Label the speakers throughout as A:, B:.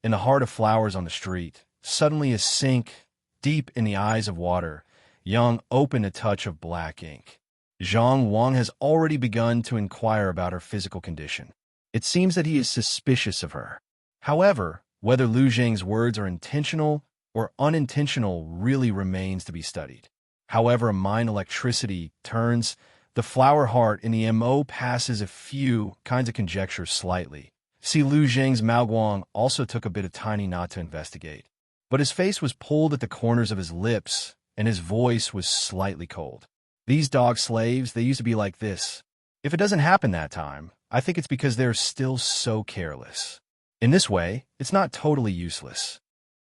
A: in the heart of flowers on the street, suddenly a sink, deep in the eyes of water, Yang opened a touch of black ink. Zhang Wang has already begun to inquire about her physical condition. It seems that he is suspicious of her. However, whether Lu Zheng's words are intentional or unintentional really remains to be studied. However, a mind electricity turns, the flower heart in the MO passes a few kinds of conjectures slightly. See, Lu Zheng's Mao Guang also took a bit of tiny not to investigate. But his face was pulled at the corners of his lips, and his voice was slightly cold. These dog slaves, they used to be like this. If it doesn't happen that time, I think it's because they're still so careless. In this way, it's not totally useless.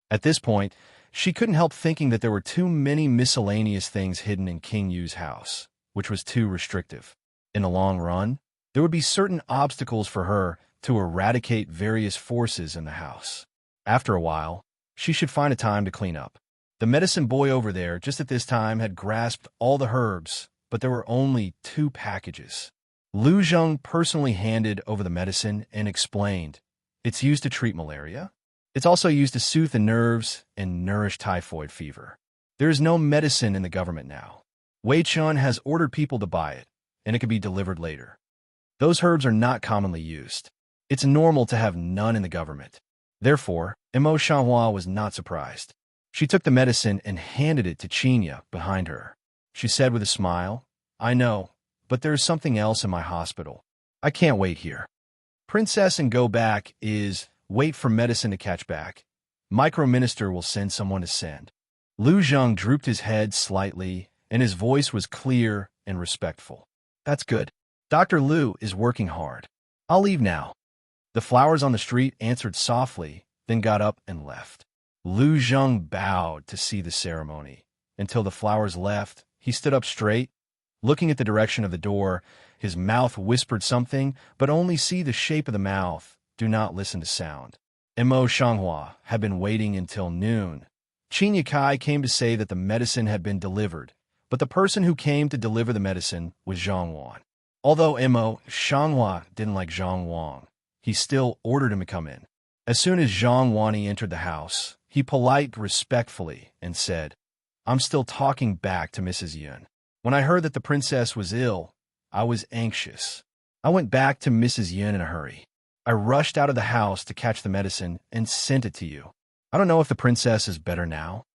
A: At this point, she couldn't help thinking that there were too many miscellaneous things hidden in King Yu's house, which was too restrictive. In the long run, there would be certain obstacles for her to eradicate various forces in the house. After a while, she should find a time to clean up. The medicine boy over there, just at this time, had grasped all the herbs, but there were only 2 packages. Lu Zheng personally handed over the medicine and explained, "It's used to treat malaria. It's also used to soothe the nerves and nourish typhoid fever. There is no medicine in the government now. Wei Chun has ordered people to buy it, and it can be delivered later. Those herbs are not commonly used. It's normal to have none in the government." Therefore, Mo Shanghua was not surprised. She took the medicine and handed it to Qinya behind her. She said with a smile, "I know, but there is something else in my hospital. I can't wait here. Princess and go back is wait for medicine to catch back. Micro-minister will send someone to send." Lu Zheng drooped his head slightly, and his voice was clear and respectful. "That's good. Dr. Lu is working hard. I'll leave now." The flowers on the street answered softly, then got up and left. Lu Zheng bowed to see the ceremony. Until the flowers left, he stood up straight, looking at the direction of the door. His mouth whispered something, but only see the shape of the mouth. Do not listen to sound. Mo Shanghua had been waiting until noon. Qinya Kai came to say that the medicine had been delivered, but the person who came to deliver the medicine was Zhang Wan. Although Mo Shanghua didn't like Zhang Wang, he still ordered him to come in. As soon as Zhang Wani entered the house, he polite respectfully and said, "I'm still talking back to Mrs. Yun. When I heard that the princess was ill, I was anxious. I went back to Mrs. Yun in a hurry. I rushed out of the house to catch the medicine and sent it to you. I don't know if the princess is better now."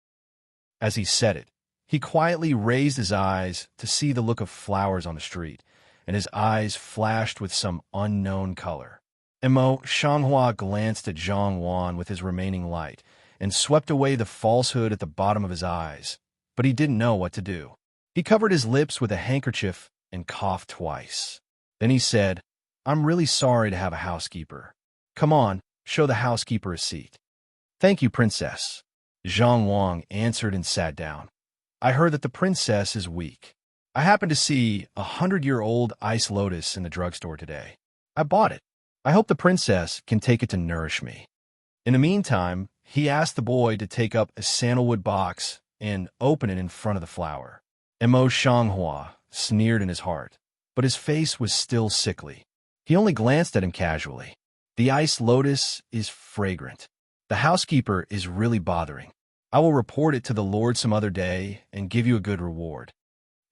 A: As he said it, he quietly raised his eyes to see the look of flowers on the street, and his eyes flashed with some unknown color. Mo Shanghua glanced at Zhang Wan with his remaining light and swept away the falsehood at the bottom of his eyes, but he didn't know what to do. He covered his lips with a handkerchief and coughed twice. Then he said, "I'm really sorry to have a housekeeper. Come on, show the housekeeper a seat." "Thank you, princess." Zhang Wang answered and sat down. "I heard that the princess is weak. I happened to see a 100-year-old ice lotus in the drugstore today. I bought it. I hope the princess can take it to nourish me." In the meantime, he asked the boy to take up a sandalwood box and open it in front of the flower. Mo Shanghua sneered in his heart, but his face was still sickly. He only glanced at him casually. "The ice lotus is fragrant. The housekeeper is really bothering. I will report it to the Lord some other day and give you a good reward."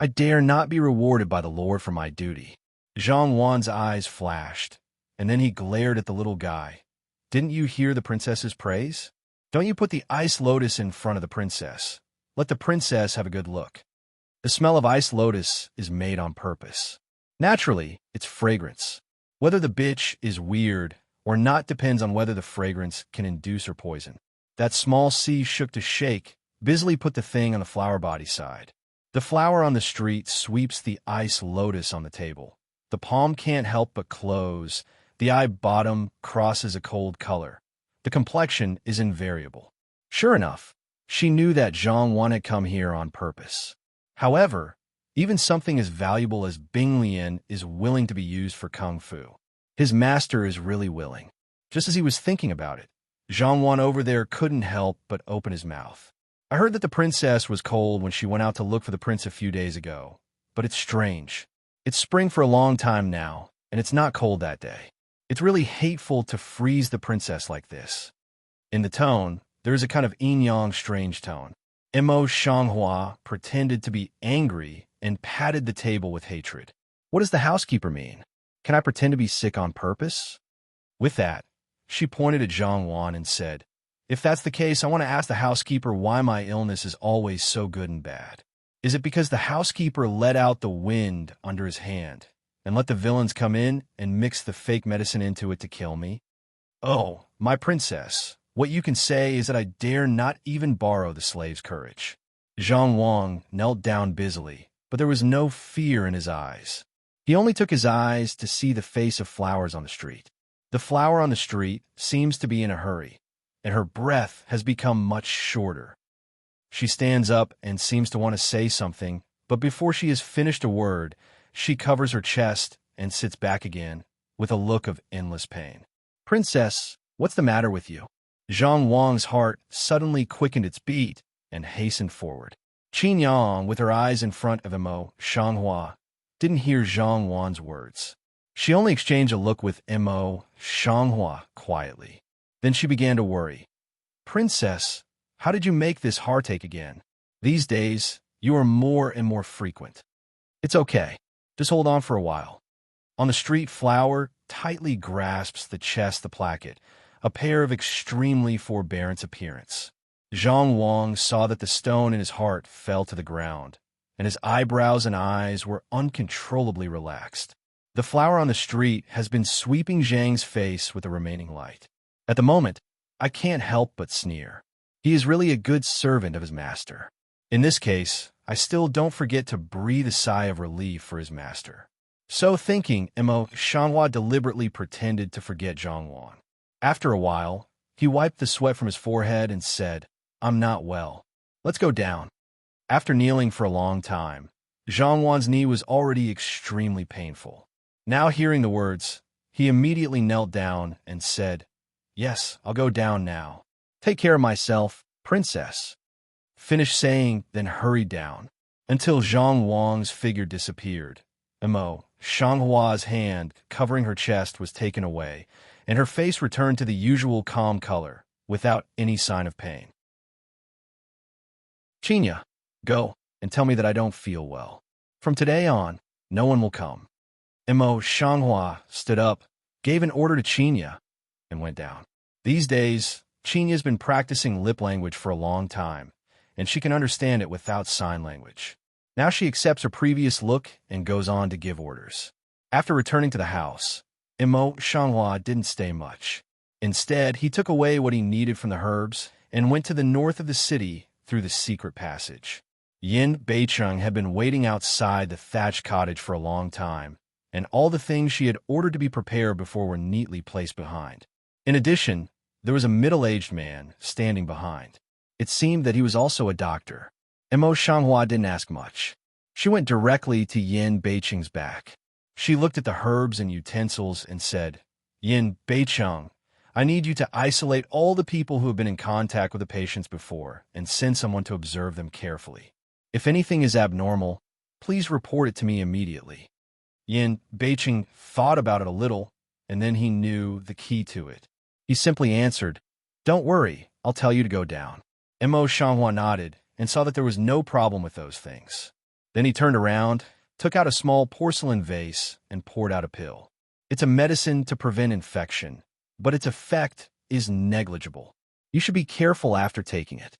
A: "I dare not be rewarded by the Lord for my duty." Zhang Wan's eyes flashed, and then he glared at the little guy. "Didn't you hear the princess's praise? Don't you put the ice lotus in front of the princess. Let the princess have a good look. The smell of ice lotus is made on purpose. Naturally, it's fragrance. Whether the bitch is weird or not depends on whether the fragrance can induce or poison." That small sea shook to shake, busily put the thing on the flower body side. The flower on the street sweeps the ice lotus on the table. The palm can't help but close. The eye bottom crosses a cold color. The complexion is invariable. Sure enough, she knew that Zhang Wan had come here on purpose. However, even something as valuable as Bing Lian is willing to be used for kung fu. His master is really willing. Just as he was thinking about it, Zhang Wan over there couldn't help but open his mouth. "I heard that the princess was cold when she went out to look for the prince a few days ago, but it's strange. It's spring for a long time now, and it's not cold that day. It's really hateful to freeze the princess like this." In the tone, there is a kind of yin-yang strange tone. Mo Shanghua pretended to be angry and patted the table with hatred. What does the housekeeper mean? Can I pretend to be sick on purpose? With that, she pointed at Zhang Wan and said, if that's the case, I want to ask the housekeeper why my illness is always so good and bad. Is it because the housekeeper let out the wind under his hand and let the villains come in and mix the fake medicine into it to kill me? Oh, my princess, what you can say is that I dare not even borrow the slave's courage. Zhang Wang knelt down busily, but there was no fear in his eyes. He only took his eyes to see the face of Flowers on the street. The flower on the street seems to be in a hurry, and her breath has become much shorter. She stands up and seems to want to say something, but before she has finished a word, she covers her chest and sits back again with a look of endless pain. Princess, what's the matter with you? Zhang Wang's heart suddenly quickened its beat and hastened forward. Qin Yang, with her eyes in front of Mo Shanghua, didn't hear Zhang Wan's words. She only exchanged a look with Mo Shanghua quietly. Then she began to worry. Princess, how did you make this heartache again? These days, you are more and more frequent. It's okay. Just hold on for a while. On the street, Flower tightly grasps the chest, the placket, a pair of extremely forbearance appearance. Zhang Wang saw that the stone in his heart fell to the ground, and his eyebrows and eyes were uncontrollably relaxed. The flower on the street has been sweeping Zhang's face with the remaining light. At the moment, I can't help but sneer. He is really a good servant of his master. In this case, I still don't forget to breathe a sigh of relief for his master. So thinking, Mo Shanghua deliberately pretended to forget Zhang Wan. After a while, he wiped the sweat from his forehead and said, I'm not well. Let's go down. After kneeling for a long time, Zhang Wan's knee was already extremely painful. Now hearing the words, he immediately knelt down and said, Yes, I'll go down now. Take care of myself, princess. Finished saying, then hurried down, until Zhang Wang's figure disappeared. Mo Shanghua's hand covering her chest was taken away, and her face returned to the usual calm color, without any sign of pain. Qinya, go and tell me that I don't feel well. From today on, no one will come. Mo Shanghua stood up, gave an order to Qinya, and went down. These days, Qinya's been practicing lip language for a long time, and she can understand it without sign language. Now she accepts her previous look and goes on to give orders. After returning to the house, Mo Shanghua didn't stay much. Instead, he took away what he needed from the herbs and went to the north of the city through the secret passage. Yin Beicheng had been waiting outside the thatched cottage for a long time, and all the things she had ordered to be prepared before were neatly placed behind. In addition, there was a middle-aged man standing behind. It seemed that he was also a doctor. Mo Shanghua didn't ask much. She went directly to Yin Beicheng's back. She looked at the herbs and utensils and said, Yin Beicheng, I need you to isolate all the people who have been in contact with the patients before and send someone to observe them carefully. If anything is abnormal, please report it to me immediately. Yin Beicheng thought about it a little, and then he knew the key to it. He simply answered, Don't worry, I'll tell you to go down. Mo Shanghua nodded and saw that there was no problem with those things. Then he turned around, took out a small porcelain vase, and poured out a pill. It's a medicine to prevent infection, but its effect is negligible. You should be careful after taking it.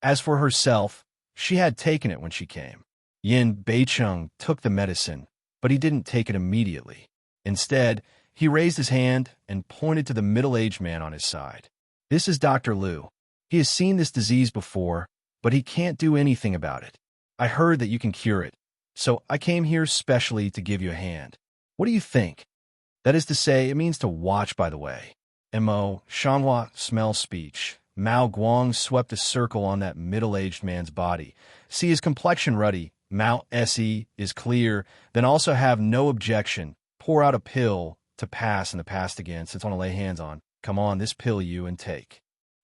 A: As for herself, she had taken it when she came. Yin Beicheng took the medicine, but he didn't take it immediately. Instead, he raised his hand and pointed to the middle-aged man on his side. This is Dr. Liu. He has seen this disease before, but he can't do anything about it. I heard that you can cure it, so I came here specially to give you a hand. What do you think? That is to say, it means to watch, by the way. Mo Shanghua smells speech. Mao Guang swept a circle on that middle-aged man's body. See his complexion ruddy. Mao Se is clear, then also have no objection. Pour out a pill to pass in the past again, since I want to lay hands on. Come on, this pill you and take.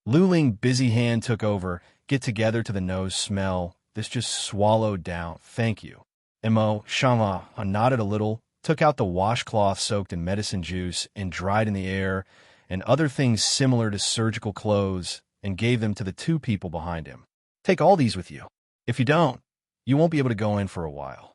A: Lu Ling busy hand took over. Get together to the nose smell. This just swallowed down. Thank you. Mo Shanghua nodded a little, took out the washcloth soaked in medicine juice and dried in the air, and other things similar to surgical clothes and gave them to the two people behind him. Take all these with you. If you don't, you won't be able to go in for a while.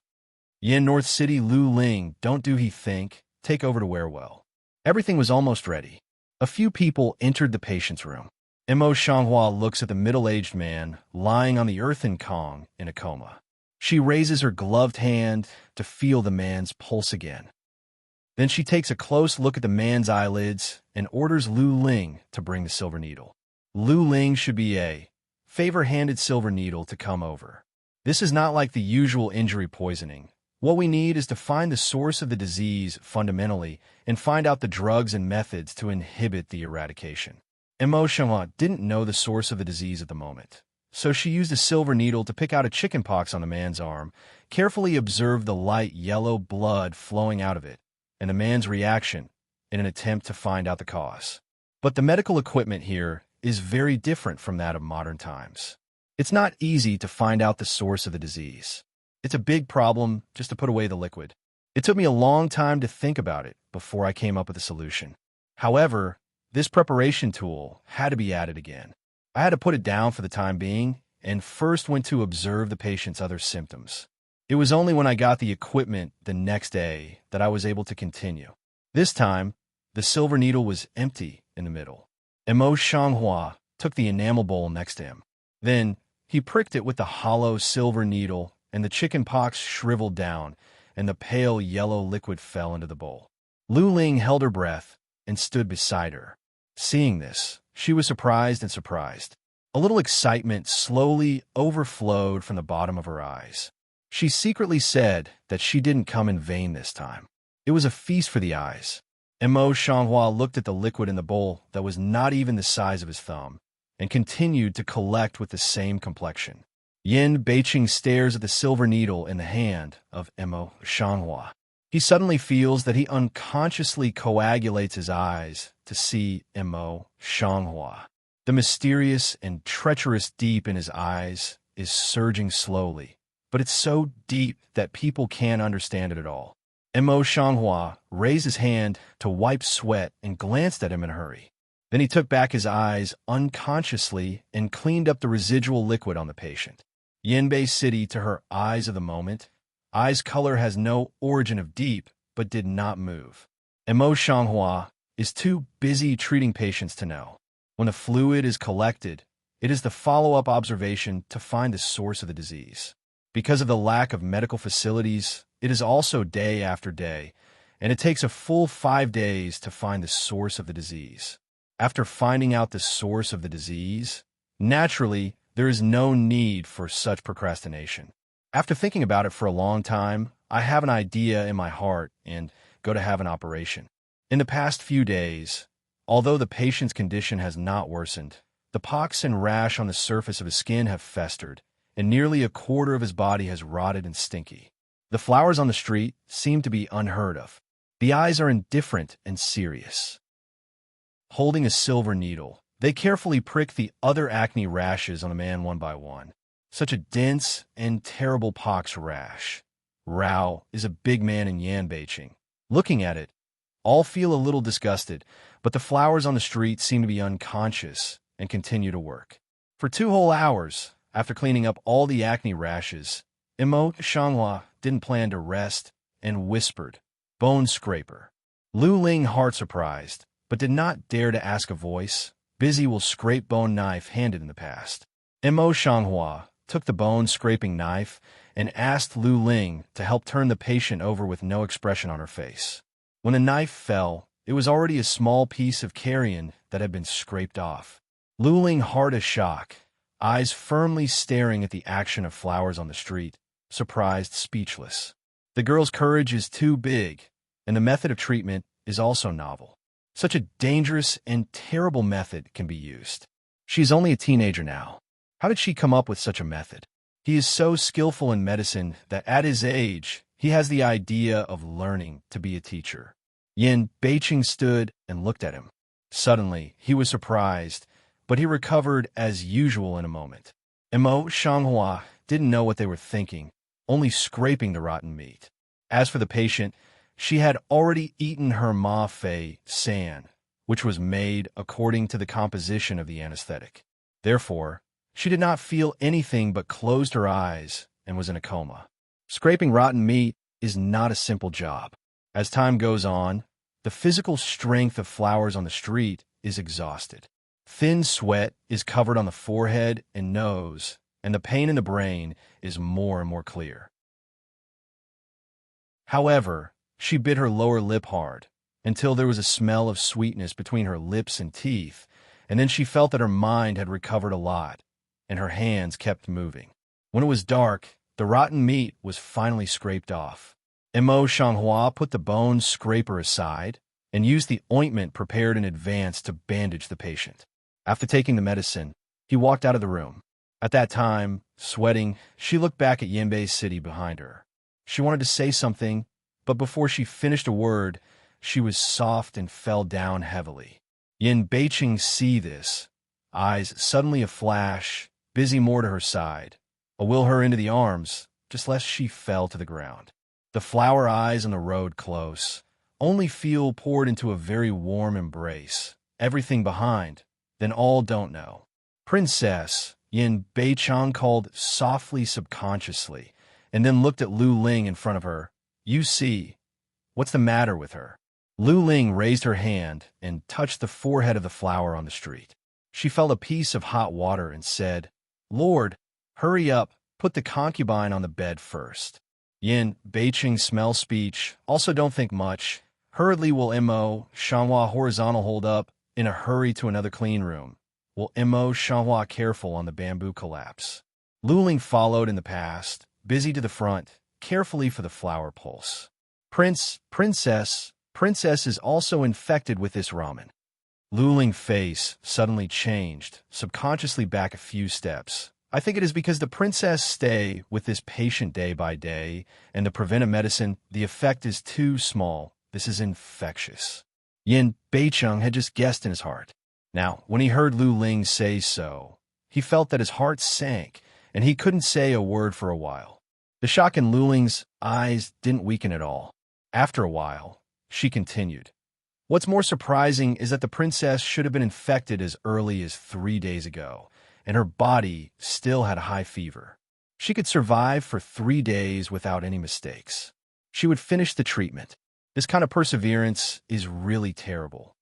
A: Yin North City Lu Ling, don't do he think, take over to Wearwell. Everything was almost ready. A few people entered the patient's room. Mo Shanghua looks at the middle-aged man lying on the earthen Kong in a coma. She raises her gloved hand to feel the man's pulse again. Then she takes a close look at the man's eyelids and orders Lu Ling to bring the silver needle. Lu Ling should be a favor-handed silver needle to come over. This is not like the usual injury poisoning. What we need is to find the source of the disease fundamentally and find out the drugs and methods to inhibit the eradication. Mo Shanghua didn't know the source of the disease at the moment, so she used a silver needle to pick out a chickenpox on the man's arm, carefully observed the light yellow blood flowing out of it, and the man's reaction in an attempt to find out the cause. But the medical equipment here is very different from that of modern times. It's not easy to find out the source of the disease. It's a big problem just to put away the liquid. It took me a long time to think about it before I came up with a solution. However, this preparation tool had to be added again. I had to put it down for the time being and first went to observe the patient's other symptoms. It was only when I got the equipment the next day that I was able to continue. This time, the silver needle was empty in the middle. Mo Shanghua took the enamel bowl next to him. Then, he pricked it with the hollow silver needle, and the chicken pox shriveled down, and the pale yellow liquid fell into the bowl. Lu Ling held her breath and stood beside her. Seeing this, she was surprised and surprised. A little excitement slowly overflowed from the bottom of her eyes. She secretly said that she didn't come in vain this time. It was a feast for the eyes. Mo Shanghua looked at the liquid in the bowl that was not even the size of his thumb, and continued to collect with the same complexion. Yin Beiqing stares at the silver needle in the hand of Mo Shanghua. He suddenly feels that he unconsciously coagulates his eyes to see Mo Shanghua. The mysterious and treacherous deep in his eyes is surging slowly, but it's so deep that people can't understand it at all. Mo Shanghua raised his hand to wipe sweat and glanced at him in a hurry. Then he took back his eyes unconsciously and cleaned up the residual liquid on the patient. Yinbei City, to her eyes of the moment, eyes color has no origin of deep, but did not move. Mo Shanghua is too busy treating patients to know. When the fluid is collected, it is the follow-up observation to find the source of the disease. Because of the lack of medical facilities, it is also day after day, and it takes a full 5 days to find the source of the disease. After finding out the source of the disease, naturally, there is no need for such procrastination. After thinking about it for a long time, I have an idea in my heart and go to have an operation. In the past few days, although the patient's condition has not worsened, the pox and rash on the surface of his skin have festered, and nearly a quarter of his body has rotted and stinky. The flowers on the street seem to be unheard of. The eyes are indifferent and serious. Holding a silver needle, they carefully prick the other acne rashes on the man one by one. Such a dense and terrible pox rash. Rao is a big man in Yanbeiqing. Looking at it, all feel a little disgusted, but the flowers on the street seem to be unconscious and continue to work. For 2 whole hours, after cleaning up all the acne rashes, Mo Shanghua didn't plan to rest and whispered, "Bone scraper." Lu Ling, heart surprised, but did not dare to ask a voice. Busy will scrape bone knife handed in the past. Mo Shanghua took the bone-scraping knife and asked Lu Ling to help turn the patient over with no expression on her face. When the knife fell, it was already a small piece of carrion that had been scraped off. Lu Ling, hard as shock, eyes firmly staring at the action of flowers on the street, surprised, speechless. The girl's courage is too big, and the method of treatment is also novel. Such a dangerous and terrible method can be used. She's only a teenager now. How did she come up with such a method? He is so skillful in medicine that at his age, he has the idea of learning to be a teacher. Yin Beiqing stood and looked at him. Suddenly, he was surprised, but he recovered as usual in a moment. Mo Shanghua didn't know what they were thinking, only scraping the rotten meat. As for the patient, she had already eaten her ma fei san, which was made according to the composition of the anesthetic. Therefore, she did not feel anything but closed her eyes and was in a coma. Scraping rotten meat is not a simple job. As time goes on, the physical strength of flowers on the street is exhausted. Thin sweat is covered on the forehead and nose, and the pain in the brain is more and more clear. However, she bit her lower lip hard until there was a smell of sweetness between her lips and teeth, and then she felt that her mind had recovered a lot, and her hands kept moving. When it was dark, the rotten meat was finally scraped off. Mo Shanghua put the bone scraper aside and used the ointment prepared in advance to bandage the patient. After taking the medicine, he walked out of the room. At that time, sweating, she looked back at Yanbei City behind her. She wanted to say something, but before she finished a word, she was soft and fell down heavily. Yin Beiqing see this, eyes suddenly aflash, busy more to her side, a will her into the arms, just lest she fell to the ground. The flower eyes on the road close, only feel poured into a very warm embrace, everything behind, then all don't know. Princess, Yin Beichang called softly subconsciously, and then looked at Lu Ling in front of her. You see, what's the matter with her? Lu Ling raised her hand and touched the forehead of the flower on the street. She felt a piece of hot water and said, Lord, hurry up, put the concubine on the bed first. Yin Beiqing smell speech, also don't think much. Hurriedly will Mo Shanghua horizontal hold up, in a hurry to another clean room. Will Mo Shanghua careful on the bamboo collapse. Lu Ling followed in the past, busy to the front, carefully for the flower pulse. Princess is also infected with this ramen. Lu Ling's face suddenly changed, subconsciously back a few steps. I think it is because the princess stay with this patient day by day, and the preventive medicine, the effect is too small. This is infectious. Yin Beicheng had just guessed in his heart. Now, when he heard Lu Ling say so, he felt that his heart sank, and he couldn't say a word for a while. The shock in Lu Ling's eyes didn't weaken at all. After a while, she continued. What's more surprising is that the princess should have been infected as early as 3 days ago, and her body still had a high fever. She could survive for 3 days without any mistakes. She would finish the treatment. This kind of perseverance is really terrible.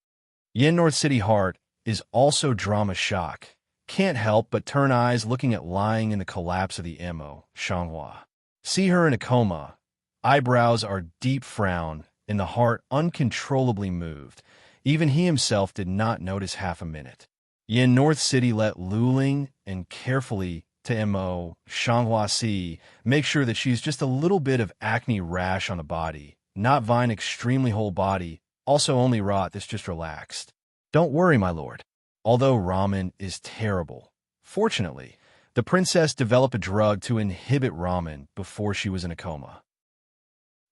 A: Yin North City Heart is also drama shock. Can't help but turn eyes looking at lying in the collapse of the Mo Shanghua. See her in a coma. Eyebrows are deep frown, and the heart uncontrollably moved. Even he himself did not notice half a minute. Yin North City let Lu Ling and carefully to Mo Shanghua see, make sure that she's just a little bit of acne rash on the body, not Vine extremely whole body, also only rot this just relaxed. Don't worry, my lord. Although ramen is terrible, fortunately, the princess developed a drug to inhibit ramen before she was in a coma.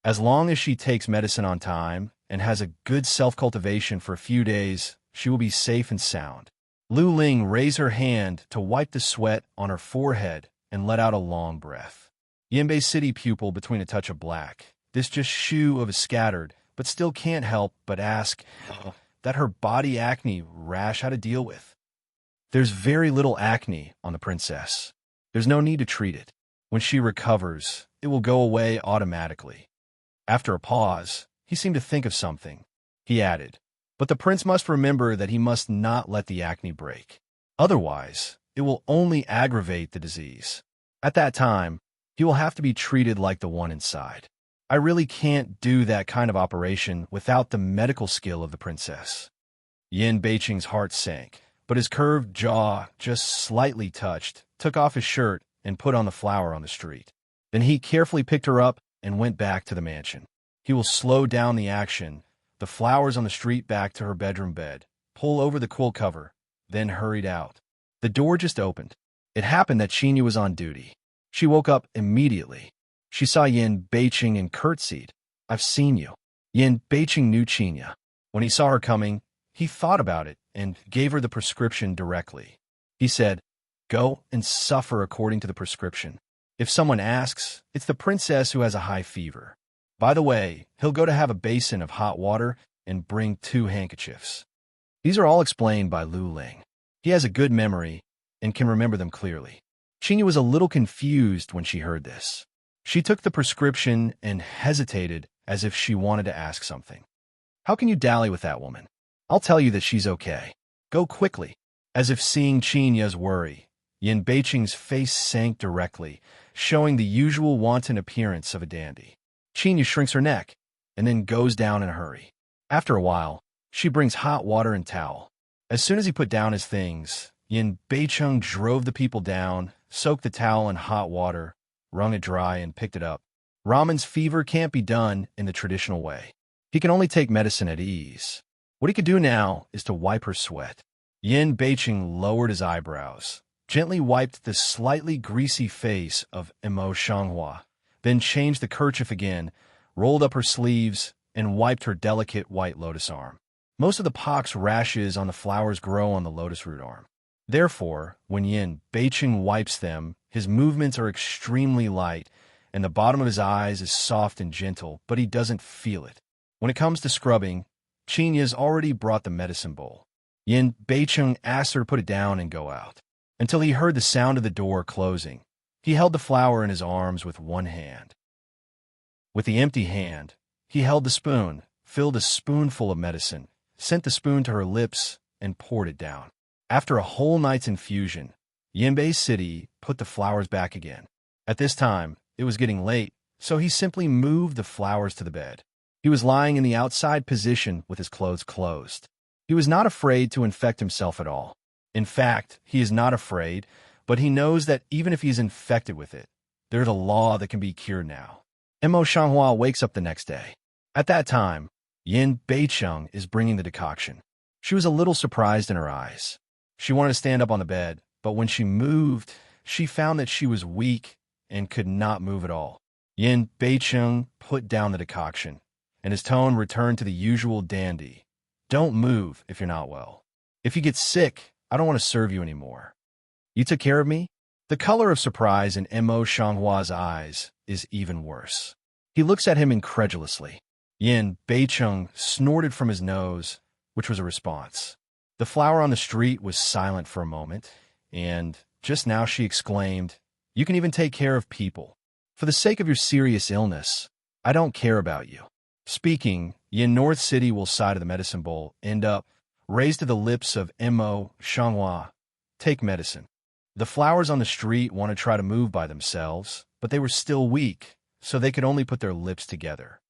A: As long as she takes medicine on time and has a good self-cultivation for a few days, she will be safe and sound. Lu Ling raised her hand to wipe the sweat on her forehead and let out a long breath. Yanbei City pupil between a touch of black. This just shoe of a scattered, but still can't help but ask that her body acne rash how to deal with. There's very little acne on the princess. There's no need to treat it. When she recovers, it will go away automatically. After a pause, he seemed to think of something. He added, but the prince must remember that he must not let the acne break. Otherwise, it will only aggravate the disease. At that time, he will have to be treated like the one inside. I really can't do that kind of operation without the medical skill of the princess. Yin Beiqing's heart sank, but his curved jaw, just slightly touched, took off his shirt and put on the flower on the street. Then he carefully picked her up and went back to the mansion. He will slow down the action, the flowers on the street back to her bedroom bed, pull over the quilt cover, then hurried out. The door just opened. It happened that Qinya was on duty. She woke up immediately. She saw Yin Beiqing and curtsied. I've seen you. Yin Beiqing knew Qinya. When he saw her coming, he thought about it and gave her the prescription directly. He said, go and suffer according to the prescription. If someone asks, it's the princess who has a high fever. By the way, he'll go to have a basin of hot water and bring 2 handkerchiefs. These are all explained by Lu Ling. He has a good memory and can remember them clearly. Qinya was a little confused when she heard this. She took the prescription and hesitated as if she wanted to ask something. How can you dally with that woman? I'll tell you that she's okay. Go quickly. As if seeing Qinya's worry, Yin Beiqing's face sank directly, showing the usual wanton appearance of a dandy. Qinya shrinks her neck and then goes down in a hurry. After a while, she brings hot water and towel. As soon as he put down his things, Yin Beiqing drove the people down, soaked the towel in hot water, wrung it dry, and picked it up. Raman's fever can't be done in the traditional way. He can only take medicine at ease. What he could do now is to wipe her sweat. Yin Beiqing lowered his eyebrows, gently wiped the slightly greasy face of Imo Shanghua, then changed the kerchief again, rolled up her sleeves, and wiped her delicate white lotus arm. Most of the pox rashes on the flowers grow on the lotus root arm. Therefore, when Yin Beiqing wipes them, his movements are extremely light, and the bottom of his eyes is soft and gentle, but he doesn't feel it. When it comes to scrubbing, Qinya's already brought the medicine bowl. Yin Beiqing asked her to put it down and go out. Until he heard the sound of the door closing, he held the flower in his arms with one hand. With the empty hand, he held the spoon, filled a spoonful of medicine, sent the spoon to her lips, and poured it down. After a whole night's infusion, Yinbei City put the flowers back again. At this time, it was getting late, so he simply moved the flowers to the bed. He was lying in the outside position with his clothes closed. He was not afraid to infect himself at all. In fact, he is not afraid, but he knows that even if he's infected with it, there's a law that can be cured now. Imo Shanghua wakes up the next day. At that time, Yin Beiqing is bringing the decoction. She was a little surprised in her eyes. She wanted to stand up on the bed, but when she moved, she found that she was weak and could not move at all. Yin Beiqing put down the decoction, and his tone returned to the usual dandy. Don't move if you're not well. If you get sick, I don't want to serve you anymore. You took care of me? The color of surprise in Imo Shanghua's eyes is even worse. He looks at him incredulously. Yin Beiqing snorted from his nose, which was a response. The flower on the street was silent for a moment, and just now she exclaimed, "You can even take care of people. For the sake of your serious illness, I don't care about you." Speaking, Yin North City will side of the medicine bowl end up, raised to the lips of Imo Shanghua. Take medicine. The flowers on the street want to try to move by themselves, but they were still weak, so they could only put their lips together.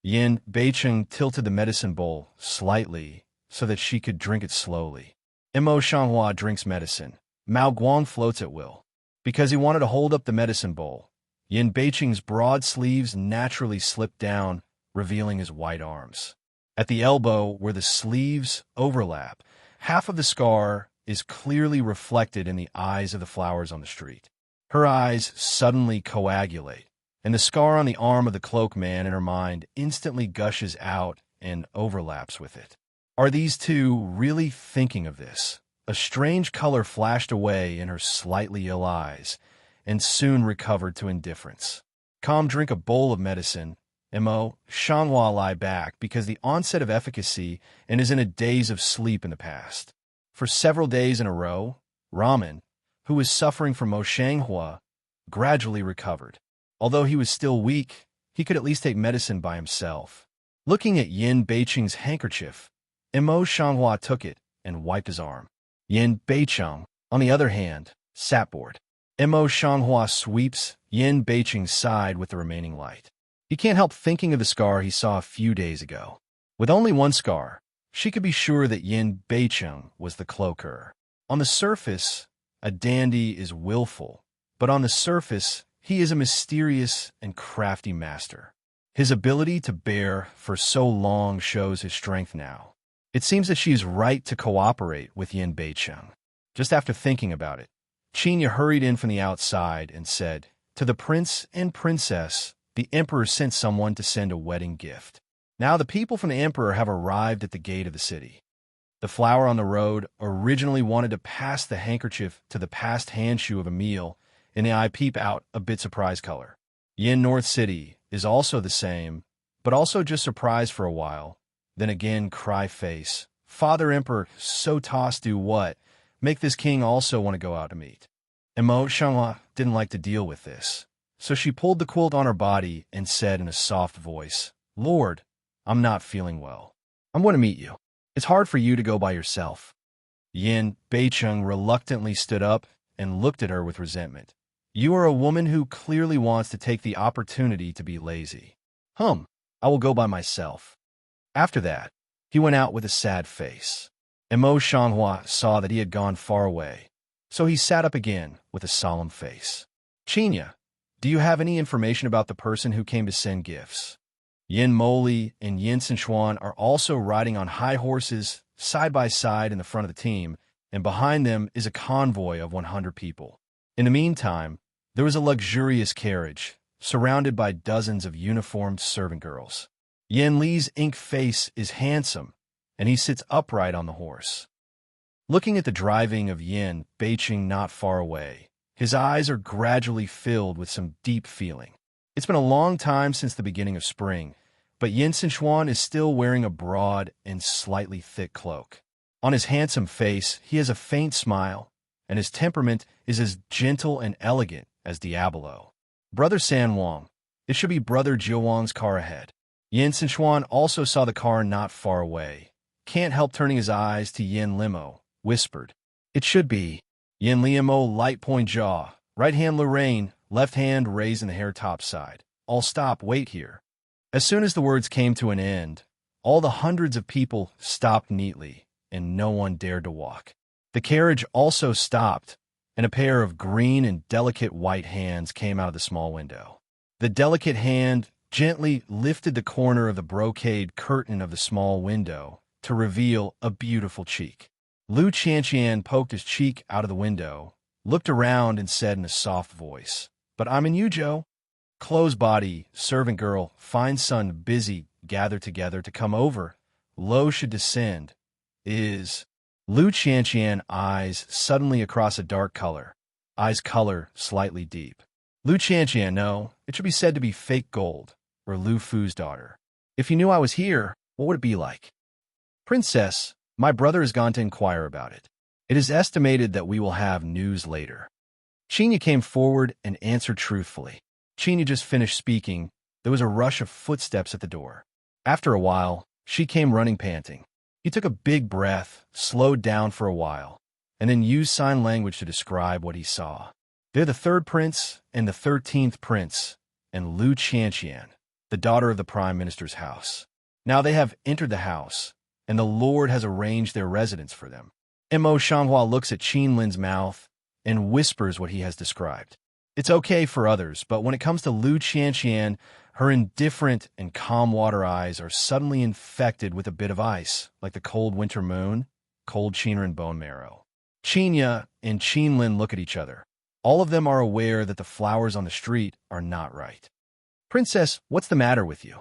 A: Yin Beiqing tilted the medicine bowl slightly so that she could drink it slowly. Imo Shanghua drinks medicine. Mao Guang floats at will. Because he wanted to hold up the medicine bowl, Yin Beiqing's broad sleeves naturally slipped down, revealing his white arms. At the elbow, where the sleeves overlap, half of the scar is clearly reflected in the eyes of the flowers on the street. Her eyes suddenly coagulate, and the scar on the arm of the cloak man in her mind instantly gushes out and overlaps with it. Are these two really thinking of this? A strange color flashed away in her slightly ill eyes, and soon recovered to indifference. Calm drink a bowl of medicine. Imo Shanghua lie back because the onset of efficacy and is in a daze of sleep in the past. For several days in a row, Raman, who was suffering from Mo Shanghua, gradually recovered. Although he was still weak, he could at least take medicine by himself. Looking at Yin Beiqing's handkerchief, Imo Shanghua took it and wiped his arm. Yin Beiqing, on the other hand, sat bored. Imo Shanghua sweeps Yin Beiqing's side with the remaining light. He can't help thinking of the scar he saw a few days ago. With only one scar, she could be sure that Yin Beiqing was the cloaker. On the surface, a dandy is willful, but on the surface, he is a mysterious and crafty master. His ability to bear for so long shows his strength now. It seems that she is right to cooperate with Yin Beiqing. Just after thinking about it, Qinya hurried in from the outside and said, "To the prince and princess, the emperor sent someone to send a wedding gift. Now the people from the emperor have arrived at the gate of the city." The flower on the road originally wanted to pass the handkerchief to the past handshoe of Emil, and the eye peep out a bit surprised color. Yin North City is also the same, but also just surprised for a while, Then again, cry face. Father Emperor, so tossed do what? Make this king also want to go out to meet. Emo Shanghua didn't like to deal with this, so she pulled the quilt on her body and said in a soft voice, Lord, I'm not feeling well. I'm going to meet you. It's hard for you to go by yourself. Yin Beicheng reluctantly stood up and looked at her with resentment. You are a woman who clearly wants to take the opportunity to be lazy. I will go by myself. After that, he went out with a sad face. Emo Shanghua saw that he had gone far away, so he sat up again with a solemn face. Chinya, do you have any information about the person who came to send gifts? Yin Moli and Yin Sinshuan are also riding on high horses side by side in the front of the team, and behind them is a convoy of 100 people. In the meantime, there was a luxurious carriage, surrounded by dozens of uniformed servant girls. Yin Li's ink face is handsome, and he sits upright on the horse. Looking at the driving of Yin Beicheng not far away, his eyes are gradually filled with some deep feeling. It's been a long time since the beginning of spring, but Yin Sinshuan is still wearing a broad and slightly thick cloak. On his handsome face, he has a faint smile, and his temperament is as gentle and elegant as Diablo. Brother San Wang, it should be Brother Jiu Wang's car ahead. Yin Sinshuan also saw the car not far away. Can't help turning his eyes to Yin Limo, whispered. It should be. Yin Limo light point jaw, right hand Lorraine, left hand raised in the hair top side. I'll stop, wait here. As soon as the words came to an end, all the hundreds of people stopped neatly, and no one dared to walk. The carriage also stopped, and a pair of green and delicate white hands came out of the small window. The delicate hand gently lifted the corner of the brocade curtain of the small window to reveal a beautiful cheek. Lu Qianqian poked his cheek out of the window, looked around, and said in a soft voice, But I'm in Yuzhou. Close body, servant girl, fine son, busy, gather together to come over. Lo should descend. Is. Lu Qianqian eyes suddenly across a dark color. Eyes color slightly deep. Lu Qianqian, no, it should be said to be fake gold, or Lu Fu's daughter. If you knew I was here, what would it be like? Princess, my brother has gone to inquire about it. It is estimated that we will have news later. Chinya came forward and answered truthfully. Chinya just finished speaking. There was a rush of footsteps at the door. After a while, she came running panting. He took a big breath, slowed down for a while, and then used sign language to describe what he saw. They're the third prince and the 13th prince, and Lu Qianqian, the daughter of the prime minister's house. Now they have entered the house, and the Lord has arranged their residence for them. Mo Shanghua looks at Qin Lin's mouth and whispers what he has described. It's okay for others, but when it comes to Lu Qianqian, her indifferent and calm water eyes are suddenly infected with a bit of ice, like the cold winter moon, cold Qinren bone marrow. Qinya and Qinlin look at each other. All of them are aware that the flowers on the street are not right. Princess, what's the matter with you?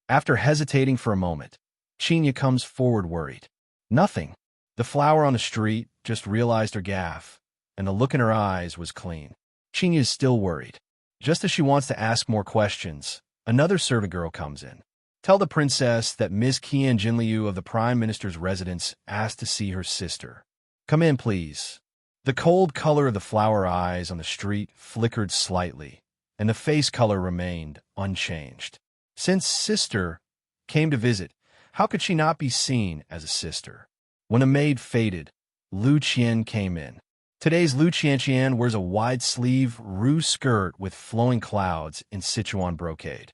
A: After hesitating for a moment, Qinya comes forward worried. Nothing. The flower on the street just realized her gaffe, and the look in her eyes was clean. Qinya is still worried. Just as she wants to ask more questions, another servant girl comes in. Tell the princess that Miss Qian Jinliu of the Prime Minister's residence asked to see her sister. Come in, please. The cold color of the flower eyes on the street flickered slightly, and the face color remained unchanged. Since sister came to visit, how could she not be seen as a sister? When a maid faded, Lu Qian came in. Today's Lu Qianqian wears a wide-sleeve ruse skirt with flowing clouds in Sichuan brocade.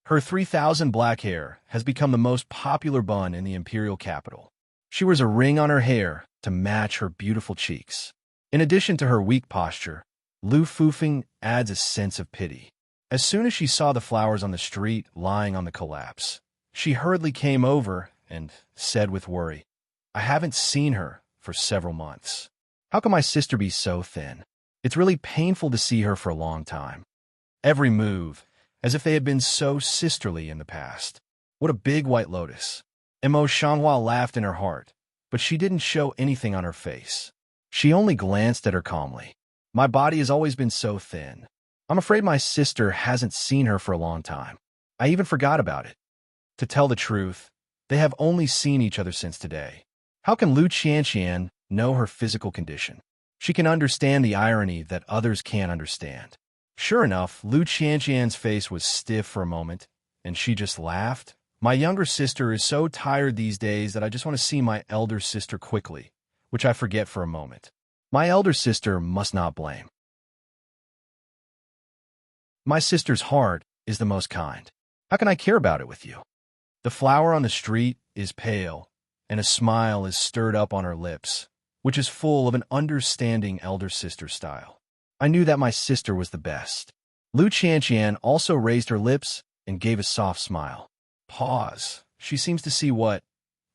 A: Her 3,000 black hair has become the most popular bun in the imperial capital. She wears a ring on her hair to match her beautiful cheeks. In addition to her weak posture, Lu Fufeng adds a sense of pity. As soon as she saw the flowers on the street lying on the collapse, she hurriedly came over and said with worry, I haven't seen her for several months. How can my sister be so thin? It's really painful to see her for a long time. Every move, as if they had been so sisterly in the past. What a big white lotus. Mo Shanghua laughed in her heart, but she didn't show anything on her face. She only glanced at her calmly. My body has always been so thin. I'm afraid my sister hasn't seen her for a long time. I even forgot about it. To tell the truth, They have only seen each other since today. How can Lu Qianqian know her physical condition? She can understand the irony that others can't understand. Sure enough, Lu Qianqian's face was stiff for a moment, and she just laughed. My younger sister is so tired these days that I just want to see my elder sister quickly, which I forget for a moment. My elder sister must not blame. My sister's heart is the most kind. How can I care about it with you? The flower on the street is pale, and a smile is stirred up on her lips, which is full of an understanding elder sister style. I knew that my sister was the best. Lu Qianqian also raised her lips and gave a soft smile. Pause. She seems to see what?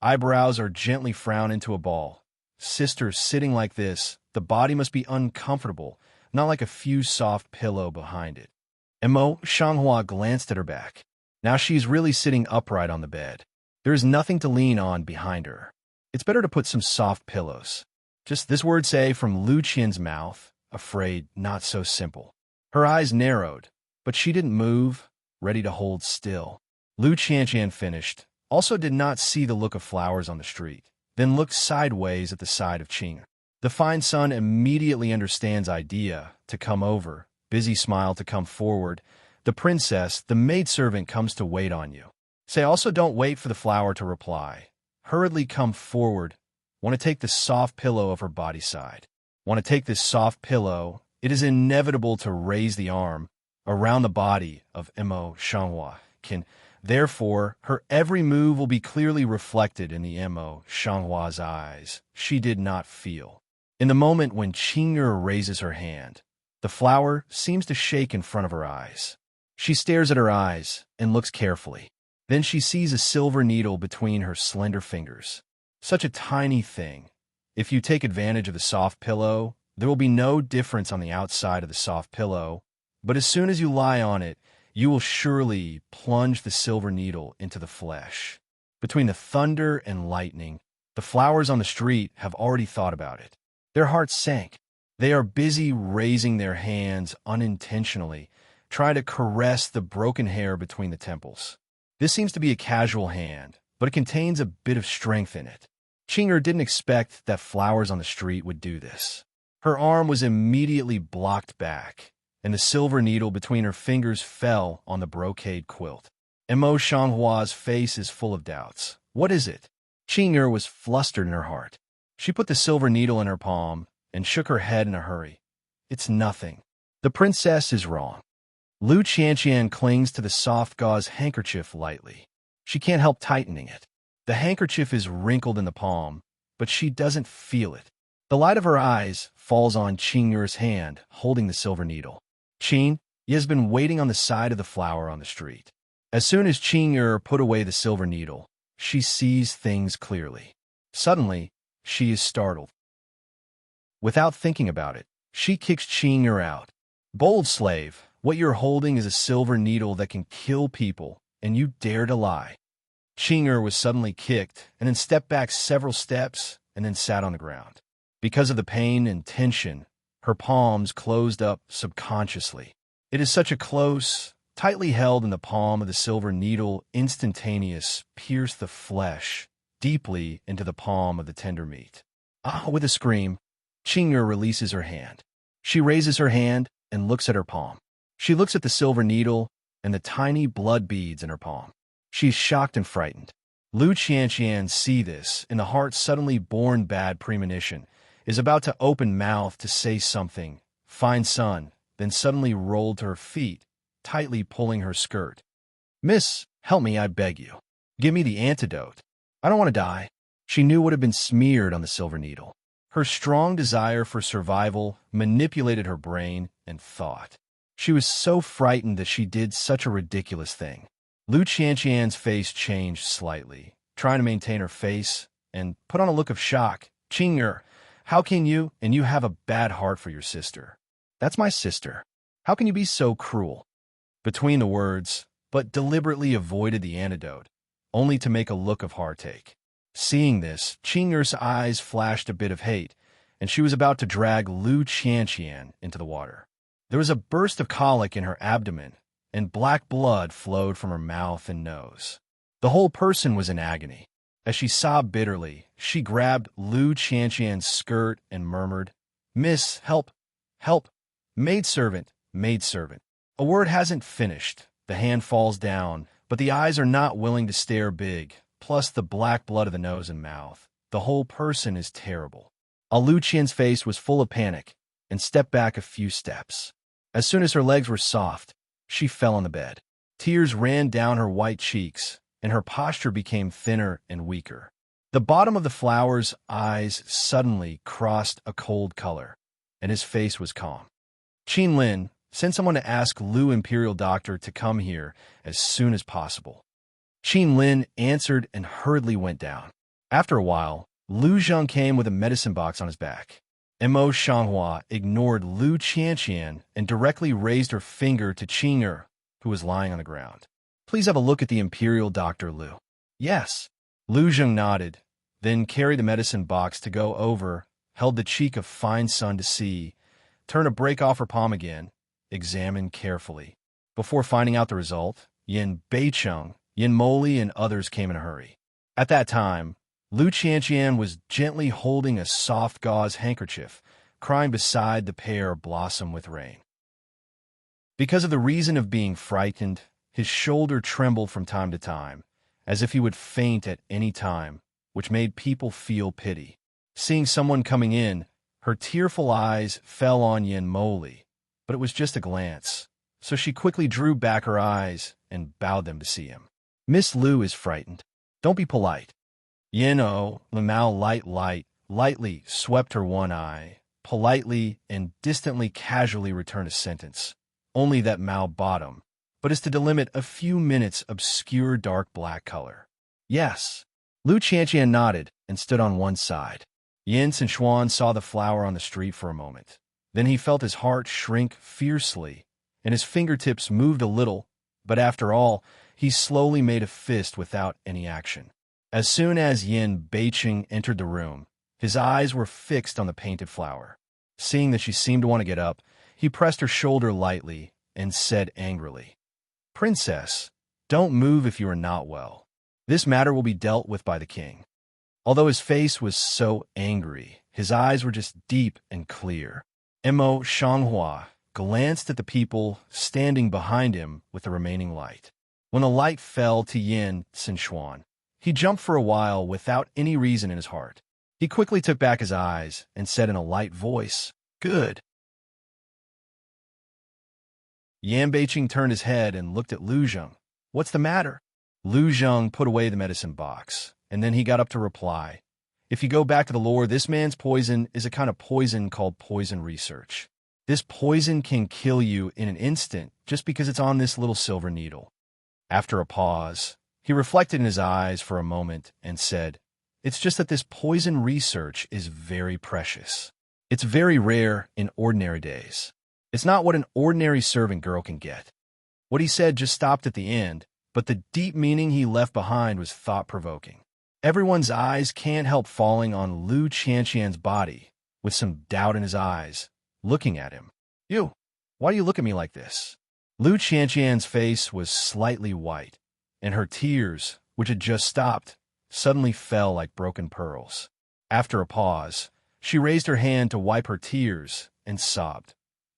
A: Eyebrows are gently frowned into a ball. Sister sitting like this, the body must be uncomfortable, not like a few soft pillow behind it. Mo Shanghua glanced at her back. Now she's really sitting upright on the bed. There is nothing to lean on behind her. It's better to put some soft pillows. Just this word say from Lu Qian's mouth, afraid not so simple. Her eyes narrowed, but she didn't move, ready to hold still. Lu Qianqian finished, also did not see the look of flowers on the street, then looked sideways at the side of Qing. The fine son immediately understands idea to come over, busy smile to come forward. The princess, the maidservant, comes to wait on you. Say also don't wait for the flower to reply. Hurriedly come forward. Want to take the soft pillow of her body side. Want to take this soft pillow. It is inevitable to raise the arm around the body of Mo Shanghua. Therefore, her every move will be clearly reflected in the Mo Shanghua's eyes. She did not feel. In the moment when Qing'er raises her hand, the flower seems to shake in front of her eyes. She stares at her eyes and looks carefully. Then she sees a silver needle between her slender fingers. Such a tiny thing. If you take advantage of the soft pillow, there will be no difference on the outside of the soft pillow, but as soon as you lie on it, you will surely plunge the silver needle into the flesh. Between the thunder and lightning, the flowers on the street have already thought about it. Their hearts sank. They are busy raising their hands unintentionally, trying to caress the broken hair between the temples. This seems to be a casual hand, but it contains a bit of strength in it. Qing'er didn't expect that flowers on the street would do this. Her arm was immediately blocked back, and the silver needle between her fingers fell on the brocade quilt. Mo Shanghua's face is full of doubts. What is it? Qing'er was flustered in her heart. She put the silver needle in her palm and shook her head in a hurry. It's nothing. The princess is wrong. Lu Qianqian clings to the soft gauze handkerchief lightly. She can't help tightening it. The handkerchief is wrinkled in the palm, but she doesn't feel it. The light of her eyes falls on Qing'er's hand, holding the silver needle. Qing, he has been waiting on the side of the flower on the street. As soon as Qing'er put away the silver needle, she sees things clearly. Suddenly, she is startled. Without thinking about it, she kicks Qing'er out. Bold slave, what you're holding is a silver needle that can kill people, and you dare to lie. Qing'er was suddenly kicked and then stepped back several steps and then sat on the ground. Because of the pain and tension, her palms closed up subconsciously. It is such a close, tightly held in the palm of the silver needle, instantaneous, pierced the flesh deeply into the palm of the tender meat. With a scream, Qing'er releases her hand. She raises her hand and looks at her palm. She looks at the silver needle and the tiny blood beads in her palm. She's shocked and frightened. Lu Qianqian see this, and the heart suddenly born bad premonition, is about to open mouth to say something. Fine son, then suddenly rolled to her feet, tightly pulling her skirt. Miss, help me, I beg you. Give me the antidote. I don't want to die. She knew what had been smeared on the silver needle. Her strong desire for survival manipulated her brain and thought. She was so frightened that she did such a ridiculous thing. Lu Qianqian's face changed slightly, trying to maintain her face, and put on a look of shock. Qing'er, how can you, and you have a bad heart for your sister. That's my sister. How can you be so cruel? Between the words, but deliberately avoided the antidote, only to make a look of heartache. Seeing this, Qing'er's eyes flashed a bit of hate, and she was about to drag Lu Qianqian into the water. There was a burst of colic in her abdomen, and black blood flowed from her mouth and nose. The whole person was in agony. As she sobbed bitterly, she grabbed Lu Qianqian's skirt and murmured, "Miss, help, help, maidservant, maidservant." A word hasn't finished. The hand falls down, but the eyes are not willing to stare big, plus the black blood of the nose and mouth. The whole person is terrible. Lu Qian's face was full of panic and stepped back a few steps. As soon as her legs were soft, she fell on the bed. Tears ran down her white cheeks, and her posture became thinner and weaker. The bottom of the flower's eyes suddenly crossed a cold color, and his face was calm. Qin Lin, send someone to ask Lu Imperial Doctor to come here as soon as possible. Qin Lin answered and hurriedly went down. After a while, Lu Zheng came with a medicine box on his back. Mo Shanghua ignored Lu Qianqian and directly raised her finger to Qing'er, who was lying on the ground. "Please have a look at the Imperial Doctor, Lu." "Yes." Lu Zheng nodded, then carried the medicine box to go over, held the cheek of fine sun to see, turned a break off her palm again, examined carefully. Before finding out the result, Yin Beicheng, Yin Moli, and others came in a hurry. At that time, Lu Qianqian was gently holding a soft gauze handkerchief, crying beside the pear blossom with rain. Because of the reason of being frightened, his shoulder trembled from time to time, as if he would faint at any time, which made people feel pity. Seeing someone coming in, her tearful eyes fell on Yin Moli, but it was just a glance, so she quickly drew back her eyes and bowed them to see him. "Miss Lu is frightened. Don't be polite." Yin O, Lamau lightly swept her one eye, politely and distantly casually returned a sentence, only that Mao bottom, but is to delimit a few minutes obscure dark black color. "Yes." Lu Qianqian nodded and stood on one side. Yin Sichuan saw the flower on the street for a moment. Then he felt his heart shrink fiercely, and his fingertips moved a little, but after all, he slowly made a fist without any action. As soon as Yin Beicheng entered the room, his eyes were fixed on the painted flower. Seeing that she seemed to want to get up, he pressed her shoulder lightly and said angrily, "Princess, don't move if you are not well. This matter will be dealt with by the king." Although his face was so angry, his eyes were just deep and clear. Mo Shanghua glanced at the people standing behind him with the remaining light. When the light fell to Yin Sichuan, he jumped for a while without any reason in his heart. He quickly took back his eyes and said in a light voice, "Good." Yan Beicheng turned his head and looked at Lu Zheng. "What's the matter?" Lu Zheng put away the medicine box, and then he got up to reply, "If you go back to the lore, this man's poison is a kind of poison called poison research. This poison can kill you in an instant just because it's on this little silver needle." After a pause, he reflected in his eyes for a moment and said, "It's just that this poison research is very precious. It's very rare in ordinary days. It's not what an ordinary servant girl can get." What he said just stopped at the end, but the deep meaning he left behind was thought-provoking. Everyone's eyes can't help falling on Lu Qianqian's body, with some doubt in his eyes, looking at him. "You, why do you look at me like this?" Lu Qianqian's face was slightly white, and her tears, which had just stopped, suddenly fell like broken pearls. After a pause, she raised her hand to wipe her tears and sobbed.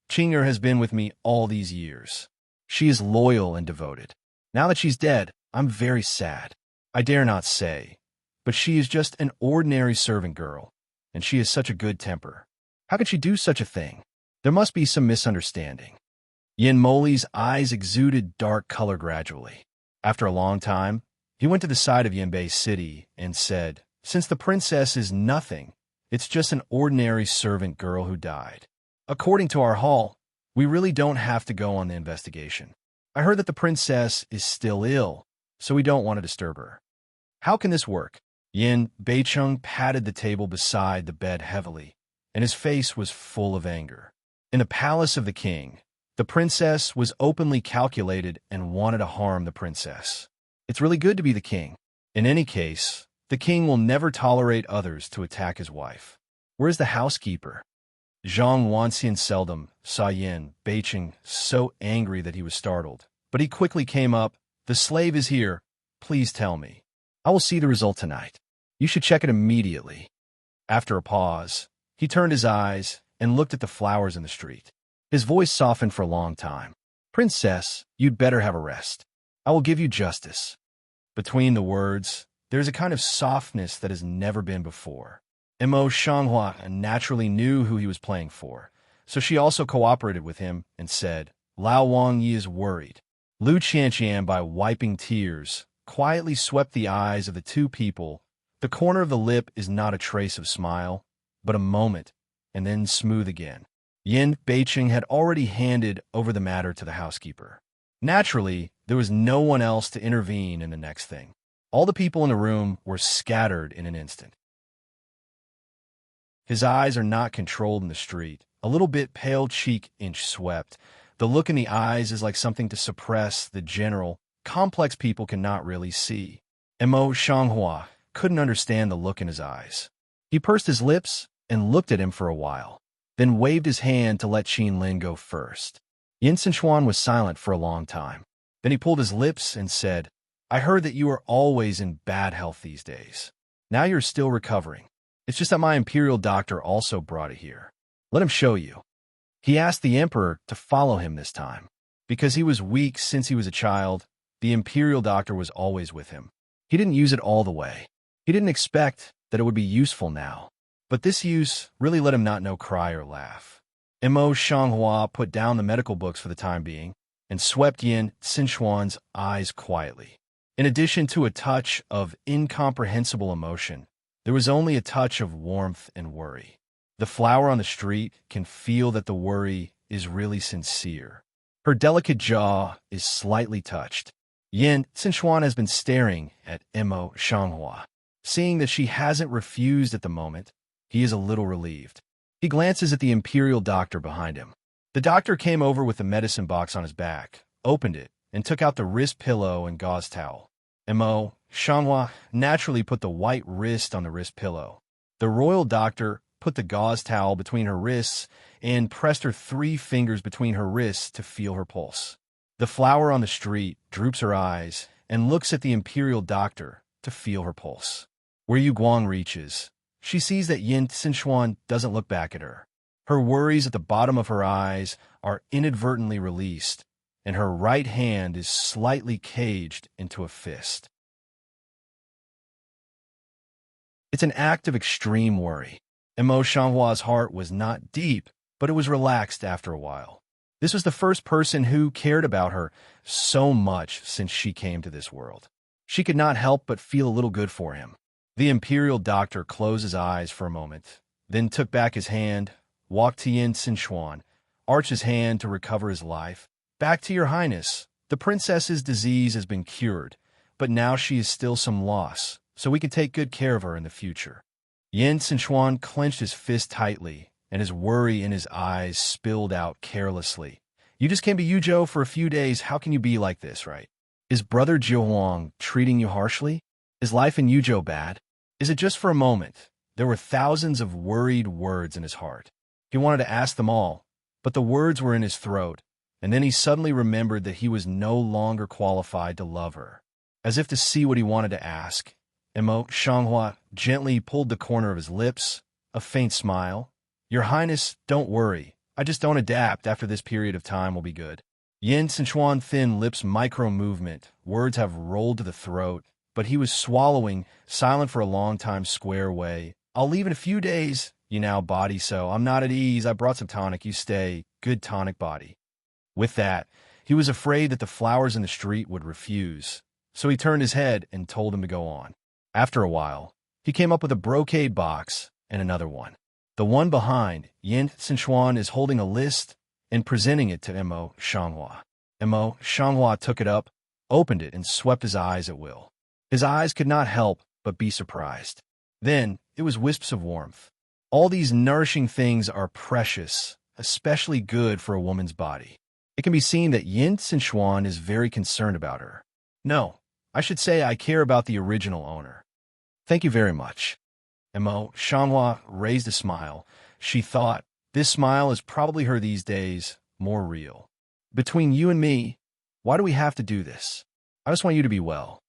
A: "Qing'er has been with me all these years. She is loyal and devoted. Now that she's dead, I'm very sad. I dare not say, but she is just an ordinary servant girl, and she has such a good temper. How could she do such a thing? There must be some misunderstanding." Yin Moli's eyes exuded dark color gradually. After a long time, he went to the side of Yanbei City and said, "Since the princess is nothing, it's just an ordinary servant girl who died. According to our hall, we really don't have to go on the investigation. I heard that the princess is still ill, so we don't want to disturb her. How can this work?" Yin Beicheng patted the table beside the bed heavily, and his face was full of anger. In the palace of the king, the princess was openly calculated and wanted to harm the princess. It's really good to be the king. In any case, the king will never tolerate others to attack his wife. Where's the housekeeper? Zhang Wanxian seldom saw Yin Beicheng so angry that he was startled, but he quickly came up. "The slave is here. please tell me. I will see the result tonight. You should check it immediately." After a pause, he turned his eyes and looked at the flowers in the street. His voice softened for a long time. "Princess, you'd better have a rest. I will give you justice." Between the words, there is a kind of softness that has never been before. Mo Shanghua naturally knew who he was playing for, so she also cooperated with him and said, "Lao Wangyi is worried." Lu Qianqian, by wiping tears, quietly swept the eyes of the two people. The corner of the lip is not a trace of smile, but a moment, and then smooth again. Yin Beiqing had already handed over the matter to the housekeeper. Naturally, there was no one else to intervene in the next thing. All the people in the room were scattered in an instant. His eyes are not controlled in the street. A little bit pale cheek inch swept. The look in the eyes is like something to suppress the general, complex people cannot really see. Mo Shanghua couldn't understand the look in his eyes. He pursed his lips and looked at him for a while, then waved his hand to let Qin Lin go first. Yin Sichuan was silent for a long time. Then he pulled his lips and said, "I heard that you are always in bad health these days. Now you're still recovering. It's just that my imperial doctor also brought it here. Let him show you." He asked the emperor to follow him this time. Because he was weak since he was a child, the imperial doctor was always with him. He didn't use it all the way. He didn't expect that it would be useful now. But this use really let him not know cry or laugh. Mo Shanghua put down the medical books for the time being and swept Yin Sichuan's eyes quietly. In addition to a touch of incomprehensible emotion, there was only a touch of warmth and worry. The flower on the street can feel that the worry is really sincere. Her delicate jaw is slightly touched. Yin Sichuan has been staring at Mo Shanghua. Seeing that she hasn't refused at the moment, he is a little relieved. He glances at the imperial doctor behind him. The doctor came over with the medicine box on his back, opened it, and took out the wrist pillow and gauze towel. Mo Shanghua naturally put the white wrist on the wrist pillow. The royal doctor put the gauze towel between her wrists and pressed her 3 fingers between her wrists to feel her pulse. The flower on the street droops her eyes and looks at the imperial doctor to feel her pulse. Where Yu Guang reaches, she sees that Yin Sichuan doesn't look back at her. Her worries at the bottom of her eyes are inadvertently released, and her right hand is slightly caged into a fist. It's an act of extreme worry. Mo Shanghua's heart was not deep, but it was relaxed after a while. This was the first person who cared about her so much since she came to this world. She could not help but feel a little good for him. The imperial doctor closed his eyes for a moment, then took back his hand, walked to Yin Sichuan, arched his hand to recover his life. "Back to your highness. The princess's disease has been cured, but now she is still some loss, so we can take good care of her in the future." Yin Sichuan clenched his fist tightly, and his worry in his eyes spilled out carelessly. "You just came to Yuzhou for a few days. How can you be like this, right? Is brother Jiuhuang treating you harshly? Is life in Yuzhou bad? Is it just for a moment?" There were thousands of worried words in his heart. He wanted to ask them all, but the words were in his throat, and then he suddenly remembered that he was no longer qualified to love her. As if to see what he wanted to ask, Mo Shanghua gently pulled the corner of his lips, a faint smile. "Your Highness, don't worry. I just don't adapt. After this period of time will be good." Yin Sichuan thin lips micro-movement. Words have rolled to the throat, but he was swallowing, silent for a long time, square way. "I'll leave in a few days. You now body, so I'm not at ease. I brought some tonic. You stay. Good tonic body." With that, he was afraid that the flowers in the street would refuse, so he turned his head and told him to go on. After a while, he came up with a brocade box and another one. The one behind, Yin Sichuan is holding a list and presenting it to Mo Shanghua. Mo Shanghua took it up, opened it, and swept his eyes at will. His eyes could not help but be surprised. Then, it was wisps of warmth. All these nourishing things are precious, especially good for a woman's body. It can be seen that Yin Sichuan is very concerned about her. "No, I should say I care about the original owner." "Thank you very much." Mo Shanghua raised a smile. She thought, this smile is probably her these days, more real. "Between you and me, why do we have to do this? I just want you to be well."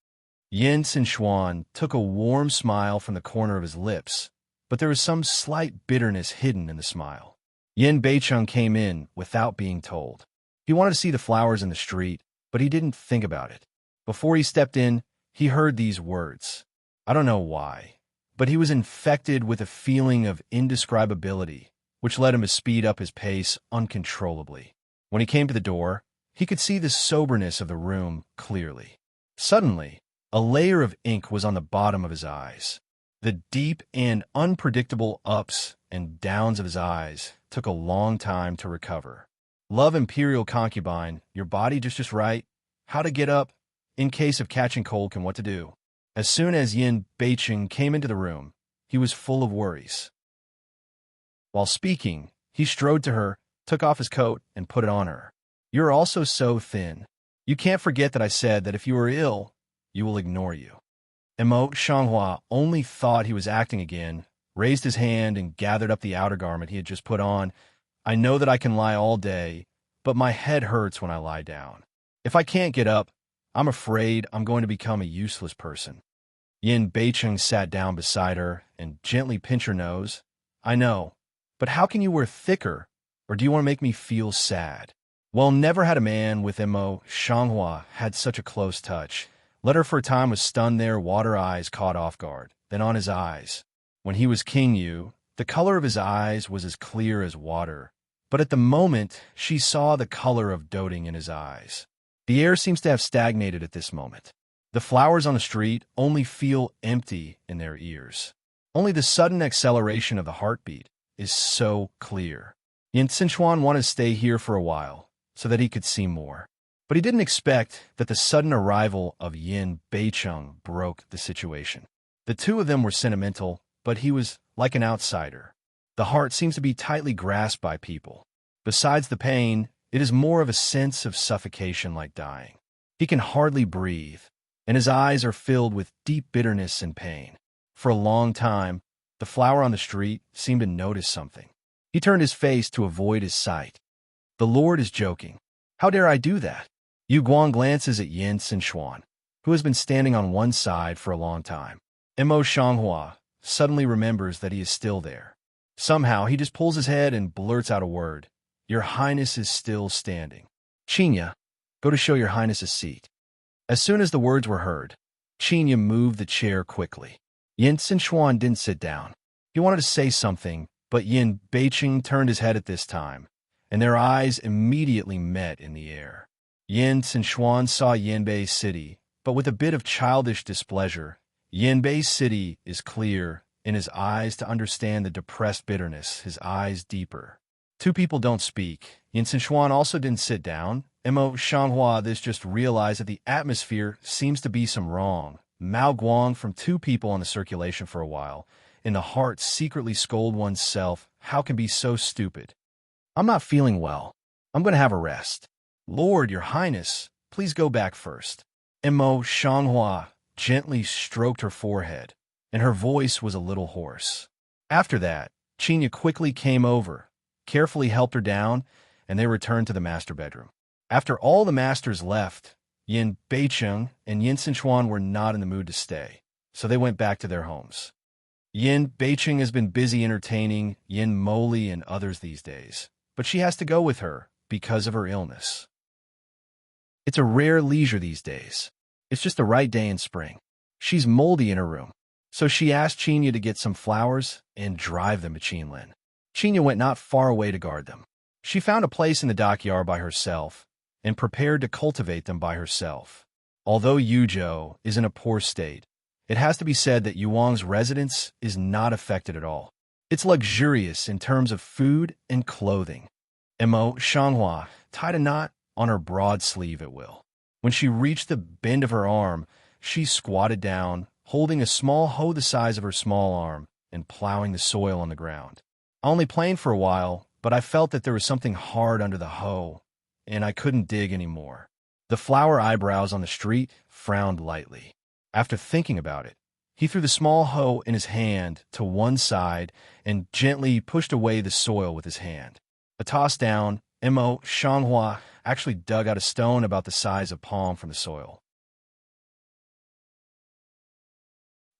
A: Yin Sinshuan took a warm smile from the corner of his lips, but there was some slight bitterness hidden in the smile. Yin Beicheng came in without being told. He wanted to see the flowers in the street, but he didn't think about it. Before he stepped in, he heard these words. I don't know why, but he was infected with a feeling of indescribability, which led him to speed up his pace uncontrollably. When he came to the door, he could see the soberness of the room clearly. Suddenly, a layer of ink was on the bottom of his eyes. The deep and unpredictable ups and downs of his eyes took a long time to recover. Love, imperial concubine, your body just right, how to get up, in case of catching cold and what to do. As soon as Yin Beicheng came into the room, he was full of worries. While speaking, he strode to her, took off his coat, and put it on her. You're also so thin. You can't forget that I said that if you are ill, you will ignore you. Emo Shanghua only thought he was acting again, raised his hand and gathered up the outer garment he had just put on. I know that I can lie all day, but my head hurts when I lie down. If I can't get up, I'm afraid I'm going to become a useless person. Yin Beicheng sat down beside her and gently pinched her nose. I know, but how can you wear thicker, or do you want to make me feel sad? Well, never had a man with Emo Shanghua had such a close touch. Let her for a time was stunned there, water eyes caught off guard, then on his eyes. When he was King Yu, the color of his eyes was as clear as water, but at the moment she saw the color of doting in his eyes. The air seems to have stagnated at this moment. The flowers on the street only feel empty in their ears. Only the sudden acceleration of the heartbeat is so clear. Yin Sinshuan wanted to stay here for a while so that he could see more. But he didn't expect that the sudden arrival of Yin Beicheng broke the situation. The two of them were sentimental, but he was like an outsider. The heart seems to be tightly grasped by people. Besides the pain, it is more of a sense of suffocation like dying. He can hardly breathe, and his eyes are filled with deep bitterness and pain. For a long time, the flower on the street seemed to notice something. He turned his face to avoid his sight. The Lord is joking. How dare I do that? Yu Guang glances at Yin Sinshuan, who has been standing on one side for a long time. Emo Shanghua suddenly remembers that he is still there. Somehow, he just pulls his head and blurts out a word. Your Highness is still standing. Qinya, go to show your Highness a seat. As soon as the words were heard, Qinya moved the chair quickly. Yin Sinshuan didn't sit down. He wanted to say something, but Yin Beicheng turned his head at this time, and their eyes immediately met in the air. Yin Sinshuan saw Yanbei's city, but with a bit of childish displeasure. Yanbei's city is clear in his eyes to understand the depressed bitterness, his eyes deeper. Two people don't speak. Yin Sinshuan also didn't sit down. Emo Shanghua this just realized that the atmosphere seems to be some wrong. Mao Guang from two people on the circulation for a while. In the heart secretly scold oneself, how can be so stupid? I'm not feeling well. I'm going to have a rest. Lord, your Highness, please go back first. Emo Shanghua gently stroked her forehead, and her voice was a little hoarse. After that, Qinya quickly came over, carefully helped her down, and they returned to the master bedroom. After all the masters left, Yin Beicheng and Yin Sinshuan were not in the mood to stay, so they went back to their homes. Yin Beicheng has been busy entertaining Yin Moli and others these days, but she has to go with her because of her illness. It's a rare leisure these days. It's just the right day in spring. She's moldy in her room, so she asked Qinya to get some flowers and drive them to Qinlin. Qinya went not far away to guard them. She found a place in the dockyard by herself and prepared to cultivate them by herself. Although Yuzhou is in a poor state, it has to be said that Yuang's residence is not affected at all. It's luxurious in terms of food and clothing. Emo Shanghua tied a knot on her broad sleeve at will. When she reached the bend of her arm, she squatted down, holding a small hoe the size of her small arm and plowing the soil on the ground. I only planed for a while, but I felt that there was something hard under the hoe, and I couldn't dig anymore. The flower eyebrows on the street frowned lightly. After thinking about it, he threw the small hoe in his hand to one side and gently pushed away the soil with his hand. A toss down, Emo Shanghua actually dug out a stone about the size of palm from the soil.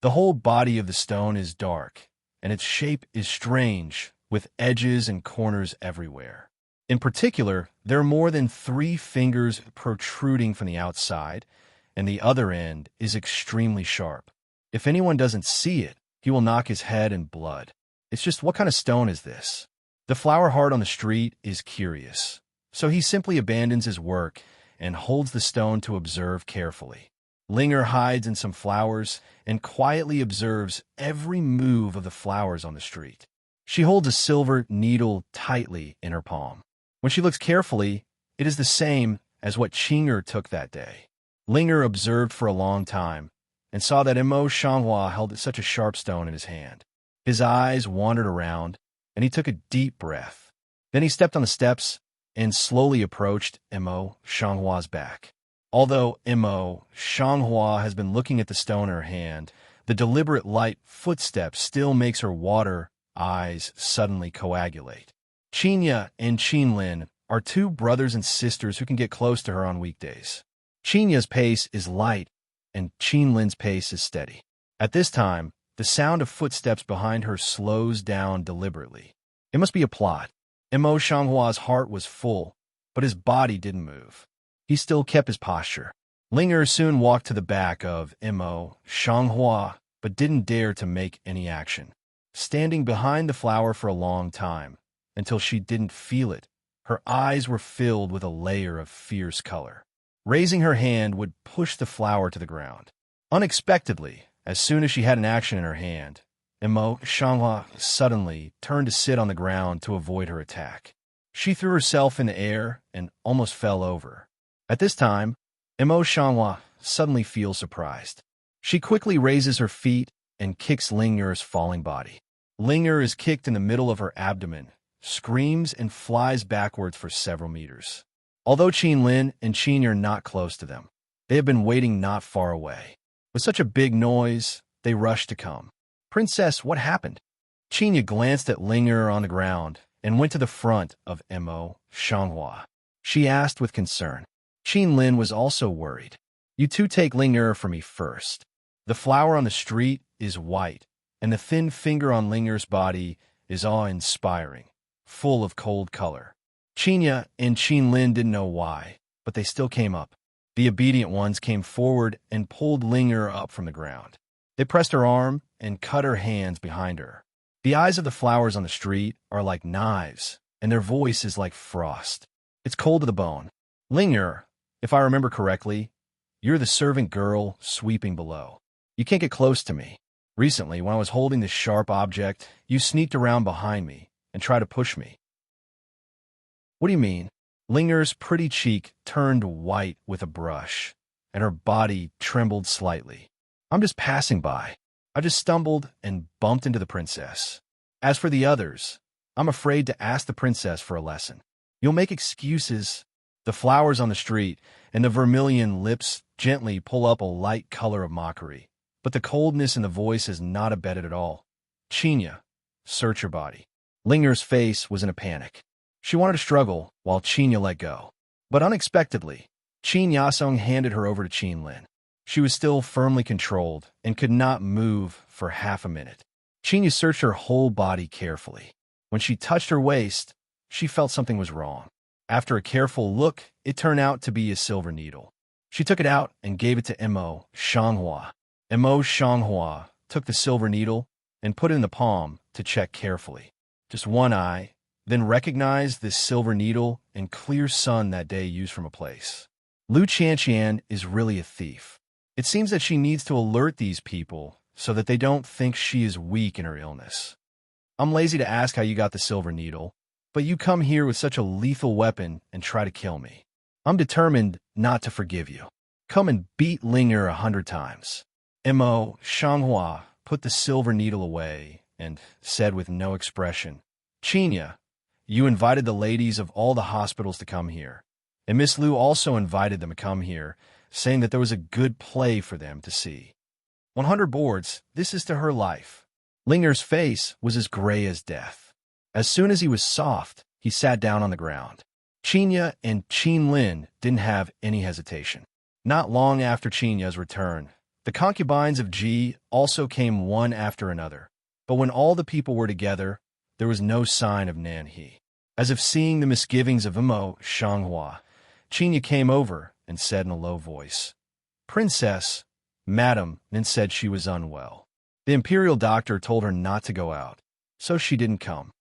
A: The whole body of the stone is dark, and its shape is strange, with edges and corners everywhere. In particular, there are more than 3 fingers protruding from the outside, and the other end is extremely sharp. If anyone doesn't see it, he will knock his head in blood. It's just, what kind of stone is this? The flower heart on the street is curious, so he simply abandons his work and holds the stone to observe carefully. Linger hides in some flowers and quietly observes every move of the flowers on the street. She holds a silver needle tightly in her palm. When she looks carefully, it is the same as what Qinger took that day. Linger observed for a long time and saw that Imo Shanghua held such a sharp stone in his hand. His eyes wandered around, and he took a deep breath. Then he stepped on the steps and slowly approached Imo Shanghua's back. Although Imo Shanghua has been looking at the stone in her hand, the deliberate light footstep still makes her water eyes suddenly coagulate. Qinya and Qinlin are 2 brothers and sisters who can get close to her on weekdays. Qinya's pace is light, and Qinlin's pace is steady. At this time, the sound of footsteps behind her slows down deliberately. It must be a plot. Imo Shanghua's heart was full, but his body didn't move. He still kept his posture. Linger soon walked to the back of Imo Shanghua, but didn't dare to make any action. Standing behind the flower for a long time, until she didn't feel it, her eyes were filled with a layer of fierce color. Raising her hand would push the flower to the ground. Unexpectedly, as soon as she had an action in her hand, Imo Shanghua suddenly turned to sit on the ground to avoid her attack. She threw herself in the air and almost fell over. At this time, Imo Shanghua suddenly feels surprised. She quickly raises her feet and kicks Linger's falling body. Linger is kicked in the middle of her abdomen, screams, and flies backwards for several meters. Although Qinlin and Qin are not close to them, they have been waiting not far away. With such a big noise, they rush to come. "Princess, what happened?" Qinya glanced at Linger on the ground and went to the front of Imo Shanghua. She asked with concern. Qinlin was also worried. "You 2 take Linger for me first." The flower on the street is white, and the thin finger on Linger's body is awe-inspiring, full of cold color. Qinya and Qinlin didn't know why, but they still came up. The obedient ones came forward and pulled Linger up from the ground. They pressed her arm and cut her hands behind her. The eyes of the flowers on the street are like knives, and their voice is like frost. It's cold to the bone. "Linger, if I remember correctly, you're the servant girl sweeping below. You can't get close to me. Recently, when I was holding this sharp object, you sneaked around behind me and tried to push me." "What do you mean?" Linger's pretty cheek turned white with a brush, and her body trembled slightly. "I'm just passing by. I just stumbled and bumped into the princess. As for the others, I'm afraid to ask the princess for a lesson. You'll make excuses." The flowers on the street and the vermilion lips gently pull up a light color of mockery, but the coldness in the voice is not abated at all. "Qinya, search your body." Linger's face was in a panic. She wanted to struggle while Qinya let go. But unexpectedly, Qin Yasong handed her over to Qinlin. She was still firmly controlled and could not move for half a minute. Qinya searched her whole body carefully. When she touched her waist, she felt something was wrong. After a careful look, it turned out to be a silver needle. She took it out and gave it to Imo Shanghua. Imo Shanghua took the silver needle and put it in the palm to check carefully. Just one eye, then recognized this silver needle and clear sun that day used from a place. Lu Qianqian is really a thief. It seems that she needs to alert these people so that they don't think she is weak in her illness. "I'm lazy to ask how you got the silver needle, but you come here with such a lethal weapon and try to kill me. I'm determined not to forgive you. Come and beat Linger 100 times. Imo Shanghua put the silver needle away and said with no expression, "Qinya, you invited the ladies of all the hospitals to come here, and Miss Lu also invited them to come here, saying that there was a good play for them to see. 100 boards, this is to her life." Linger's face was as gray as death. As soon as he was soft, he sat down on the ground. Qinya and Qinlin didn't have any hesitation. Not long after Qinya's return, The concubines of Ji also came one after another, but when all the people were together, there was no sign of Nanhe. As if seeing the misgivings of Imo Shanghua, Qinya came over and said in a low voice, "Princess, Madam," and said she was unwell. The imperial doctor told her not to go out, so she didn't come.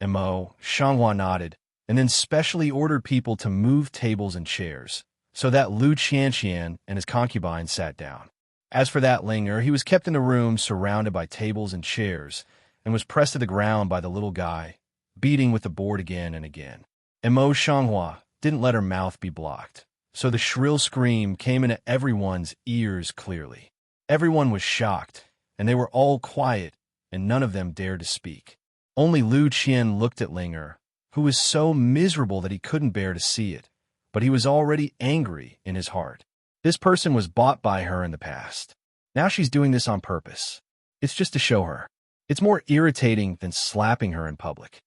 A: Imo Shanghua nodded, and then specially ordered people to move tables and chairs, so that Lu Qianqian and his concubine sat down. As for that Linger, he was kept in a room surrounded by tables and chairs, and was pressed to the ground by the little guy, beating with the board again and again. Imo Shanghua didn't let her mouth be blocked, so the shrill scream came into everyone's ears clearly. Everyone was shocked, and they were all quiet, and none of them dared to speak. Only Lu Qian looked at Linger, who was so miserable that he couldn't bear to see it, but he was already angry in his heart. This person was bought by her in the past. Now she's doing this on purpose. It's just to show her. It's more irritating than slapping her in public.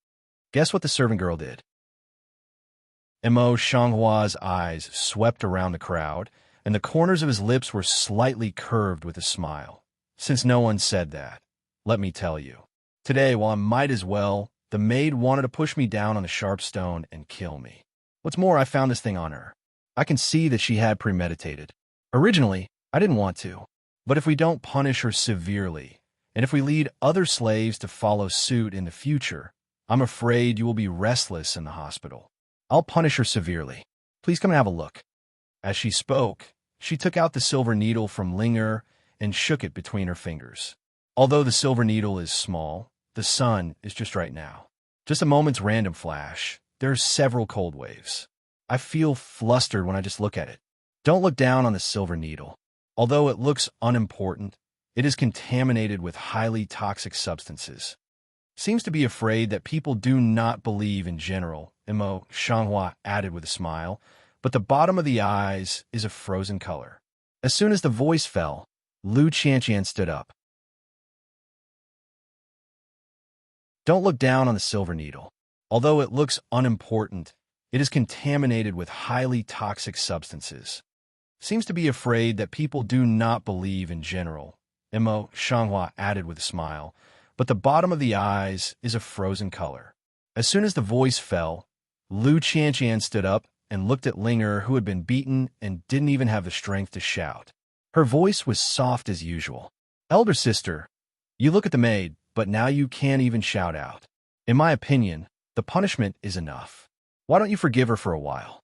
A: Guess what the servant girl did? Imo Shanghua's eyes swept around the crowd, and the corners of his lips were slightly curved with a smile. Since no one said that, let me tell you. Today, while I might as well, the maid wanted to push me down on a sharp stone and kill me. What's more, I found this thing on her. I can see that she had premeditated. Originally, I didn't want to, but if we don't punish her severely, and if we lead other slaves to follow suit in the future, I'm afraid you will be restless in the hospital. I'll punish her severely. Please come and have a look." As she spoke, she took out the silver needle from Linger and shook it between her fingers. Although the silver needle is small, the sun is just right now. Just a moment's random flash. There are several cold waves. I feel flustered when I just look at it. Don't look down on the silver needle. Although it looks unimportant, it is contaminated with highly toxic substances. Seems to be afraid that people do not believe in general, Imo Shanghua added with a smile, but the bottom of the eyes is a frozen color. As soon as the voice fell, Lu Qianqian stood up. Don't look down on the silver needle. Although it looks unimportant, it is contaminated with highly toxic substances. Seems to be afraid that people do not believe in general, Imo Shanghua added with a smile, but the bottom of the eyes is a frozen color. As soon as the voice fell, Lu Qianqian stood up and looked at Linger, who had been beaten and didn't even have the strength to shout. Her voice was soft as usual. "Elder sister, you look at the maid, but now you can't even shout out. In my opinion, the punishment is enough. Why don't you forgive her for a while?"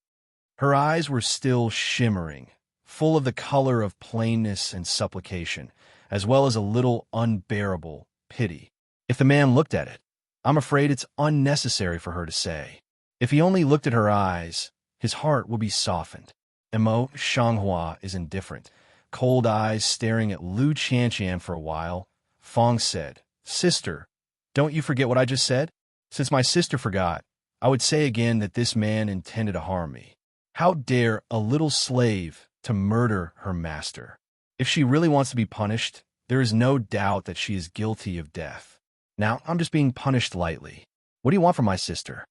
A: Her eyes were still shimmering, full of the color of plainness and supplication, as well as a little unbearable pity. If the man looked at it, I'm afraid it's unnecessary for her to say. If he only looked at her eyes, his heart would be softened. Imo Shanghua is indifferent, cold eyes staring at Lu Qianqian for a while. Fong said, "Sister, don't you forget what I just said? Since my sister forgot, I would say again that this man intended to harm me. How dare a little slave to murder her master? If she really wants to be punished, there is no doubt that she is guilty of death. Now, I'm just being punished lightly. What do you want from my sister?"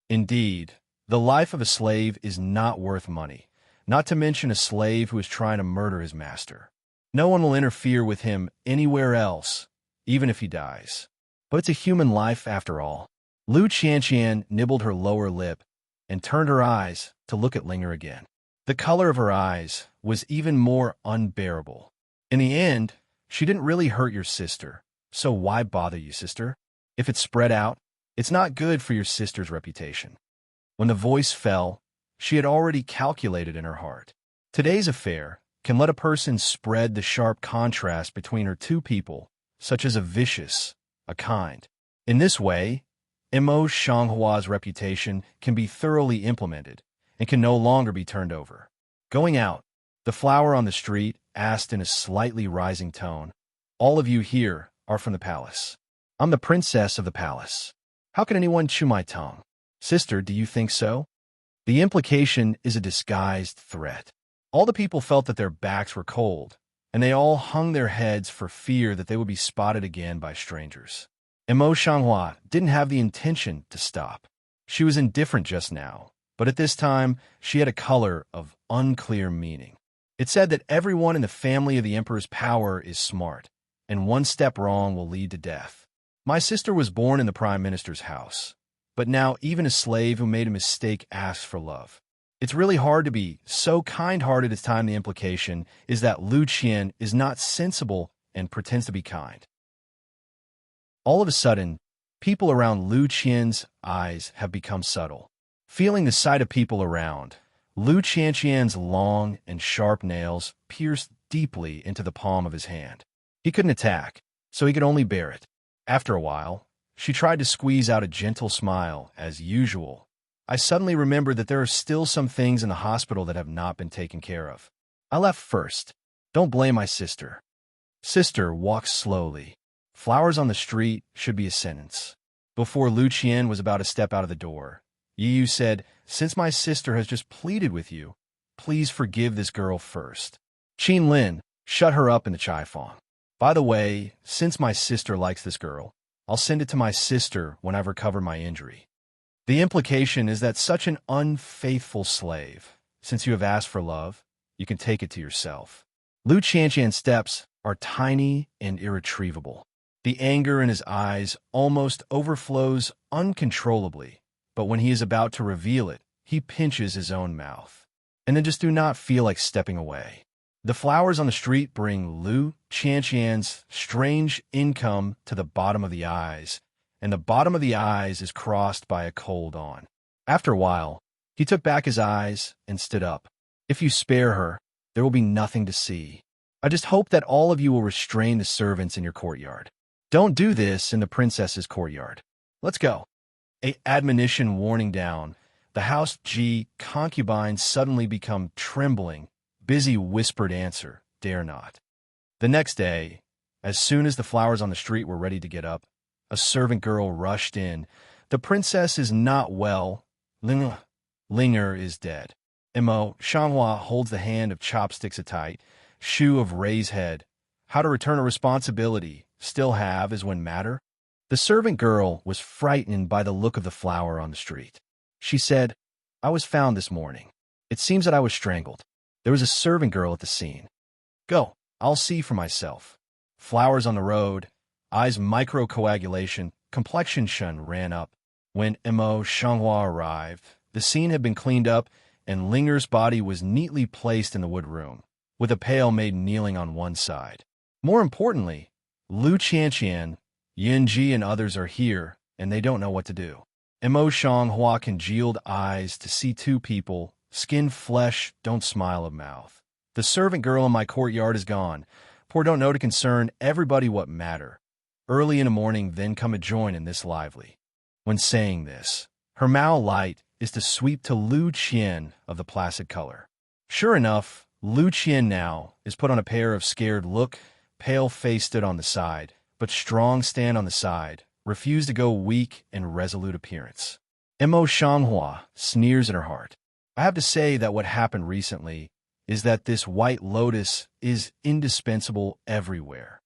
A: Indeed, the life of a slave is not worth money, not to mention a slave who is trying to murder his master. No one will interfere with him anywhere else, even if he dies. But it's a human life after all. Lu Qianqian nibbled her lower lip and turned her eyes to look at Linger again. The color of her eyes was even more unbearable. In the end, she didn't really hurt your sister, so why bother you, sister? If it's spread out, it's not good for your sister's reputation. When the voice fell, she had already calculated in her heart. Today's affair can let a person spread the sharp contrast between her two people, such as a vicious, a kind. In this way, Imo Shanghua's reputation can be thoroughly implemented and can no longer be turned over. Going out, the flower on the street asked in a slightly rising tone, "All of you here are from the palace. I'm the princess of the palace. How can anyone chew my tongue? Sister, do you think so?" The implication is a disguised threat. All the people felt that their backs were cold, and they all hung their heads for fear that they would be spotted again by strangers. Imo Shanghua didn't have the intention to stop. She was indifferent just now, but at this time she had a color of unclear meaning. It said that everyone in the family of the Emperor's power is smart, and one step wrong will lead to death. My sister was born in the Prime Minister's house, but now even a slave who made a mistake asks for love. It's really hard to be so kind-hearted at time. The implication is that Lu Qian is not sensible and pretends to be kind. All of a sudden, people around Lu Qian's eyes have become subtle. Feeling the sight of people around, Lu Qianqian's long and sharp nails pierced deeply into the palm of his hand. He couldn't attack, so he could only bear it. After a while, she tried to squeeze out a gentle smile, as usual. I suddenly remembered that there are still some things in the hospital that have not been taken care of. I left first. Don't blame my sister. Sister walked slowly. Flowers on the street should be a sentence. Before Lu Qian was about to step out of the door, Yu said, "Since my sister has just pleaded with you, please forgive this girl first." Qin Lin, shut her up in the chai fong. By the way, since my sister likes this girl, I'll send it to my sister when I've recovered my injury. The implication is that such an unfaithful slave, since you have asked for love, you can take it to yourself. Lu Qianqian's steps are tiny and irretrievable. The anger in his eyes almost overflows uncontrollably, but when he is about to reveal it, he pinches his own mouth. And then just do not feel like stepping away. The flowers on the street bring Lu Qianqian's strange income to the bottom of the eyes, and the bottom of the eyes is crossed by a cold dawn. After a while, he took back his eyes and stood up. If you spare her, there will be nothing to see. I just hope that all of you will restrain the servants in your courtyard. Don't do this in the princess's courtyard. Let's go. A admonition warning down. The house G concubines suddenly become trembling. Busy whispered answer, dare not. The next day, as soon as the flowers on the street were ready to get up, a servant girl rushed in. The princess is not well. Linger is dead. Mo Shanghua holds the hand of chopsticks tight. Shu of Ray's head. How to return a responsibility. Still have is when matter. The servant girl was frightened by the look of the flower on the street. She said, "I was found this morning. It seems that I was strangled. There was a servant girl at the scene. Go, I'll see for myself." Flowers on the road, eyes microcoagulation, complexion shun ran up. When Mo Shanghua arrived, the scene had been cleaned up, and Linger's body was neatly placed in the wood room, with a pale maiden kneeling on one side. More importantly, Lu Qianqian, Yinji, and others are here, and they don't know what to do. Mo Shanghua congealed eyes to see two people. Skin, flesh, don't smile of mouth. The servant girl in my courtyard is gone. Poor don't know to concern everybody what matter. Early in the morning, then come a join in this lively. When saying this, her Mao light is to sweep to Lu Qian of the placid color. Sure enough, Lu Qian now is put on a pair of scared look. Pale face stood on the side, but strong stand on the side, refused to go weak and resolute appearance. Mo Shanghua sneers in her heart. I have to say that what happened recently is that this white lotus is indispensable everywhere.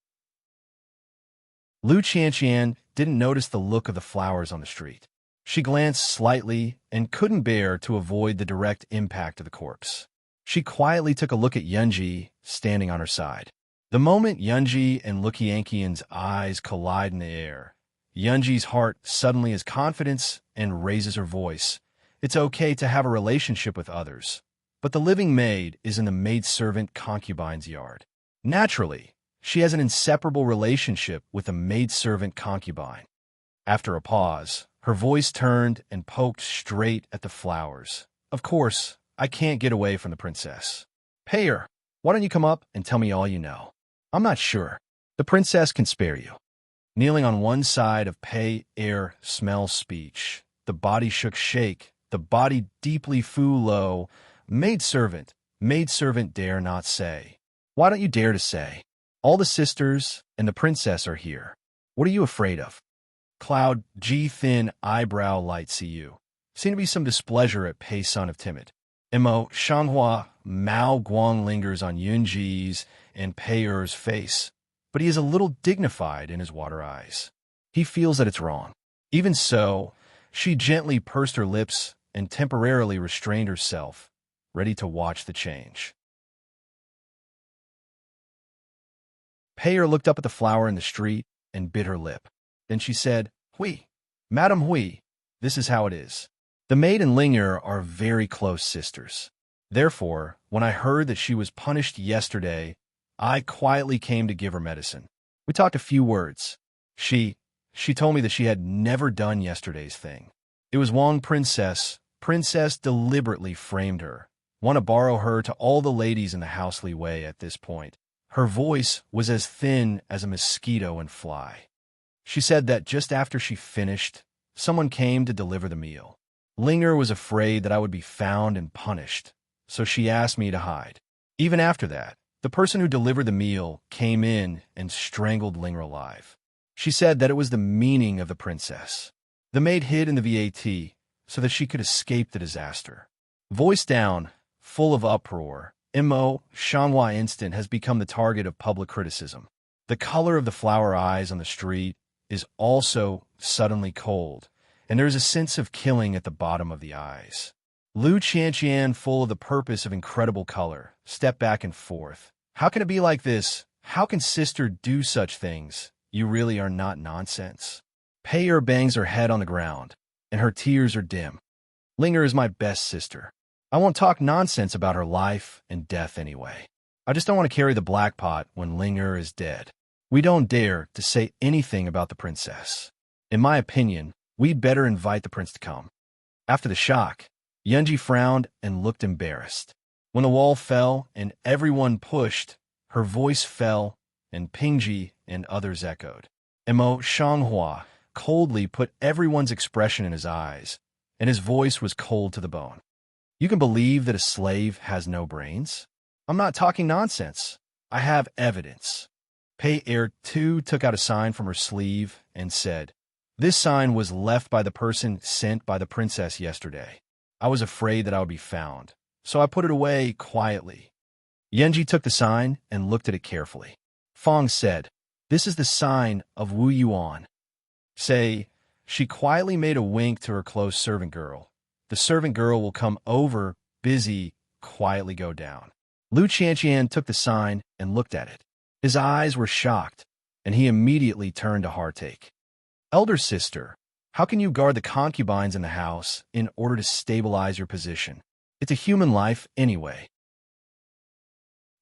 A: Lu Qianqian didn't notice the look of the flowers on the street. She glanced slightly and couldn't bear to avoid the direct impact of the corpse. She quietly took a look at Yunji standing on her side. The moment Yunji and Lu Qianqian's eyes collide in the air, Yunji's heart suddenly has confidence and raises her voice. It's okay to have a relationship with others, but the living maid is in the maidservant concubine's yard. Naturally, she has an inseparable relationship with the maidservant concubine. After a pause, her voice turned and poked straight at the flowers. Of course, I can't get away from the princess. Pay her. Why don't you come up and tell me all you know? I'm not sure. The princess can spare you. Kneeling on one side of pay, air, smell, speech, the body shook shake. The body deeply fu low. Maidservant dare not say. Why don't you dare to say? All the sisters and the princess are here. What are you afraid of? Cloud G thin eyebrow light CU. Seem to be some displeasure at Pei son of timid. Mo Shanghua Mao Guang lingers on Yunji's and Pei Er's face, but he is a little dignified in his water eyes. He feels that it's wrong. Even so, she gently pursed her lips and temporarily restrained herself, ready to watch the change. Payer looked up at the flower in the street and bit her lip. Then she said, "Hui, Madam Hui, this is how it is. The maid and Linger are very close sisters. Therefore, when I heard that she was punished yesterday, I quietly came to give her medicine. We talked a few words. She told me that she had never done yesterday's thing. It was Wang Princess. Princess deliberately framed her. Want to borrow her to all the ladies in the housely way at this point. Her voice was as thin as a mosquito and fly. She said that just after she finished, someone came to deliver the meal. Linger was afraid that I would be found and punished, so she asked me to hide. Even after that, the person who delivered the meal came in and strangled Linger alive. She said that it was the meaning of the princess. The maid hid in the VAT so that she could escape the disaster." Voice down, full of uproar, Mo Shanghua instant has become the target of public criticism. The color of the flower eyes on the street is also suddenly cold, and there is a sense of killing at the bottom of the eyes. Lu Qianqian, full of the purpose of incredible color, stepped back and forth. "How can it be like this? How can sister do such things? You really are not nonsense." Payer bangs her head on the ground, and her tears are dim. "Linger is my best sister. I won't talk nonsense about her life and death anyway. I just don't want to carry the black pot when Linger is dead. We don't dare to say anything about the princess. In my opinion, we'd better invite the prince to come." After the shock, Yunji frowned and looked embarrassed. When the wall fell and everyone pushed, her voice fell, and Pingji and others echoed. Mo Shanghua coldly put everyone's expression in his eyes, and his voice was cold to the bone. "You can believe that a slave has no brains? I'm not talking nonsense. I have evidence." Pei Er too took out a sign from her sleeve and said, "This sign was left by the person sent by the princess yesterday. I was afraid that I would be found, so I put it away quietly." Yenji took the sign and looked at it carefully. Fong said, "This is the sign of Wu Yuan." She quietly made a wink to her close servant girl. "The servant girl will come over, busy, quietly go down." Lu Qianqian took the sign and looked at it. His eyes were shocked, and he immediately turned to heartache. "Elder sister, how can you guard the concubines in the house in order to stabilize your position? It's a human life anyway."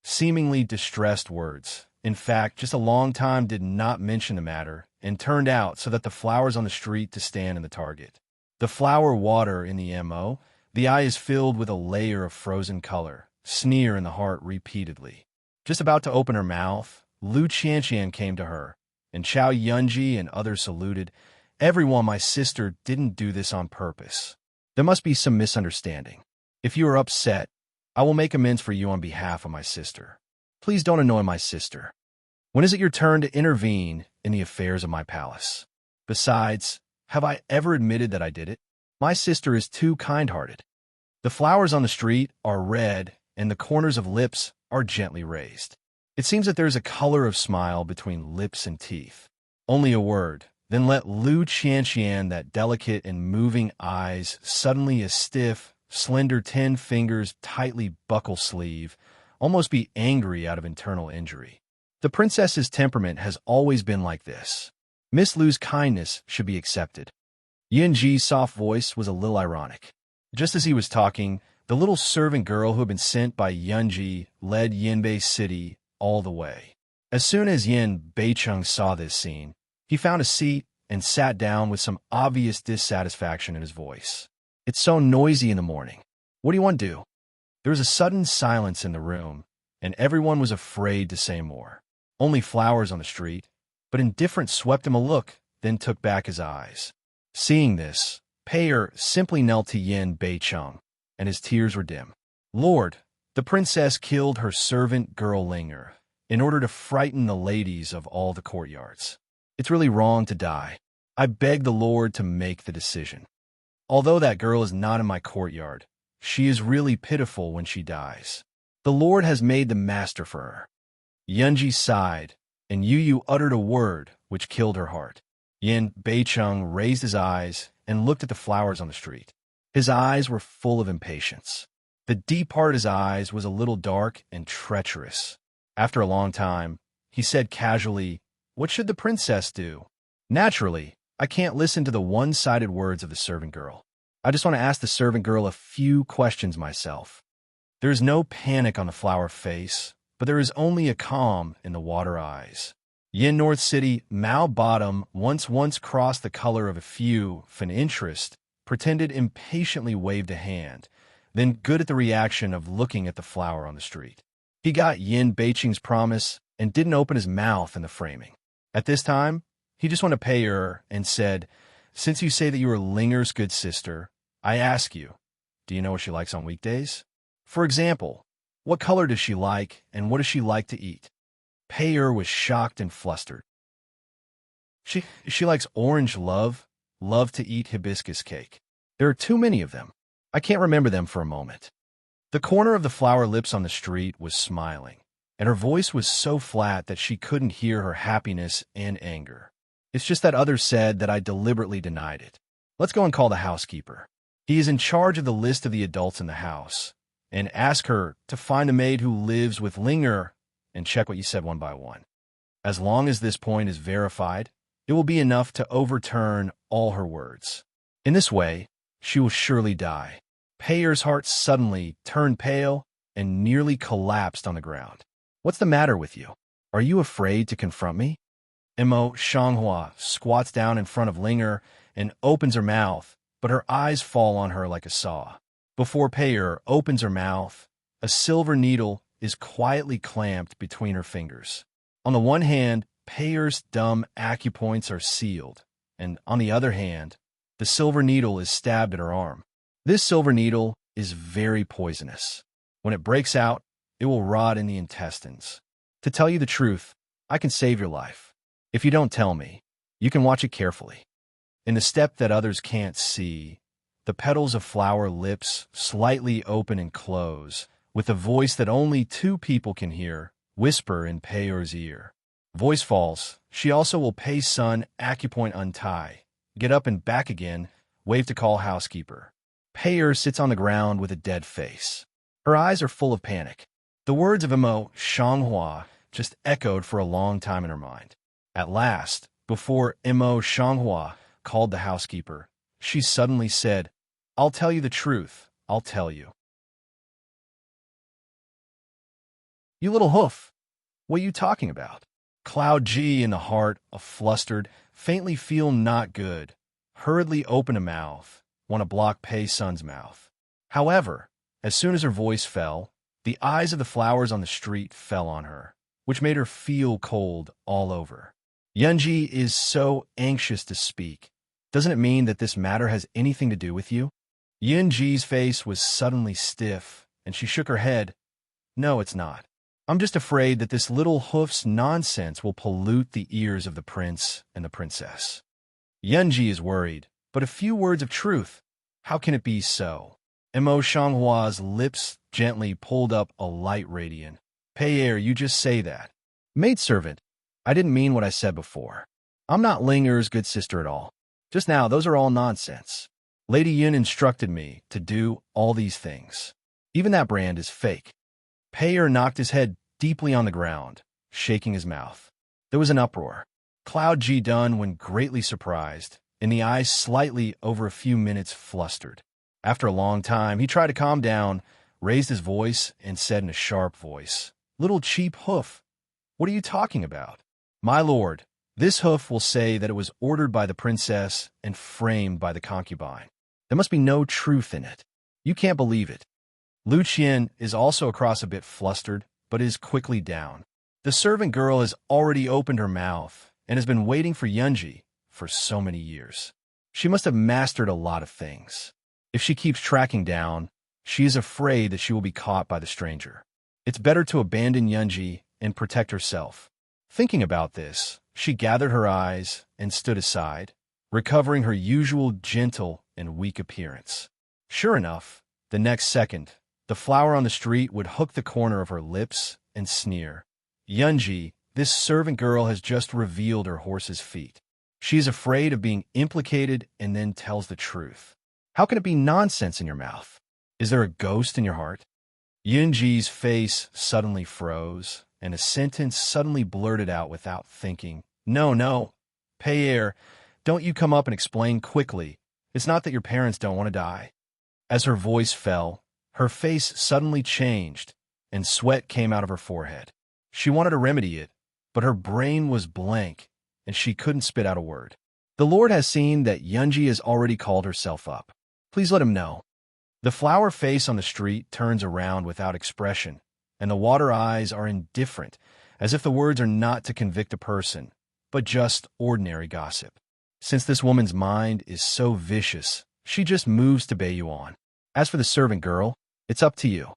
A: Seemingly distressed words. In fact, just a long time did not mention the matter and turned out so that the flowers on the street to stand in the target. The flower water in the MO, the eye is filled with a layer of frozen color, sneer in the heart repeatedly. Just about to open her mouth, Lu Qianqian came to her, and Chao Yunji and others saluted. "Everyone, my sister didn't do this on purpose. There must be some misunderstanding. If you are upset, I will make amends for you on behalf of my sister. Please don't annoy my sister. When is it your turn to intervene in the affairs of my palace? Besides, have I ever admitted that I did it? My sister is too kind-hearted." The flowers on the street are red, and the corners of lips are gently raised. It seems that there is a color of smile between lips and teeth. Only a word, then let Lu Qianqian, that delicate and moving eyes, suddenly a stiff, slender 10 fingers tightly buckle sleeve, almost be angry out of internal injury. The princess's temperament has always been like this. Miss Lu's kindness should be accepted. Yin Ji's soft voice was a little ironic. Just as he was talking, the little servant girl who had been sent by Yunji led Yinbei City all the way. As soon as Yin Beicheng saw this scene, he found a seat and sat down with some obvious dissatisfaction in his voice. "It's so noisy in the morning. What do you want to do?" There was a sudden silence in the room, and everyone was afraid to say more. Only flowers on the street, but indifference swept him a look, then took back his eyes. Seeing this, Payer simply knelt to Yin Beicheng, and his tears were dim. "Lord, the princess killed her servant girl Linger in order to frighten the ladies of all the courtyards. It's really wrong to die. I beg the Lord to make the decision. Although that girl is not in my courtyard, she is really pitiful when she dies. The Lord has made the master for her." Yunji sighed, and Yu uttered a word which killed her heart. Yin Beicheng raised his eyes and looked at the flowers on the street. His eyes were full of impatience. The deep part of his eyes was a little dark and treacherous. After a long time, He said casually, "What should the princess do?" Naturally, I can't listen to the one-sided words of the servant girl. I just want to ask the servant girl a few questions myself. There is no panic on the flower face, but there is only a calm in the water eyes. Yin North City, Mao Bottom, once crossed the color of a few, fan interest, pretended impatiently waved a hand, then good at the reaction of looking at the flower on the street. He got Yin Beiqing's promise and didn't open his mouth in the framing. At this time, he just wanted to pay her and said, "Since you say that you are Linger's good sister, I ask you, do you know what she likes on weekdays? For example, what color does she like and what does she like to eat?" Payer was shocked and flustered. She likes orange love to eat hibiscus cake. There are too many of them. I can't remember them for a moment. The corner of the flower lips on the street was smiling, and her voice was so flat that she couldn't hear her happiness and anger. It's just that others said that I deliberately denied it. Let's go and call the housekeeper. He is in charge of the list of the adults in the house, and ask her to find a maid who lives with Linger and check what you said one by one. As long as this point is verified, it will be enough to overturn all her words. In this way, she will surely die. Payer's heart suddenly turned pale and nearly collapsed on the ground. "What's the matter with you? Are you afraid to confront me?" Mo Shanghua squats down in front of Linger and opens her mouth, but her eyes fall on her like a saw. Before Payer opens her mouth, a silver needle is quietly clamped between her fingers. On the one hand, Payer's dumb acupoints are sealed, and on the other hand, the silver needle is stabbed at her arm. This silver needle is very poisonous. When it breaks out, it will rot in the intestines. To tell you the truth, I can save your life. If you don't tell me, you can watch it carefully. In the step that others can't see, the petals of flower lips slightly open and close, with a voice that only two people can hear, whisper in Payer's ear. Voice falls. She also will pay son acupoint untie, get up and back again, wave to call housekeeper. Payer sits on the ground with a dead face. Her eyes are full of panic. The words of Mo Shanghua just echoed for a long time in her mind. At last, before Mo Shanghua called the housekeeper, she suddenly said, "I'll tell you the truth. I'll tell you." "You little hoof. What are you talking about?" Cloud G in the heart, a flustered, faintly feel not good, hurriedly open a mouth, want to block Pei Sun's mouth. However, as soon as her voice fell, the eyes of the flowers on the street fell on her, which made her feel cold all over. Yunji is so anxious to speak. Doesn't it mean that this matter has anything to do with you? Yunji's face was suddenly stiff, and she shook her head. "No, it's not. I'm just afraid that this little hoof's nonsense will pollute the ears of the prince and the princess." Yunji is worried, but a few words of truth. How can it be so? Mo Shanghua's lips gently pulled up a light radiant. "Payer, you just say that." "Maidservant, I didn't mean what I said before. I'm not Linger's good sister at all. Just now, those are all nonsense. Lady Yun instructed me to do all these things. Even that brand is fake." Payer knocked his head deeply on the ground, shaking his mouth. There was an uproar. Cloud G done when greatly surprised, and the eyes slightly over a few minutes flustered. After a long time, he tried to calm down, raised his voice, and said in a sharp voice, "Little cheap hoof, what are you talking about?" "My lord, this hoof will say that it was ordered by the princess and framed by the concubine. There must be no truth in it. You can't believe it." Lu Qian is also across a bit flustered, but is quickly down. The servant girl has already opened her mouth and has been waiting for Yunji for so many years. She must have mastered a lot of things. If she keeps tracking down, she is afraid that she will be caught by the stranger. It's better to abandon Yunji and protect herself. Thinking about this, she gathered her eyes and stood aside, recovering her usual gentle and weak appearance. Sure enough, the next second, the flower on the street would hook the corner of her lips and sneer. "Yunji, this servant girl has just revealed her horse's feet. She is afraid of being implicated and then tells the truth. How can it be nonsense in your mouth? Is there a ghost in your heart?" Yunji's face suddenly froze, and a sentence suddenly blurted out without thinking. No, no. Pierre, don't you come up and explain quickly. It's not that your parents don't want to die. As her voice fell, her face suddenly changed, and sweat came out of her forehead. She wanted to remedy it, but her brain was blank, and she couldn't spit out a word. The Lord has seen that Yunji has already called herself up. Please let him know. The flower face on the street turns around without expression, and the water eyes are indifferent, as if the words are not to convict a person, but just ordinary gossip. Since this woman's mind is so vicious, she just moves to bay you on. As for the servant girl, it's up to you.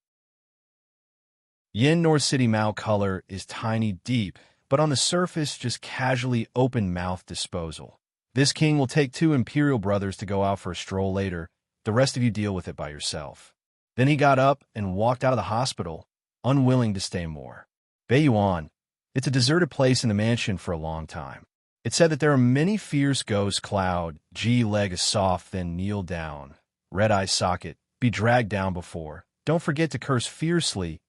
A: Yin North City Mao color is tiny deep, but on the surface just casually open-mouthed disposal. This king will take 2 imperial brothers to go out for a stroll later. The rest of you deal with it by yourself. Then he got up and walked out of the hospital, unwilling to stay more. Baiyuan, it's a deserted place in the mansion for a long time. It said that there are many fierce ghosts. Cloud, G leg is soft, then kneel down. Red eye socket, be dragged down before. Don't forget to curse fiercely.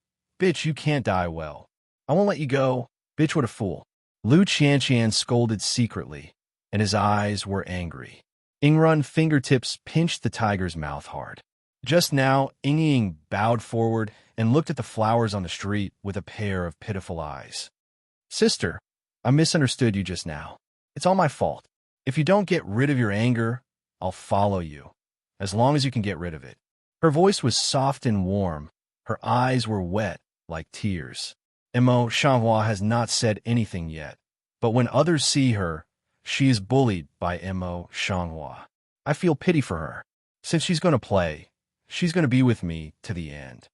A: Bitch, you can't die well. I won't let you go. Bitch, what a fool. Lu Qianqian scolded secretly, and his eyes were angry. Ingrun fingertips pinched the tiger's mouth hard. Just now, Ying bowed forward and looked at the flowers on the street with a pair of pitiful eyes. Sister, I misunderstood you just now. It's all my fault. If you don't get rid of your anger, I'll follow you, as long as you can get rid of it. Her voice was soft and warm. Her eyes were wet, like tears. Mo Changhua has not said anything yet, but when others see her, she is bullied by Mo Changhua. I feel pity for her. Since she's going to play, she's going to be with me to the end.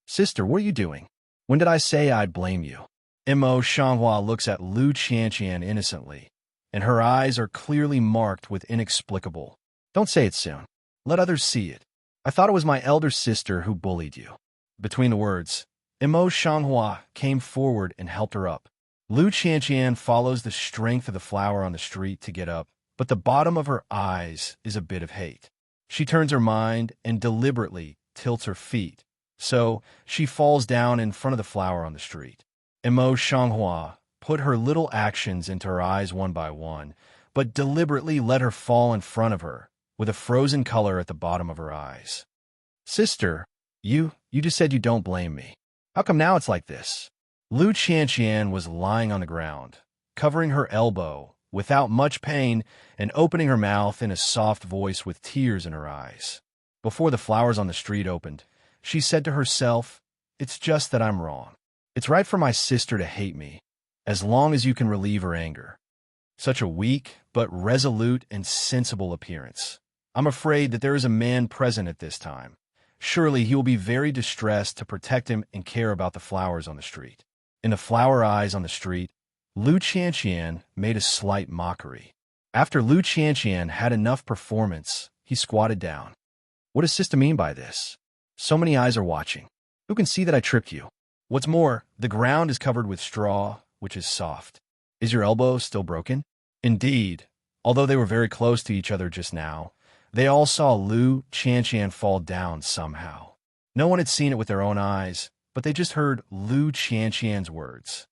A: Sister, what are you doing? When did I say I'd blame you? Mo Changhua looks at Lu Qianqian innocently, and her eyes are clearly marked with inexplicable. Don't say it soon. Let others see it. I thought it was my elder sister who bullied you. Between the words, Mo Changhua came forward and helped her up. Lu Qianqian follows the strength of the flower on the street to get up, but the bottom of her eyes is a bit of hate. She turns her mind and deliberately tilts her feet, so she falls down in front of the flower on the street. Mo Changhua put her little actions into her eyes one by one, but deliberately let her fall in front of her, with a frozen color at the bottom of her eyes. Sister, you just said you don't blame me. How come now it's like this? Lu Qianqian was lying on the ground, covering her elbow, without much pain, and opening her mouth in a soft voice with tears in her eyes. Before the flowers on the street opened, she said to herself, "It's just that I'm wrong. It's right for my sister to hate me, as long as you can relieve her anger." Such a weak, but resolute and sensible appearance. I'm afraid that there is a man present at this time. Surely he will be very distressed to protect him and care about the flowers on the street. In the flower eyes on the street, Lu Qianqian made a slight mockery. After Lu Qianqian had enough performance, he squatted down. What does sister mean by this? So many eyes are watching. Who can see that I tricked you? What's more, the ground is covered with straw, which is soft. Is your elbow still broken? Indeed, although they were very close to each other just now, they all saw Lu Qianqian fall down somehow. No one had seen it with their own eyes, but they just heard Lu Qianqian's words.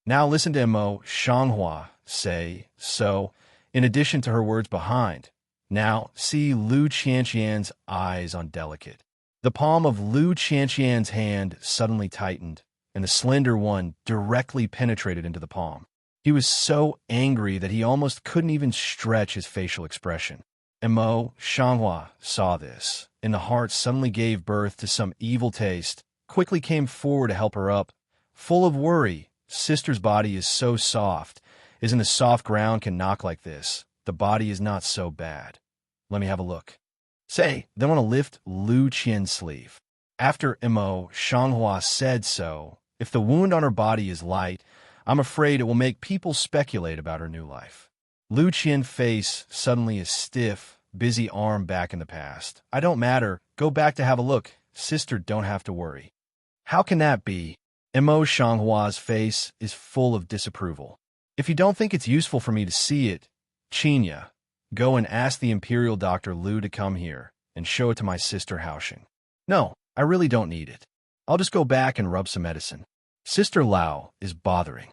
A: Now listen to Mo Changhua say, so, in addition to her words behind. Now see Lu Qianqian's eyes on delicate. The palm of Lu Qianqian's hand suddenly tightened, and the slender one directly penetrated into the palm. He was so angry that he almost couldn't even stretch his facial expression. Mo Changhua saw this, and the heart suddenly gave birth to some evil taste, quickly came forward to help her up. Full of worry, sister's body is so soft. Isn't the soft ground can knock like this? The body is not so bad. Let me have a look. Say, they want to lift Lu Qian's sleeve. After Mo Changhua said so, if the wound on her body is light, I'm afraid it will make people speculate about her new life. Lu Qian's face suddenly is stiff, busy arm back in the past. I don't matter. Go back to have a look. Sister, don't have to worry. How can that be? Mo Shanghua's face is full of disapproval. If you don't think it's useful for me to see it, Qinya, go and ask the Imperial Doctor Lu to come here and show it to my sister Haoxing. No, I really don't need it. I'll just go back and rub some medicine. Sister Lao is bothering.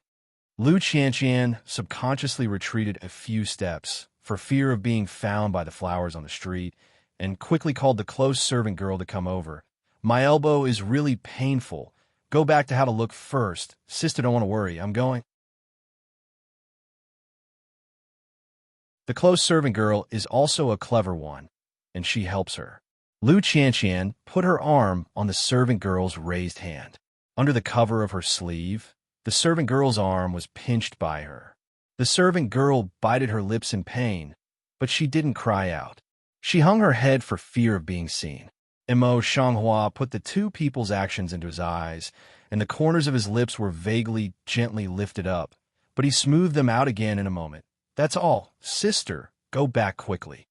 A: Lu Qianqian subconsciously retreated a few steps for fear of being found by the flowers on the street and quickly called the close servant girl to come over. My elbow is really painful. Go back to how to look first. Sister, don't want to worry. I'm going. The close servant girl is also a clever one, and she helps her. Lu Qianqian put her arm on the servant girl's raised hand. Under the cover of her sleeve, the servant girl's arm was pinched by her. The servant girl bited her lips in pain, but she didn't cry out. She hung her head for fear of being seen. Mo Shanghua put the two people's actions into his eyes, and the corners of his lips were vaguely, gently lifted up, but he smoothed them out again in a moment. That's all. Sister, go back quickly.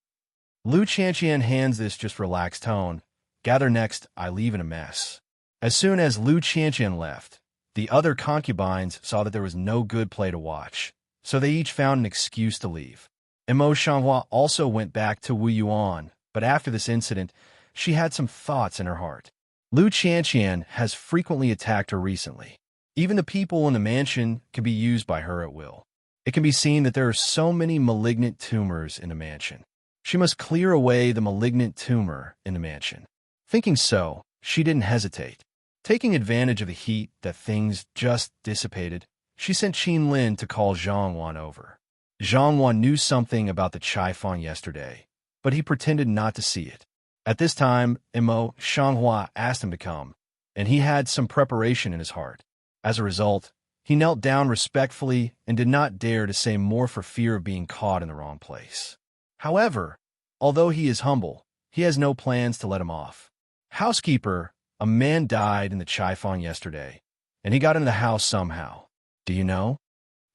A: Lu Qianqian hands this just relaxed tone. Gather next, I leave in a mess. As soon as Lu Qianqian left, the other concubines saw that there was no good play to watch, so they each found an excuse to leave. Mo Shanghua also went back to Wu Yuan, but after this incident, she had some thoughts in her heart. Lu Qianqian has frequently attacked her recently. Even the people in the mansion can be used by her at will. It can be seen that there are so many malignant tumors in the mansion. She must clear away the malignant tumor in the mansion. Thinking so, she didn't hesitate. Taking advantage of the heat that things just dissipated, she sent Qin Lin to call Zhang Wan over. Zhang Wan knew something about the Chai Fan yesterday, but he pretended not to see it. At this time, Mo Shanghua asked him to come, and he had some preparation in his heart. As a result, he knelt down respectfully and did not dare to say more for fear of being caught in the wrong place. However, although he is humble, he has no plans to let him off. Housekeeper, a man died in the Chai Fan yesterday, and he got into the house somehow. Do you know?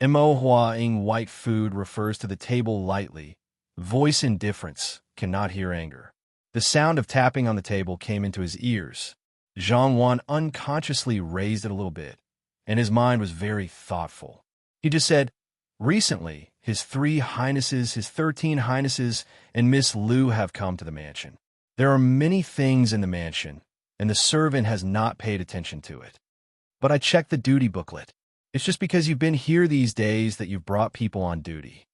A: Mo Huaing white food refers to the table lightly. Voice indifference, cannot hear anger. The sound of tapping on the table came into his ears. Zhang Wan unconsciously raised it a little bit, and his mind was very thoughtful. He just said, recently, his 3 highnesses, his 13 highnesses, and Miss Lu have come to the mansion. There are many things in the mansion, and the servant has not paid attention to it. But I checked the duty booklet. It's just because you've been here these days that you've brought people on duty.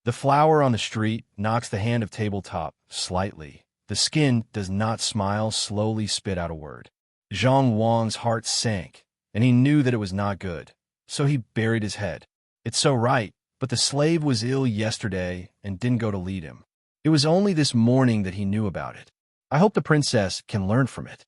A: The flower on the street knocks the hand of tabletop slightly. The skin does not smile, slowly spit out a word. Zhang Wang's heart sank, and he knew that it was not good, so he buried his head. It's so right, but the slave was ill yesterday and didn't go to lead him. It was only this morning that he knew about it. I hope the princess can learn from it.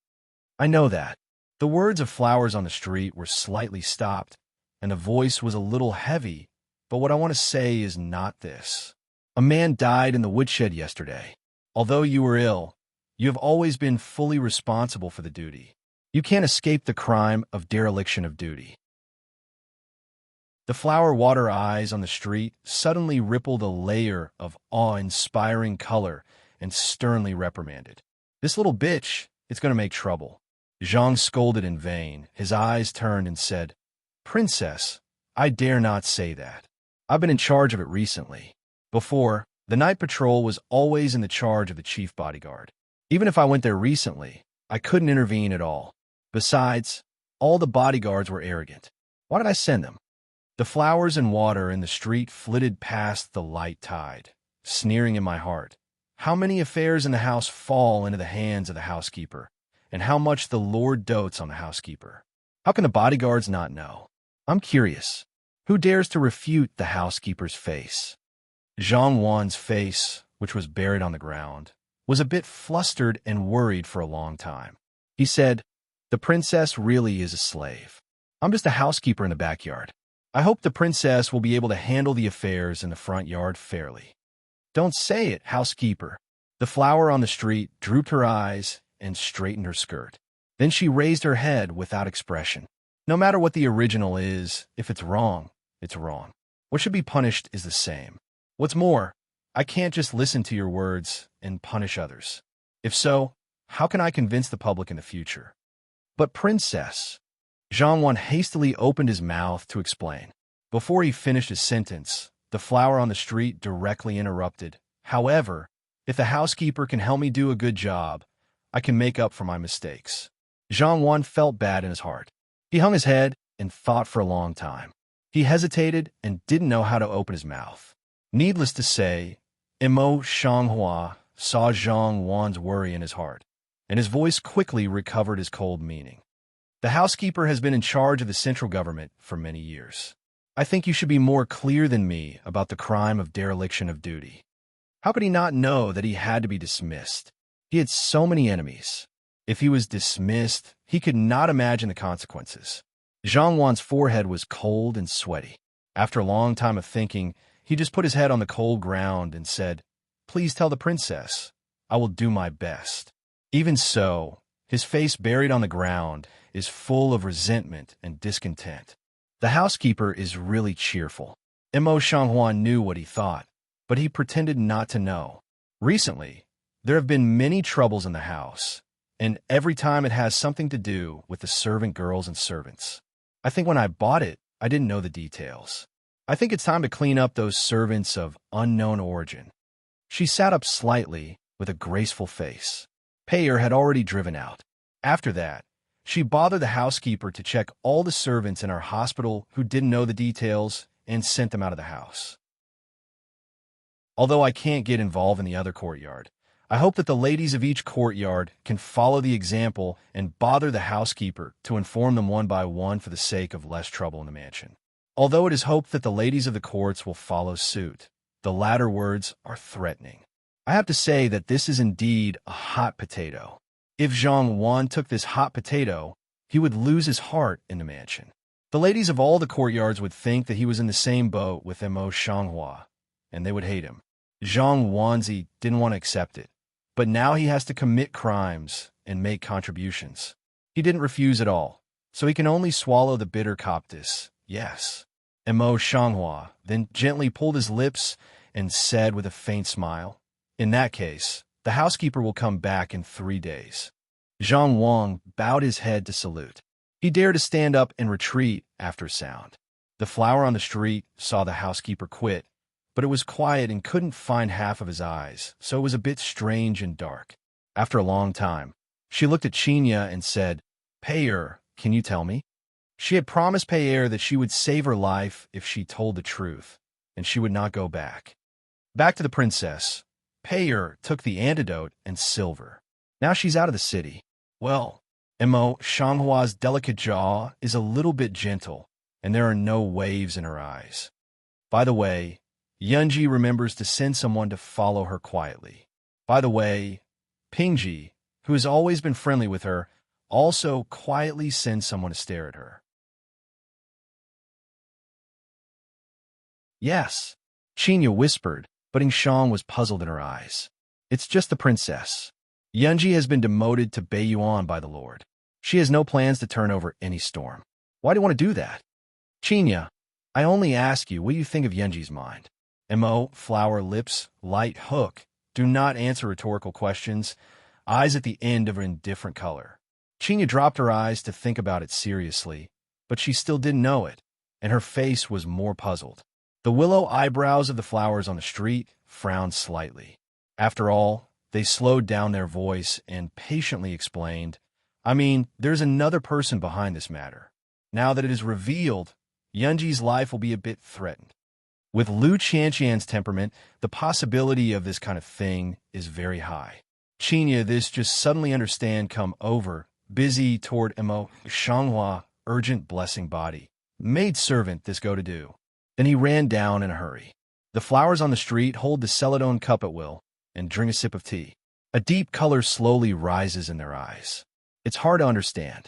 A: I know that. The words of flowers on the street were slightly stopped, and the voice was a little heavy, but what I want to say is not this. A man died in the woodshed yesterday. Although you were ill, you have always been fully responsible for the duty. You can't escape the crime of dereliction of duty. The flower-water eyes on the street suddenly rippled a layer of awe-inspiring color and sternly reprimanded. This little bitch, it's going to make trouble. Zhang scolded in vain. His eyes turned and said, Princess, I dare not say that. I've been in charge of it recently. Before, the night patrol was always in the charge of the chief bodyguard. Even if I went there recently, I couldn't intervene at all. Besides, all the bodyguards were arrogant. Why did I send them? The flowers and water in the street flitted past the light tide, sneering in my heart. How many affairs in the house fall into the hands of the housekeeper, and how much the Lord dotes on the housekeeper? How can the bodyguards not know? I'm curious. Who dares to refute the housekeeper's face? Zhang Wan's face, which was buried on the ground, was a bit flustered and worried for a long time. He said, The princess really is a slave. I'm just a housekeeper in the backyard. I hope the princess will be able to handle the affairs in the front yard fairly. Don't say it, housekeeper. The flower on the street drooped her eyes and straightened her skirt. Then she raised her head without expression. No matter what the original is, if it's wrong, it's wrong. What should be punished is the same. What's more, I can't just listen to your words and punish others. If so, how can I convince the public in the future? But princess, Zhang Wan hastily opened his mouth to explain. Before he finished his sentence, the flower on the street directly interrupted. However, if the housekeeper can help me do a good job, I can make up for my mistakes. Zhang Wan felt bad in his heart. He hung his head and thought for a long time. He hesitated and didn't know how to open his mouth. Needless to say, Imo Shanghua saw Zhang Wan's worry in his heart, and his voice quickly recovered his cold meaning. The housekeeper has been in charge of the central government for many years. I think you should be more clear than me about the crime of dereliction of duty. How could he not know that he had to be dismissed? He had so many enemies. If he was dismissed, he could not imagine the consequences. Zhang Wan's forehead was cold and sweaty. After a long time of thinking, he just put his head on the cold ground and said, "Please tell the princess. I will do my best." Even so, his face buried on the ground is full of resentment and discontent. The housekeeper is really cheerful. Imo Shanghua knew what he thought, but he pretended not to know. Recently, there have been many troubles in the house, and every time it has something to do with the servant girls and servants. I think when I bought it, I didn't know the details. I think it's time to clean up those servants of unknown origin. She sat up slightly with a graceful face. Payer had already driven out. After that, she bothered the housekeeper to check all the servants in our hospital who didn't know the details and sent them out of the house. Although I can't get involved in the other courtyard, I hope that the ladies of each courtyard can follow the example and bother the housekeeper to inform them one by one for the sake of less trouble in the mansion. Although it is hoped that the ladies of the courts will follow suit, the latter words are threatening. I have to say that this is indeed a hot potato. If Zhang Wan took this hot potato, he would lose his heart in the mansion. The ladies of all the courtyards would think that he was in the same boat with Imo Shanghua, and they would hate him. Zhang Wanzi didn't want to accept it, but now he has to commit crimes and make contributions. He didn't refuse at all, so he can only swallow the bitter coptis, yes. Imo Shanghua then gently pulled his lips and said with a faint smile, "In that case, the housekeeper will come back in 3 days." Zhang Wang bowed his head to salute. He dared to stand up and retreat after sound. The flower on the street saw the housekeeper quit, but it was quiet and couldn't find half of his eyes, so it was a bit strange and dark. After a long time, she looked at Chinya and said, "Payer, can you tell me?" She had promised Payer that she would save her life if she told the truth, and she would not go back. Back to the princess. Payer took the antidote and silver. Now she's out of the city. Well, Imo Shanghua's delicate jaw is a little bit gentle, and there are no waves in her eyes. By the way, Yunji remembers to send someone to follow her quietly. By the way, Pingji, who has always been friendly with her, also quietly sends someone to stare at her. Yes, Chinya whispered, but Shang was puzzled in her eyes. It's just the princess. Yunji has been demoted to Beiyuan by the Lord. She has no plans to turn over any storm. Why do you want to do that? Chinya, I only ask you what you think of Yunji's mind. Mo, flower lips, light hook. Do not answer rhetorical questions. Eyes at the end of an indifferent color. Chinya dropped her eyes to think about it seriously, but she still didn't know it, and her face was more puzzled. The willow eyebrows of the flowers on the street frowned slightly. After all, they slowed down their voice and patiently explained, I mean, there's another person behind this matter. Now that it is revealed, Yunji's life will be a bit threatened. With Lu Qianqian's temperament, the possibility of this kind of thing is very high. Chinya, this just suddenly understand come over, busy toward Imo Shanghua, urgent blessing body. Maid servant this go to do. Then he ran down in a hurry. The flowers on the street hold the celadone cup at will and drink a sip of tea. A deep color slowly rises in their eyes. It's hard to understand.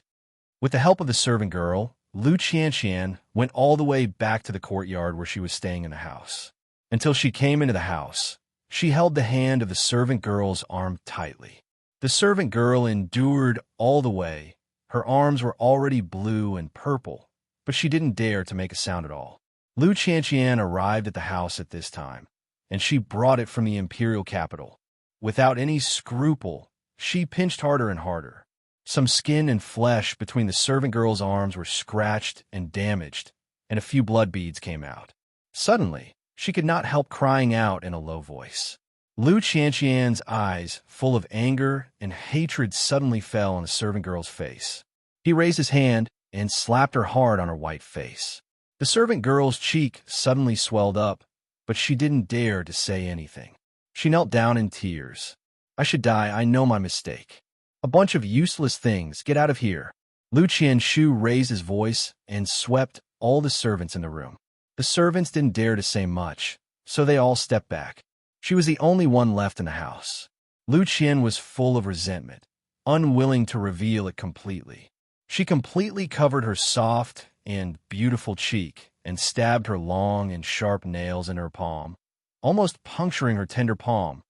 A: With the help of the servant girl, Lu Qianqian went all the way back to the courtyard where she was staying in the house. Until she came into the house, she held the hand of the servant girl's arm tightly. The servant girl endured all the way. Her arms were already blue and purple, but she didn't dare to make a sound at all. Lu Qianqian arrived at the house at this time, and she brought it from the imperial capital. Without any scruple, she pinched harder and harder. Some skin and flesh between the servant girl's arms were scratched and damaged, and a few blood beads came out. Suddenly, she could not help crying out in a low voice. Lu Qianqian's eyes, full of anger and hatred, suddenly fell on the servant girl's face. He raised his hand and slapped her hard on her white face. The servant girl's cheek suddenly swelled up, but she didn't dare to say anything. She knelt down in tears. "I should die, I know my mistake. A bunch of useless things, get out of here." Lu Qianshu raised his voice and swept all the servants in the room. The servants didn't dare to say much, so they all stepped back. She was the only one left in the house. Lu Qian was full of resentment, unwilling to reveal it completely. She completely covered her soft and beautiful cheek and stabbed her long and sharp nails in her palm, almost puncturing her tender palm,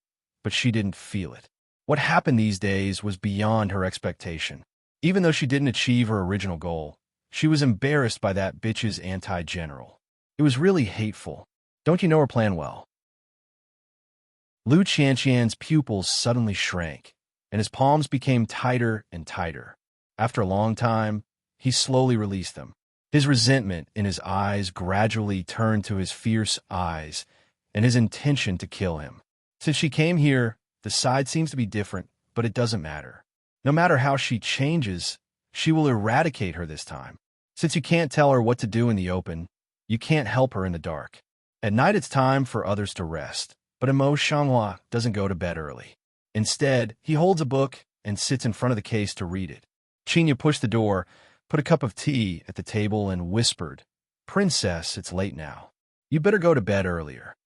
A: but she didn't feel it. What happened these days was beyond her expectation. Even though she didn't achieve her original goal, she was embarrassed by that bitch's anti-general. It was really hateful. Don't you know her plan well? Lu Qianqian's pupils suddenly shrank, and his palms became tighter and tighter. After a long time, he slowly released them. His resentment in his eyes gradually turned to his fierce eyes and his intention to kill him. Since she came here, the side seems to be different, but it doesn't matter. No matter how she changes, she will eradicate her this time. Since you can't tell her what to do in the open, you can't help her in the dark. At night it's time for others to rest, but Imo Shanghua doesn't go to bed early. Instead, he holds a book and sits in front of the case to read it. Qinya pushed the door, put a cup of tea at the table, and whispered, "Princess, it's late now. You better go to bed earlier."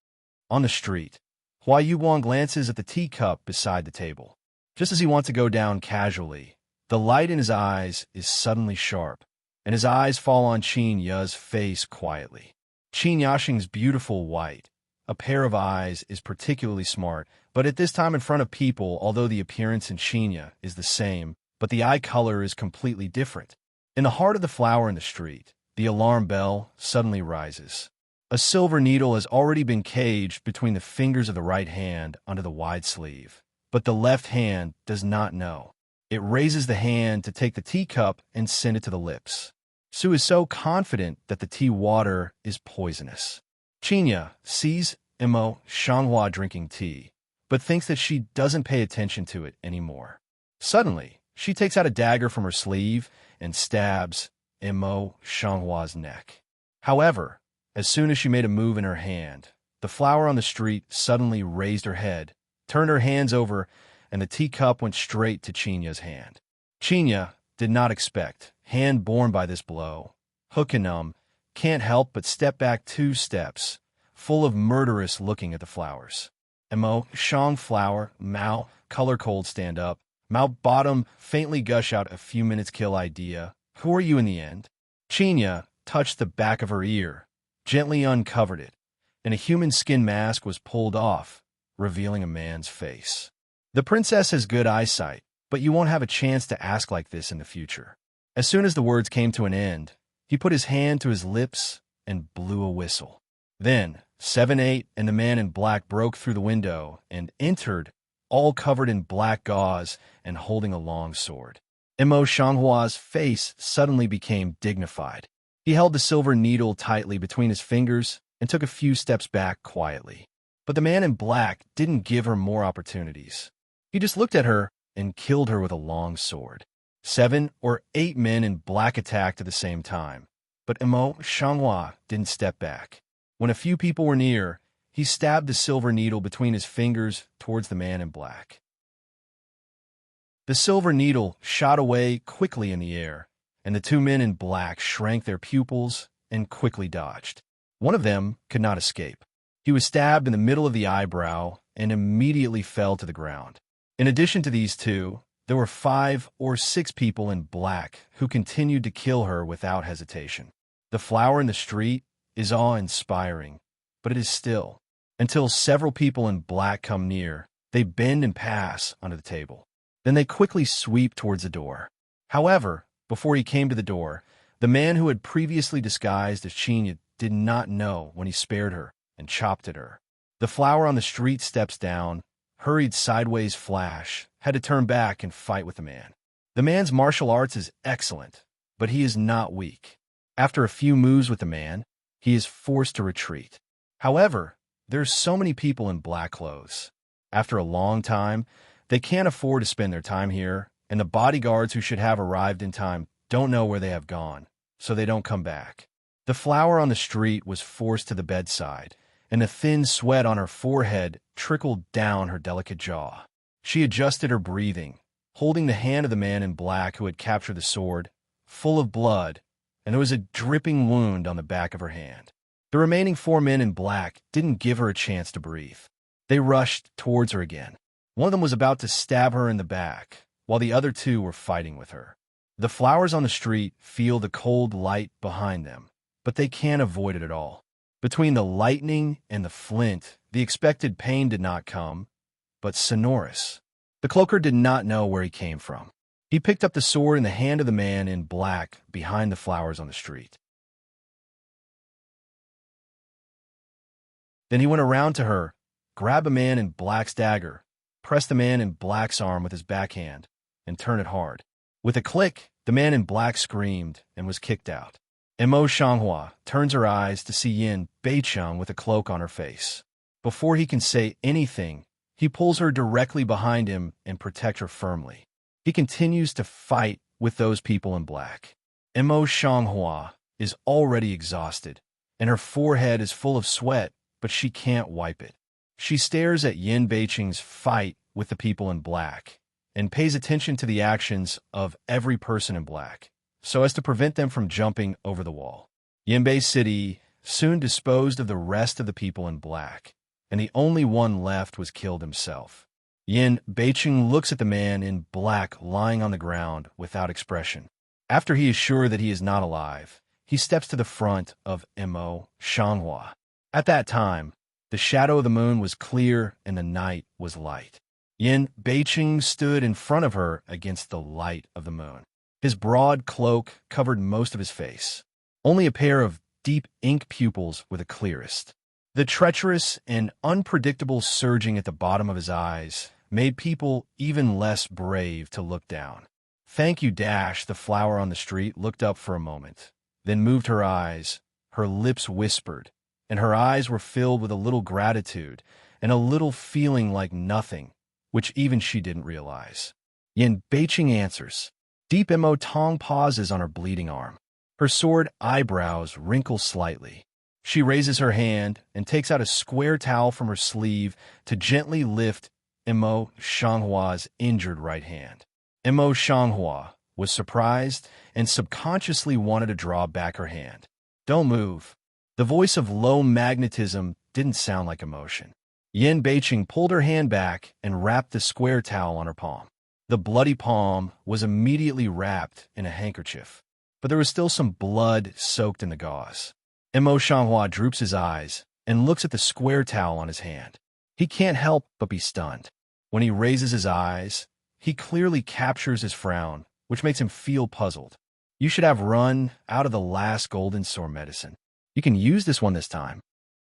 A: On the street, Hua Yuguang glances at the teacup beside the table. Just as he wants to go down casually, the light in his eyes is suddenly sharp, and his eyes fall on Qin Ya's face quietly. Qin Yashing's beautiful white, a pair of eyes, is particularly smart, but at this time in front of people, although the appearance in Qinya is the same, but the eye color is completely different. In the heart of the flower in the street, the alarm bell suddenly rises. A silver needle has already been caged between the fingers of the right hand under the wide sleeve, but the left hand does not know. It raises the hand to take the teacup and send it to the lips. Su is so confident that the tea water is poisonous. Qinya sees Imo Shanghua drinking tea, but thinks that she doesn't pay attention to it anymore. Suddenly, she takes out a dagger from her sleeve and stabs Imo Shanghua's neck. However, as soon as she made a move in her hand, the flower on the street suddenly raised her head, turned her hands over, and the teacup went straight to Qinya's hand. Qinya did not expect, hand borne by this blow. Hookenum can't help but step back 2 steps, full of murderous looking at the flowers. Imo Shang flower, Mao, color cold stand up. Mao bottom faintly gush out a few minutes kill idea. Who are you in the end? Qinya touched the back of her ear, gently uncovered it, and a human skin mask was pulled off, revealing a man's face. The princess has good eyesight, but you won't have a chance to ask like this in the future. As soon as the words came to an end, he put his hand to his lips and blew a whistle. Then 7-8 and the man in black broke through the window and entered, all covered in black gauze and holding a long sword. Imo Shanghua's face suddenly became dignified. He held the silver needle tightly between his fingers and took a few steps back quietly. But the man in black didn't give her more opportunities. He just looked at her and killed her with a long sword. 7 or 8 men in black attacked at the same time, but Imo Shanghua didn't step back. When a few people were near, he stabbed the silver needle between his fingers towards the man in black. The silver needle shot away quickly in the air, and the 2 men in black shrank their pupils and quickly dodged. One of them could not escape. He was stabbed in the middle of the eyebrow and immediately fell to the ground. In addition to these 2, there were 5 or 6 people in black who continued to kill her without hesitation. The flower in the street is awe-inspiring, but it is still. Until several people in black come near, they bend and pass under the table. Then they quickly sweep towards the door. However, before he came to the door, the man who had previously disguised as Qinya did not know when he spared her and chopped at her. The flower on the street steps down, hurried sideways flash, had to turn back and fight with the man. The man's martial arts is excellent, but he is not weak. After a few moves with the man, he is forced to retreat. However, there's so many people in black clothes. After a long time, they can't afford to spend their time here, and the bodyguards who should have arrived in time don't know where they have gone, so they don't come back. The flower on the street was forced to the bedside, and the thin sweat on her forehead trickled down her delicate jaw. She adjusted her breathing, holding the hand of the man in black who had captured the sword, full of blood, and there was a dripping wound on the back of her hand. The remaining 4 men in black didn't give her a chance to breathe. They rushed towards her again. One of them was about to stab her in the back, while the other 2 were fighting with her. The flowers on the street feel the cold light behind them, but they can't avoid it at all. Between the lightning and the flint, the expected pain did not come, but sonorous. The cloaker did not know where he came from. He picked up the sword in the hand of the man in black behind the flowers on the street. Then he went around to her, grabbed a man in black's dagger, pressed the man in black's arm with his backhand, and turned it hard. With a click, the man in black screamed and was kicked out. Mo Shanghua turns her eyes to see Yin Beicheng with a cloak on her face. Before he can say anything, he pulls her directly behind him and protects her firmly. He continues to fight with those people in black. Mo Shanghua is already exhausted, and her forehead is full of sweat, but she can't wipe it. She stares at Yin Beicheng's fight with the people in black, and pays attention to the actions of every person in black, so as to prevent them from jumping over the wall. Yinbei City soon disposed of the rest of the people in black, and the only one left was killed himself. Yin Beicheng looks at the man in black lying on the ground without expression. After he is sure that he is not alive, he steps to the front of Mo Shanghua. At that time, the shadow of the moon was clear and the night was light. Yin Beicheng stood in front of her against the light of the moon. His broad cloak covered most of his face. Only a pair of deep ink pupils were the clearest. The treacherous and unpredictable surging at the bottom of his eyes made people even less brave to look down. "Thank you, Dash," the flower on the street looked up for a moment, then moved her eyes, her lips whispered, and her eyes were filled with a little gratitude and a little feeling like nothing, which even she didn't realize. Yin Beicheng answers. Deep Mo Tong pauses on her bleeding arm. Her sword eyebrows wrinkle slightly. She raises her hand and takes out a square towel from her sleeve to gently lift Mo Shanghua's injured right hand. Mo Shanghua was surprised and subconsciously wanted to draw back her hand. "Don't move." The voice of low magnetism didn't sound like emotion. Yin Beicheng pulled her hand back and wrapped the square towel on her palm. The bloody palm was immediately wrapped in a handkerchief, but there was still some blood soaked in the gauze. Mo Shanghua droops his eyes and looks at the square towel on his hand. He can't help but be stunned. When he raises his eyes, he clearly captures his frown, which makes him feel puzzled. "You should have run out of the last golden sword medicine. You can use this one this time."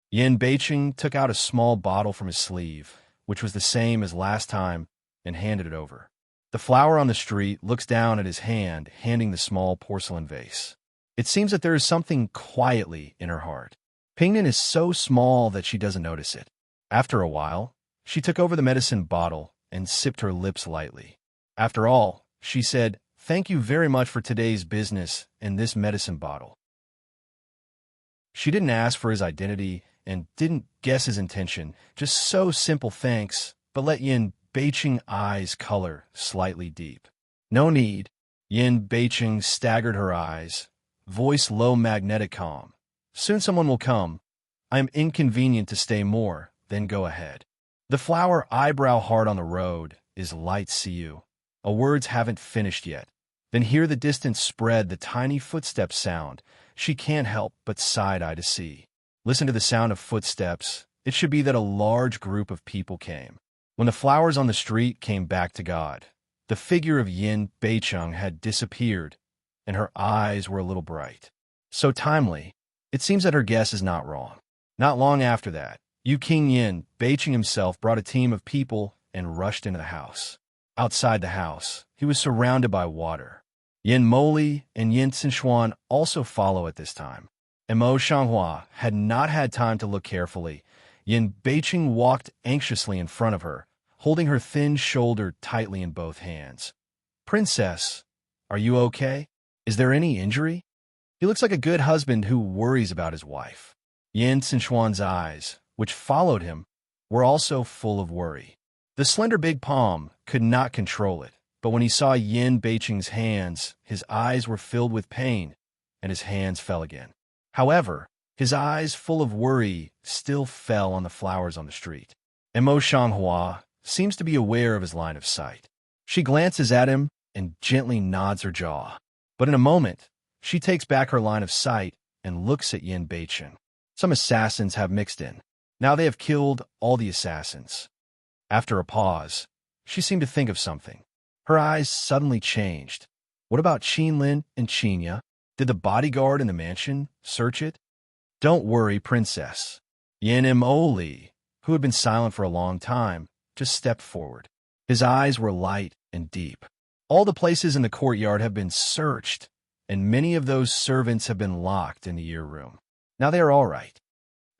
A: Yin Beicheng took out a small bottle from his sleeve, which was the same as last time, and handed it over. The flower on the street looks down at his hand, handing the small porcelain vase. It seems that there is something quietly in her heart. Pingnan is so small that she doesn't notice it. After a while, she took over the medicine bottle and sipped her lips lightly. After all, she said, "Thank you very much for today's business and this medicine bottle." She didn't ask for his identity and didn't guess his intention, just so simple thanks, but let Yin Beicheng eyes color slightly deep. "No need." Yin Beicheng staggered her eyes, voice low magnetic calm. "Soon someone will come. I am inconvenient to stay more, then go ahead." The flower eyebrow hard on the road is light see you. Words haven't finished yet. Then hear the distance spread the tiny footsteps sound. She can't help but side-eye to see. Listen to the sound of footsteps. It should be that a large group of people came. When the flowers on the street came back to God, the figure of Yin Beicheng had disappeared, and her eyes were a little bright. So timely, it seems that her guess is not wrong. Not long after that, King Yin Beicheng himself brought a team of people and rushed into the house. Outside the house, he was surrounded by water. Yin Moli and Yin Xinshuan also follow at this time. Mo Shanghua had not had time to look carefully. Yin Beicheng walked anxiously in front of her, holding her thin shoulder tightly in both hands. "Princess, are you okay? Is there any injury?" He looks like a good husband who worries about his wife. Yin Sichuan's eyes, which followed him, were also full of worry. The slender big palm could not control it, but when he saw Yin Beiqing's hands, his eyes were filled with pain, and his hands fell again. However, his eyes, full of worry, still fell on the flowers on the street. Mo Shanghua seems to be aware of his line of sight. She glances at him and gently nods her jaw. But in a moment, she takes back her line of sight and looks at Yin Beiqing. Some assassins have mixed in. Now they have killed all the assassins. After a pause, she seemed to think of something. Her eyes suddenly changed. What about Qinlin and Qinya? Did the bodyguard in the mansion search it? Don't worry, princess. Yin Mo Li, who had been silent for a long time, just stepped forward. His eyes were light and deep. All the places in the courtyard have been searched, and many of those servants have been locked in the ear room. Now they are all right.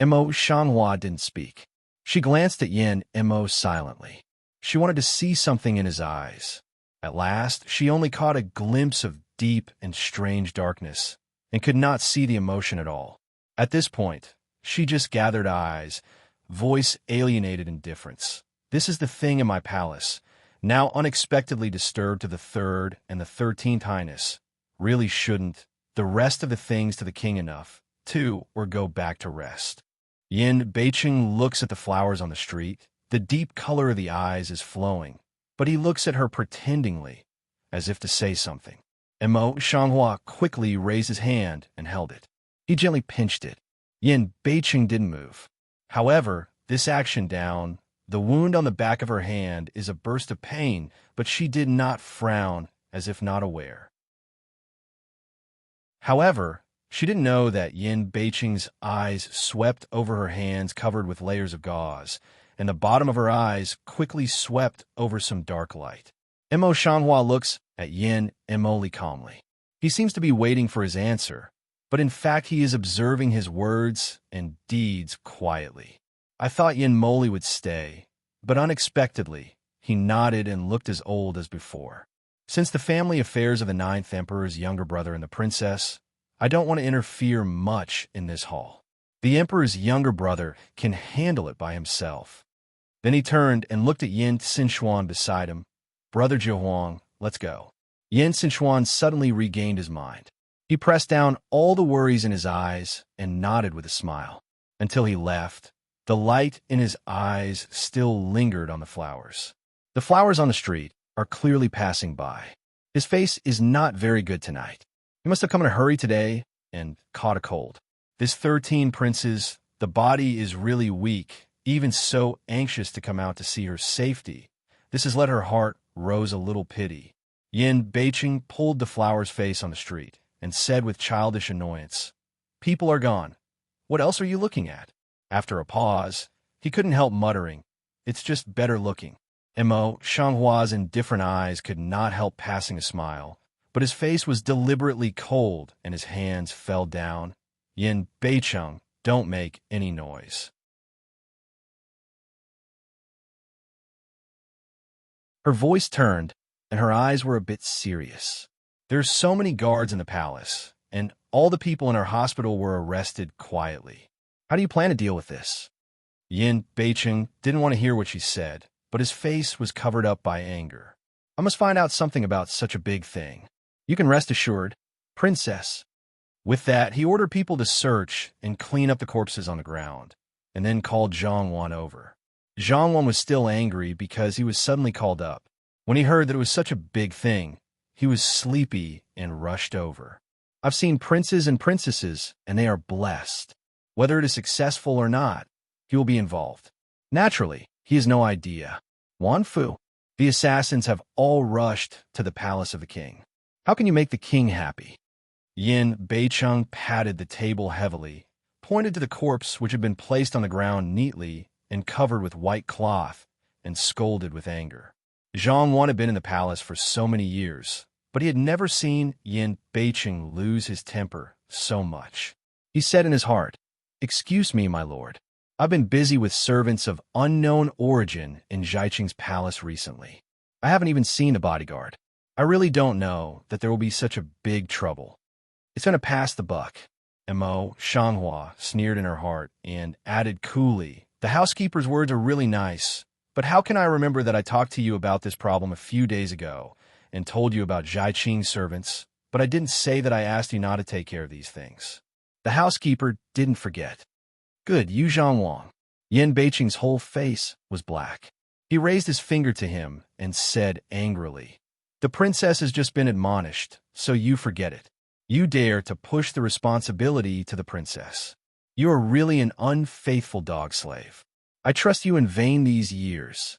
A: Mo Shanghua didn't speak. She glanced at Yin Mo silently. She wanted to see something in his eyes. At last, she only caught a glimpse of deep and strange darkness, and could not see the emotion at all. At this point, she just gathered eyes, voice alienated indifference. This is the thing in my palace, now unexpectedly disturbed to the 3rd and the 13th Highness. Really shouldn't. The rest of the things to the king enough, too, or go back to rest. Yin Beiqing looks at the flowers on the street. The deep color of the eyes is flowing, but he looks at her pretendingly, as if to say something. Mo Shanghua quickly raised his hand and held it. He gently pinched it. Yin Beiqing didn't move. However, this action down, the wound on the back of her hand is a burst of pain, but she did not frown, as if not aware. However, she didn't know that Yin Beiqing's eyes swept over her hands covered with layers of gauze, and the bottom of her eyes quickly swept over some dark light. Mo Shanghua looks at Yin Mo calmly. He seems to be waiting for his answer, but in fact he is observing his words and deeds quietly. I thought Yin Mo would stay, but unexpectedly, he nodded and looked as old as before. Since the family affairs of the 9th Emperor's younger brother and the princess, I don't want to interfere much in this hall. The Emperor's younger brother can handle it by himself. Then he turned and looked at Yin Sichuan beside him. Brother Zhihuang, let's go. Yin Sichuan suddenly regained his mind. He pressed down all the worries in his eyes and nodded with a smile. Until he left, the light in his eyes still lingered on the flowers. The flowers on the street are clearly passing by. His face is not very good tonight. He must have come in a hurry today and caught a cold. This 13 princes, the body is really weak, even so anxious to come out to see her safety. This has let her heart rose a little pity. Yin Beiqing pulled the flower's face on the street and said with childish annoyance, "People are gone. What else are you looking at?" After a pause, he couldn't help muttering, "It's just better looking." Mo Shanghua's indifferent eyes could not help passing a smile, but his face was deliberately cold and his hands fell down. Yin Beiqing, don't make any noise. Her voice turned, and her eyes were a bit serious. There's so many guards in the palace, and all the people in our hospital were arrested quietly. How do you plan to deal with this? Yin Beiqing didn't want to hear what she said, but his face was covered up by anger. I must find out something about such a big thing. You can rest assured, princess. With that, he ordered people to search and clean up the corpses on the ground, and then called Zhang Wan over. Zhang Wan was still angry because he was suddenly called up. When he heard that it was such a big thing, he was sleepy and rushed over. I've seen princes and princesses, and they are blessed. Whether it is successful or not, he will be involved. Naturally, he has no idea. Wan Fu, the assassins have all rushed to the palace of the king. How can you make the king happy? Yin Beiqing patted the table heavily, pointed to the corpse which had been placed on the ground neatly and covered with white cloth, and scolded with anger. Zhang Wan had been in the palace for so many years, but he had never seen Yin Beiqing lose his temper so much. He said in his heart, "Excuse me, my lord. I've been busy with servants of unknown origin in Zhiqing's palace recently. I haven't even seen a bodyguard. I really don't know that there will be such a big trouble." It's going to pass the buck. Mo Shanghua sneered in her heart and added coolly, "The housekeeper's words are really nice, but how can I remember that I talked to you about this problem a few days ago and told you about Zhai Qing's servants, but I didn't say that I asked you not to take care of these things?" The housekeeper didn't forget. "Good, Yu Zhangwang." Yin Beiqing's whole face was black. He raised his finger to him and said angrily, "The princess has just been admonished, so you forget it. You dare to push the responsibility to the princess. You are really an unfaithful dog slave. I trust you in vain these years.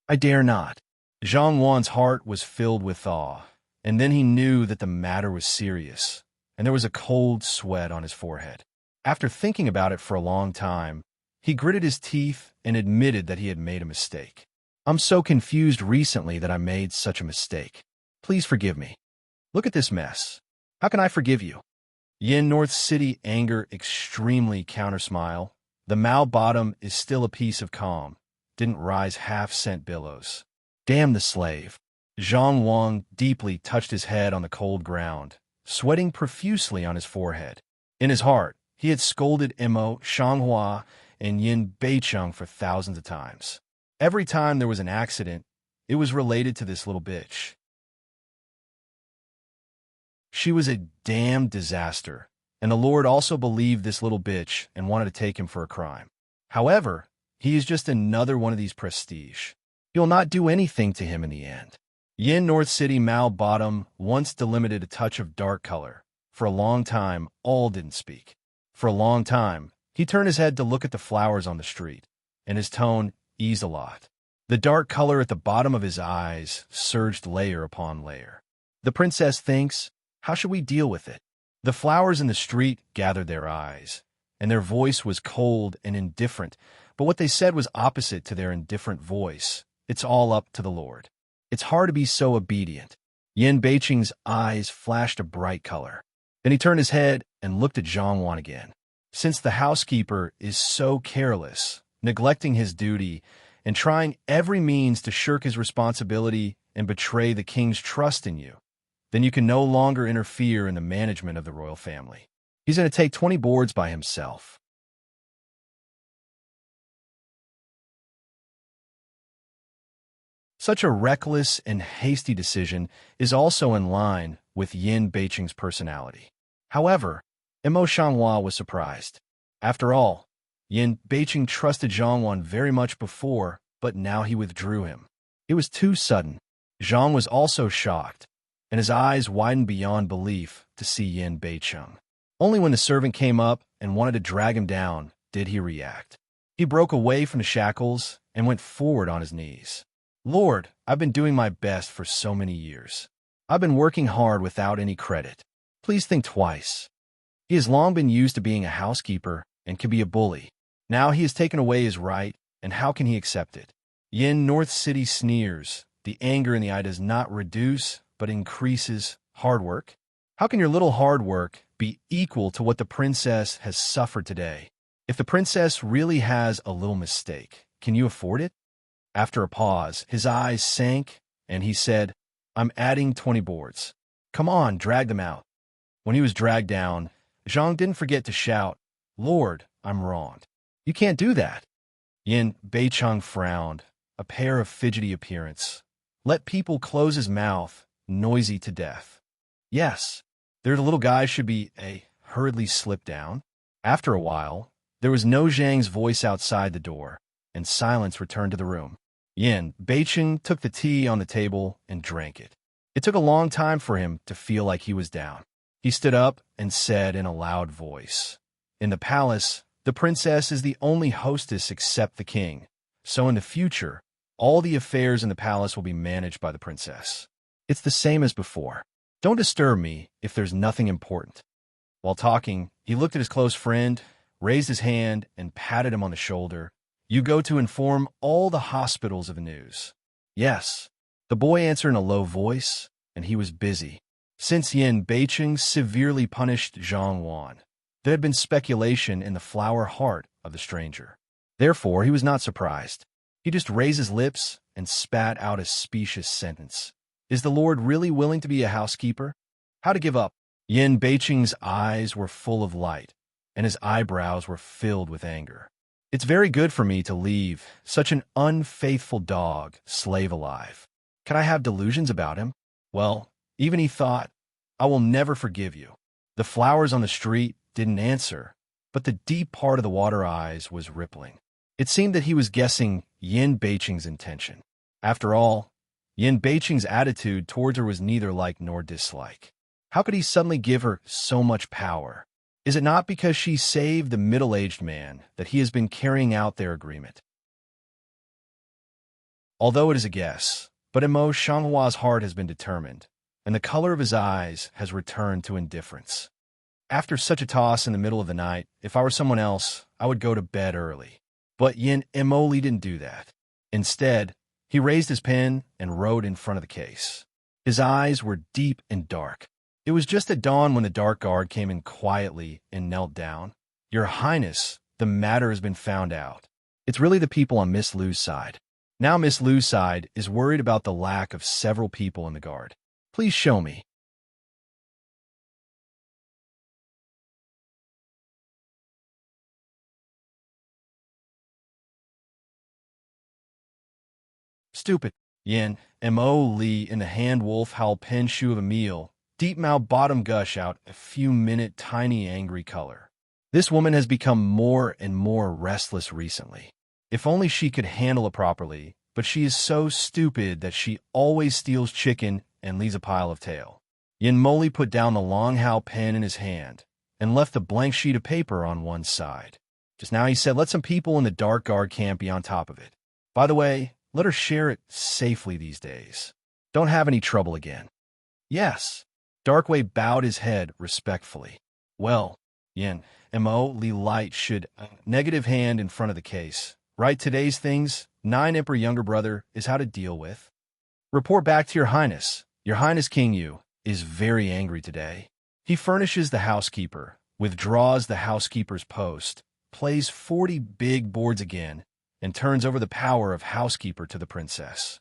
A: I dare not." Zhang Wan's heart was filled with awe, and then he knew that the matter was serious, and there was a cold sweat on his forehead. After thinking about it for a long time, he gritted his teeth and admitted that he had made a mistake. "I'm so confused recently that I made such a mistake. Please forgive me. Look at this mess. How can I forgive you?" Yin North City anger extremely counter-smile. The Mao bottom is still a piece of calm. Didn't rise half-cent billows. Damn the slave. Zhang Wang deeply touched his head on the cold ground, sweating profusely on his forehead. In his heart, he had scolded Mo Shanghua and Yin Beicheng for thousands of times. Every time there was an accident, it was related to this little bitch. She was a damn disaster, and the Lord also believed this little bitch and wanted to take him for a crime. However, he is just another one of these prestige. He'll not do anything to him in the end. Yin North City Mao Bottom once delimited a touch of dark color. For a long time, all didn't speak. For a long time, he turned his head to look at the flowers on the street, and his tone eased a lot. The dark color at the bottom of his eyes surged layer upon layer. "The princess thinks, how should we deal with it?" The flowers in the street gathered their eyes, and their voice was cold and indifferent, but what they said was opposite to their indifferent voice. "It's all up to the Lord. It's hard to be so obedient." Yin Beiqing's eyes flashed a bright color. Then he turned his head and looked at Zhang Wan again. Since the housekeeper is so careless, neglecting his duty, and trying every means to shirk his responsibility and betray the king's trust in you, then you can no longer interfere in the management of the royal family. He's going to take 20 boards by himself. Such a reckless and hasty decision is also in line with Yin Beiqing's personality. However, Mo Shanghua was surprised. After all, Yin Beiqing trusted Zhang Wan very much before, but now he withdrew him. It was too sudden. Zhang was also shocked, and his eyes widened beyond belief to see Yin Beiqing. Only when the servant came up and wanted to drag him down did he react. He broke away from the shackles and went forward on his knees. "Lord, I've been doing my best for so many years. I've been working hard without any credit. Please think twice." He has long been used to being a housekeeper and can be a bully. Now he has taken away his right, and how can he accept it? Yin North City sneers. The anger in the eye does not reduce, but increases hard work. How can your little hard work be equal to what the princess has suffered today? If the princess really has a little mistake, can you afford it? After a pause, his eyes sank, and he said, "I'm adding 20 boards. Come on, drag them out." When he was dragged down, Zhang didn't forget to shout, "Lord, I'm wronged. You can't do that." Yin Beicheng frowned, a pair of fidgety appearance. Let people close his mouth, noisy to death. Yes, their little guy should be hurriedly slipped down. After a while, there was no Zhang's voice outside the door, and silence returned to the room. Yin Beicheng took the tea on the table and drank it. It took a long time for him to feel like he was down. He stood up and said in a loud voice, "In the palace, the princess is the only hostess except the king, so in the future, all the affairs in the palace will be managed by the princess. It's the same as before. Don't disturb me if there's nothing important." While talking, he looked at his close friend, raised his hand, and patted him on the shoulder. "You go to inform all the hospitals of the news." "Yes." The boy answered in a low voice, and he was busy. Since Yin Beicheng severely punished Zhang Wan, there had been speculation in the flower heart of the stranger. Therefore, he was not surprised. He just raised his lips and spat out a specious sentence. "Is the Lord really willing to be a housekeeper? How to give up?" Yin Beiqing's eyes were full of light, and his eyebrows were filled with anger. It's very good for me to leave such an unfaithful dog slave alive. Can I have delusions about him? Well, even he thought, I will never forgive you. The flowers on the street didn't answer, but the deep part of the water eyes was rippling. It seemed that he was guessing Yin Beiqing's intention. After all, Yin Beiqing's attitude towards her was neither like nor dislike. How could he suddenly give her so much power? Is it not because she saved the middle-aged man that he has been carrying out their agreement? Although it is a guess, but in Mo Shanghua's heart has been determined, and the color of his eyes has returned to indifference. After such a toss in the middle of the night, if I were someone else, I would go to bed early. But Yin Emoli didn't do that. Instead, he raised his pen and wrote in front of the case. His eyes were deep and dark. It was just at dawn when the dark guard came in quietly and knelt down. Your Highness, the matter has been found out. It's really the people on Miss Lu's side. Now Miss Lu's side is worried about the lack of several people in the guard. Please show me. Stupid. Yin, M.O. Li in the hand wolf howl pen shoe of a meal, deep mouth bottom gush out a few minute tiny angry color. This woman has become more and more restless recently. If only she could handle it properly, but she is so stupid that she always steals chicken and leaves a pile of tail. Yin Moli put down the long howl pen in his hand and left a blank sheet of paper on one side. Just now he said, let some people in the dark guard camp be on top of it. By the way, let her share it safely these days. Don't have any trouble again. Yes. Darkway bowed his head respectfully. Well, Yin, M.O. Li Light should negative hand in front of the case. Right, today's things, 9 Emperor younger brother is how to deal with. Report back to your Highness. Your Highness King Yu is very angry today. He furnishes the housekeeper, withdraws the housekeeper's post, plays 40 big boards again, and turns over the power of housekeeper to the princess.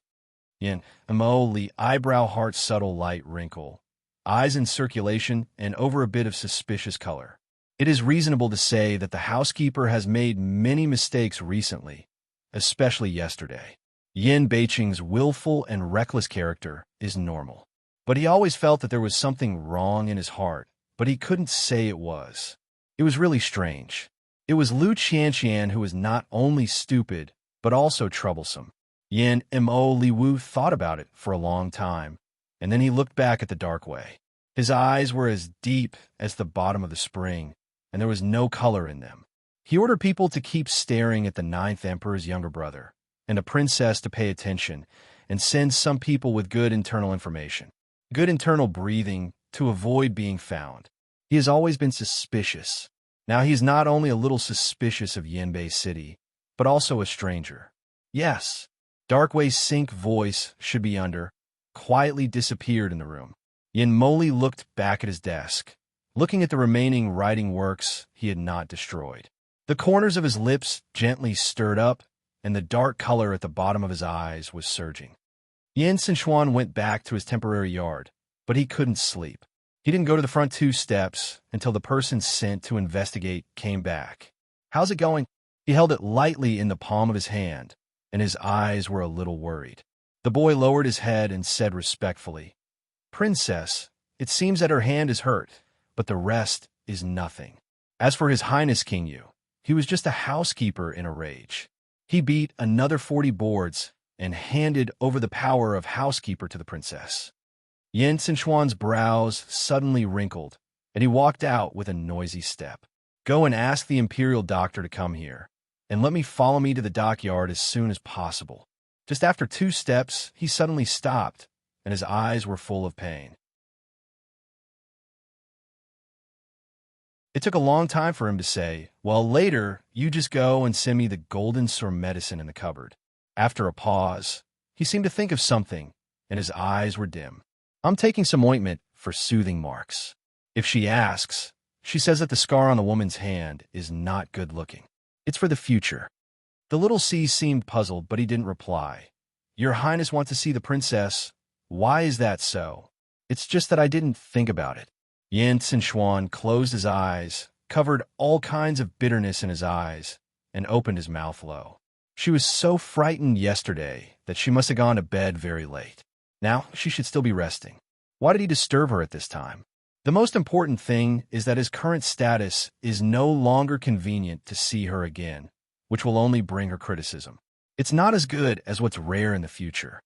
A: Yin, M.O. Li eyebrow heart subtle light wrinkle, eyes in circulation and over a bit of suspicious color. It is reasonable to say that the housekeeper has made many mistakes recently, especially yesterday. Yin Beiqing's willful and reckless character is normal, but he always felt that there was something wrong in his heart, but he couldn't say it was. It was really strange. It was Lu Qianqian who was not only stupid, but also troublesome. Yin Mo Li Wu thought about it for a long time, and then he looked back at the dark way. His eyes were as deep as the bottom of the spring, and there was no color in them. He ordered people to keep staring at the 9th Emperor's younger brother, and a princess to pay attention, and send some people with good internal information, good internal breathing, to avoid being found. He has always been suspicious. Now he is not only a little suspicious of Yanbei City, but also a stranger. Yes, Darkway's sync voice should be under, quietly disappeared in the room. Yin Moli looked back at his desk, looking at the remaining writing works he had not destroyed. The corners of his lips gently stirred up, and the dark color at the bottom of his eyes was surging. Yin Sichuan went back to his temporary yard, but he couldn't sleep. He didn't go to the front 2 steps until the person sent to investigate came back. How's it going? He held it lightly in the palm of his hand, and his eyes were a little worried. The boy lowered his head and said respectfully, Princess, it seems that her hand is hurt, but the rest is nothing. As for His Highness King Yu, he was just a housekeeper in a rage. He beat another 40 boards and handed over the power of housekeeper to the princess. Yin Sichuan's brows suddenly wrinkled, and he walked out with a noisy step. Go and ask the imperial doctor to come here, and let me follow me to the dockyard as soon as possible. Just after 2 steps, he suddenly stopped, and his eyes were full of pain. It took a long time for him to say, well, later, you just go and send me the golden sword medicine in the cupboard. After a pause, he seemed to think of something, and his eyes were dim. I'm taking some ointment for soothing marks. If she asks, she says that the scar on the woman's hand is not good looking. It's for the future. The little C seemed puzzled, but he didn't reply. Your Highness wants to see the princess. Why is that so? It's just that I didn't think about it. Yin Xuan closed his eyes, covered all kinds of bitterness in his eyes, and opened his mouth low. She was so frightened yesterday that she must have gone to bed very late. Now she should still be resting. Why did he disturb her at this time? The most important thing is that his current status is no longer convenient to see her again, which will only bring her criticism. It's not as good as what's rare in the future.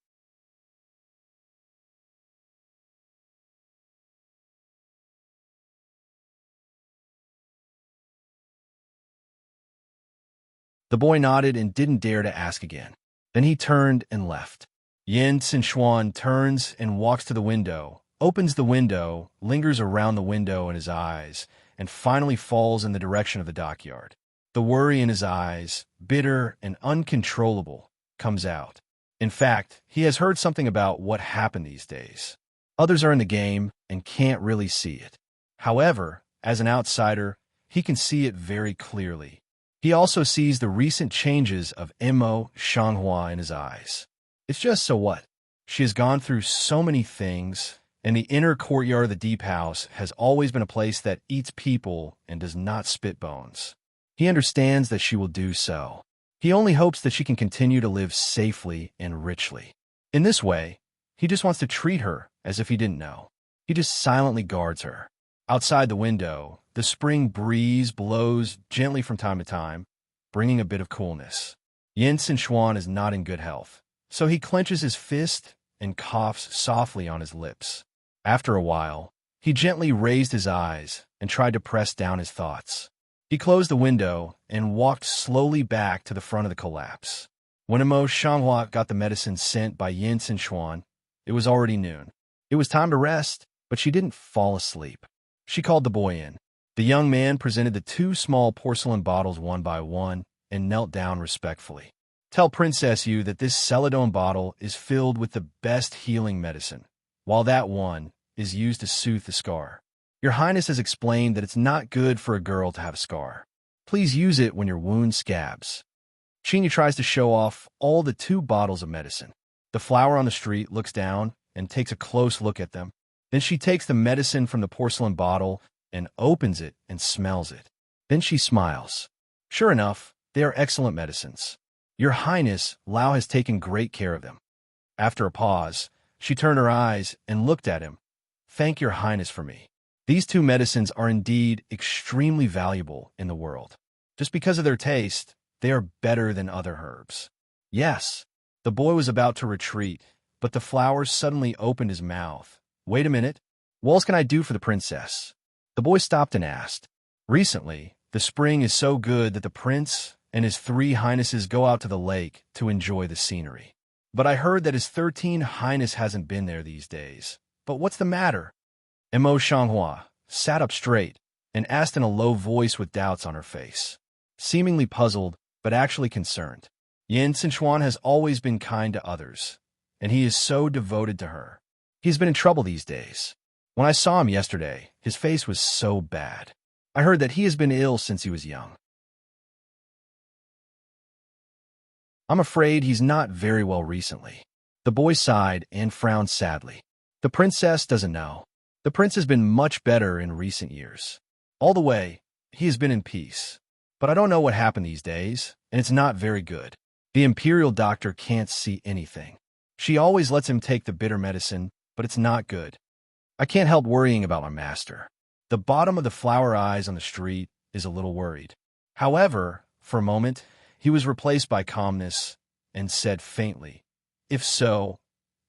A: The boy nodded and didn't dare to ask again. Then he turned and left. Yin Xuan turns and walks to the window, opens the window, lingers around the window in his eyes, and finally falls in the direction of the dockyard. The worry in his eyes, bitter and uncontrollable, comes out. In fact, he has heard something about what happened these days. Others are in the game and can't really see it. However, as an outsider, he can see it very clearly. He also sees the recent changes of Immerse Shanghua in his eyes. It's just so what? She has gone through so many things, and the inner courtyard of the deep house has always been a place that eats people and does not spit bones. He understands that she will do so. He only hopes that she can continue to live safely and richly. In this way, he just wants to treat her as if he didn't know. He just silently guards her. Outside the window, the spring breeze blows gently from time to time, bringing a bit of coolness. Yin Xuan is not in good health, so he clenches his fist and coughs softly on his lips. After a while, he gently raised his eyes and tried to press down his thoughts. He closed the window and walked slowly back to the front of the collapse. When Immerse Shanghua got the medicine sent by Yin Xuan, it was already noon. It was time to rest, but she didn't fall asleep. She called the boy in. The young man presented the 2 small porcelain bottles one by one and knelt down respectfully. Tell Princess Yu that this celadone bottle is filled with the best healing medicine, while that one is used to soothe the scar. Your Highness has explained that it's not good for a girl to have a scar. Please use it when your wound scabs. Qinya tries to show off all the 2 bottles of medicine. The flower on the street looks down and takes a close look at them. Then she takes the medicine from the porcelain bottle and opens it and smells it. Then she smiles. Sure enough, they are excellent medicines. Your Highness, Lao has taken great care of them. After a pause, she turned her eyes and looked at him. Thank your Highness for me. These 2 medicines are indeed extremely valuable in the world. Just because of their taste, they are better than other herbs. Yes, the boy was about to retreat, but the flower suddenly opened his mouth. Wait a minute. What else can I do for the princess? The boy stopped and asked. Recently, the spring is so good that the prince and his 3 highnesses go out to the lake to enjoy the scenery. But I heard that his 13th highness hasn't been there these days. But what's the matter? Immerse Shanghua sat up straight and asked in a low voice with doubts on her face. Seemingly puzzled, but actually concerned. Yin Xuan has always been kind to others, and he is so devoted to her. He's been in trouble these days. When I saw him yesterday, his face was so bad. I heard that he has been ill since he was young. I'm afraid he's not very well recently. The boy sighed and frowned sadly. The princess doesn't know. The prince has been much better in recent years. All the way, he has been in peace. But I don't know what happened these days, and it's not very good. The imperial doctor can't see anything. She always lets him take the bitter medicine, but it's not good. I can't help worrying about my master. The bottom of the flower eyes on the street is a little worried. However, for a moment, he was replaced by calmness and said faintly, If so,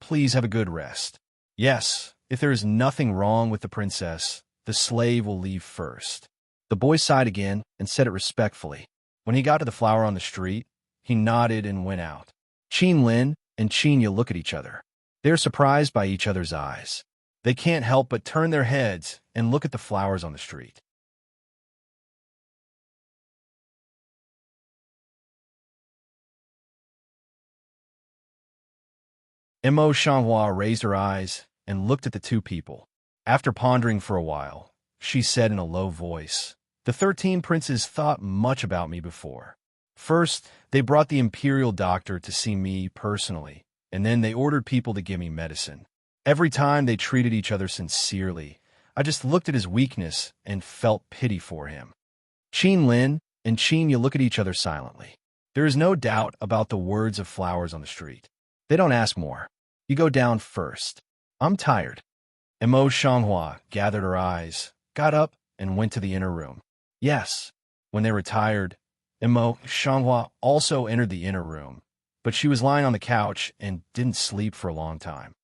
A: please have a good rest. Yes, if there is nothing wrong with the princess, the slave will leave first. The boy sighed again and said it respectfully. When he got to the flower on the street, he nodded and went out. Qin Lin and Qinya look at each other. They are surprised by each other's eyes. They can't help but turn their heads and look at the flowers on the street. Immerse Shanghua raised her eyes and looked at the 2 people. After pondering for a while, she said in a low voice, The 13 princes thought much about me before. First, they brought the imperial doctor to see me personally, and then they ordered people to give me medicine. Every time they treated each other sincerely. I just looked at his weakness and felt pity for him. Qin Lin and Qin Ye look at each other silently. There is no doubt about the words of flowers on the street. They don't ask more. You go down first. I'm tired. Mo Shanghua gathered her eyes, got up, and went to the inner room. Yes, when they retired, Mo Shanghua also entered the inner room, but she was lying on the couch and didn't sleep for a long time.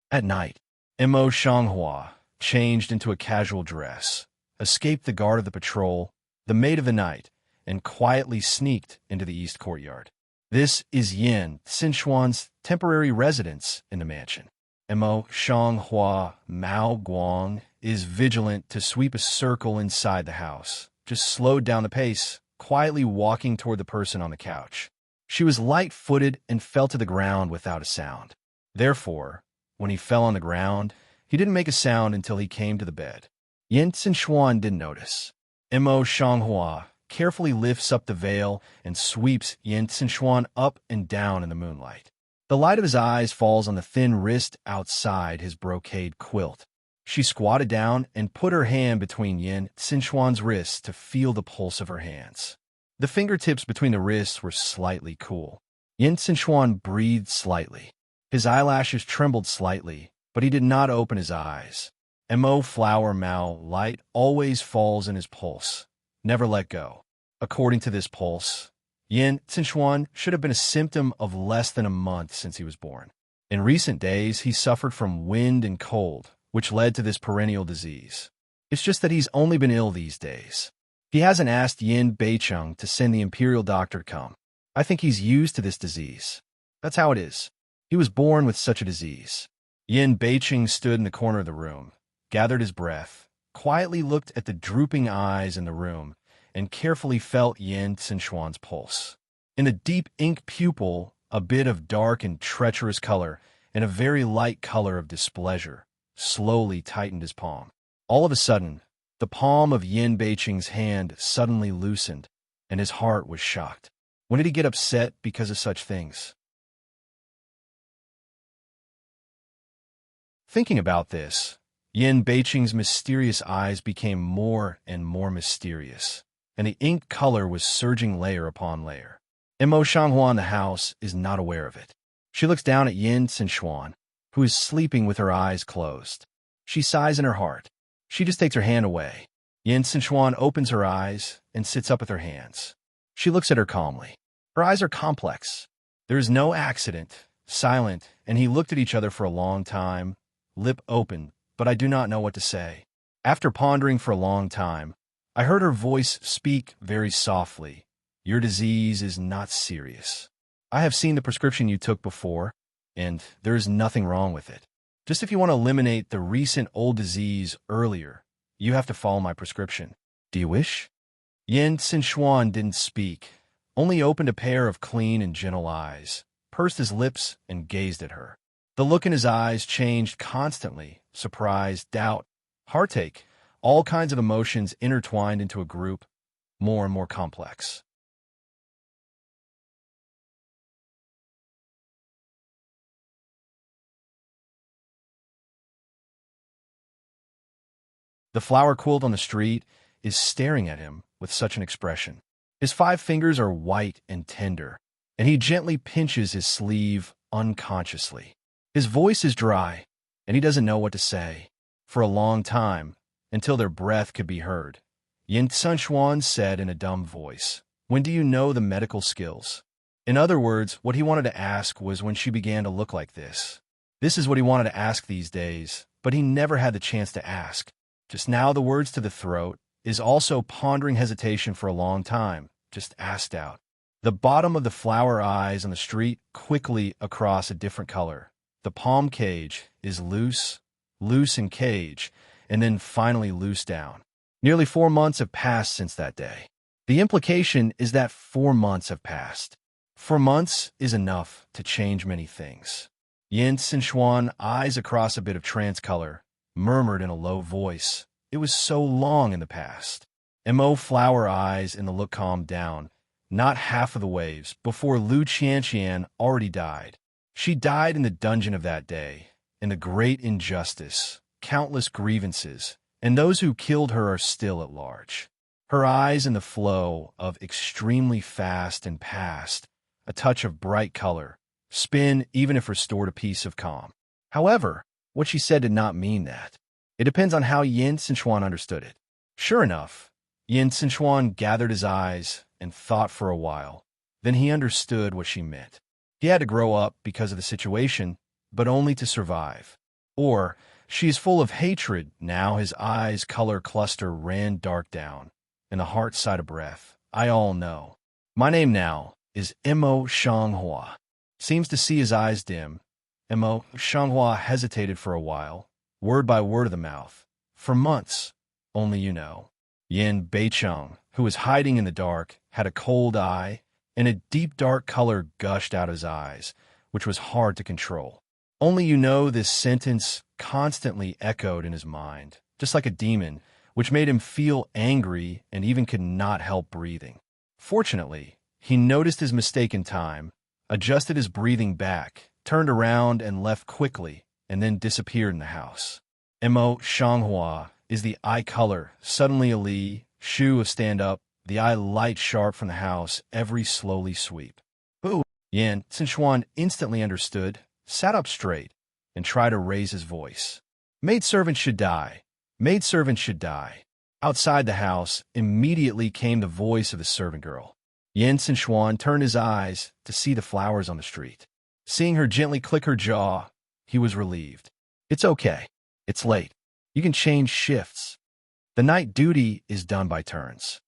A: At night, Mo Shanghua changed into a casual dress, escaped the guard of the patrol, the maid of the night, and quietly sneaked into the east courtyard. This is Yin Xinchuan's temporary residence in the mansion. Mo Shanghua Mao Guang is vigilant to sweep a circle inside the house, just slowed down the pace, quietly walking toward the person on the couch. She was light-footed and fell to the ground without a sound. Therefore, when he fell on the ground, he didn't make a sound until he came to the bed. Yin Xinchuan didn't notice. Mo Shanghua carefully lifts up the veil and sweeps Yin Xinchuan up and down in the moonlight. The light of his eyes falls on the thin wrist outside his brocade quilt. She squatted down and put her hand between Yin Xinchuan's wrists to feel the pulse of her hands. The fingertips between the wrists were slightly cool. Yin Xinchuan breathed slightly. His eyelashes trembled slightly, but he did not open his eyes. Mo Flower Mao light always falls in his pulse. Never let go. According to this pulse, Yin Xinchuan should have been a symptom of less than a month since he was born. In recent days, he suffered from wind and cold, which led to this perennial disease. It's just that he's only been ill these days. He hasn't asked Yin Beicheng to send the imperial doctor to come. I think he's used to this disease. That's how it is. He was born with such a disease. Yin Beicheng stood in the corner of the room, gathered his breath, quietly looked at the drooping eyes in the room, and carefully felt Yin Xinchuan's pulse. In the deep ink pupil, a bit of dark and treacherous color, and a very light color of displeasure, slowly tightened his palm. All of a sudden, the palm of Yin Beicheng's hand suddenly loosened, and his heart was shocked. When did he get upset because of such things? Thinking about this, Yin Beicheng's mysterious eyes became more and more mysterious, and the ink color was surging layer upon layer. Mo Shanghua in the house is not aware of it. She looks down at Yin Xinchuan, who is sleeping with her eyes closed. She sighs in her heart. She just takes her hand away. Yin Xinchuan opens her eyes and sits up with her hands. She looks at her calmly. Her eyes are complex. There is no accident, silent, and he looked at each other for a long time, lip open, but I do not know what to say. After pondering for a long time, I heard her voice speak very softly. Your disease is not serious. I have seen the prescription you took before, and there is nothing wrong with it. Just if you want to eliminate the recent old disease earlier, you have to follow my prescription. Do you wish? Yin Xinchuan didn't speak, only opened a pair of clean and gentle eyes, pursed his lips, and gazed at her. The look in his eyes changed constantly, surprise, doubt, heartache, all kinds of emotions intertwined into a group, more and more complex. The flower quilt on the street is staring at him with such an expression. His 5 fingers are white and tender, and he gently pinches his sleeve unconsciously. His voice is dry, and he doesn't know what to say. For a long time, until their breath could be heard, Yin Xinchuan said in a dumb voice, "When do you know the medical skills?" In other words, what he wanted to ask was when she began to look like this. This is what he wanted to ask these days, but he never had the chance to ask. Just now the words to the throat is also pondering hesitation for a long time, just asked out. The bottom of the flower eyes on the street quickly across a different color. The palm cage is loose in cage, and then finally loose down. Nearly 4 months have passed since that day. The implication is that 4 months have passed. 4 months is enough to change many things. Yin Xinchuan, eyes across a bit of trance color, murmured in a low voice, "It was so long in the past." Mo flower eyes in the look calmed down, not half of the waves, before Lu Qianqian already died. She died in the dungeon of that day, in the great injustice, countless grievances, and those who killed her are still at large. Her eyes in the flow of extremely fast and past, a touch of bright color, spin even if restored a piece of calm. However, what she said did not mean that. It depends on how Yin Sinchuan understood it. Sure enough, Yin Sinchuan gathered his eyes and thought for a while. Then he understood what she meant. He had to grow up because of the situation, but only to survive. Or, she is full of hatred. Now his eyes' color cluster ran dark down, and the heart sighed a breath. I all know. My name now is Mo Shanghua. Seems to see his eyes dim. Mo Shanghua hesitated for a while, word by word of the mouth. For months, only you know. Yin Beicheng, who was hiding in the dark, had a cold eye, and a deep dark color gushed out of his eyes, which was hard to control. Only you know, this sentence constantly echoed in his mind, just like a demon, which made him feel angry and even could not help breathing. Fortunately, he noticed his mistake in time, adjusted his breathing back, turned around and left quickly, and then disappeared in the house. Mo Shanghua is the eye color, suddenly a Li, Shu of stand up, the eye light sharp from the house, every slowly sweep. Boo! Yin Sinchuan instantly understood, sat up straight, and tried to raise his voice. Maidservant should die. Maidservant should die. Outside the house, immediately came the voice of the servant girl. Yin Sinchuan turned his eyes to see the flowers on the street. Seeing her gently click her jaw, he was relieved. It's okay. It's late. You can change shifts. The night duty is done by turns.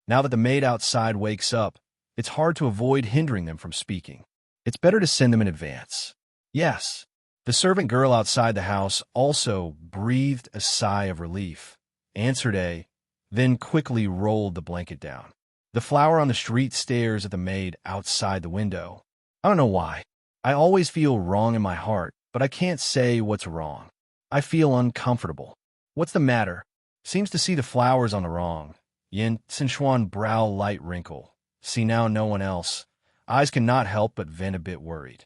A: Now that the maid outside wakes up, it's hard to avoid hindering them from speaking. It's better to send them in advance. Yes. The servant girl outside the house also breathed a sigh of relief, answered then quickly rolled the blanket down. The flower on the street stares at the maid outside the window. I don't know why. I always feel wrong in my heart, but I can't say what's wrong. I feel uncomfortable. What's the matter? Seems to see the flowers on the wrong. Yin Sinchuan brow light wrinkle. See now no one else. Eyes cannot help but vent a bit worried.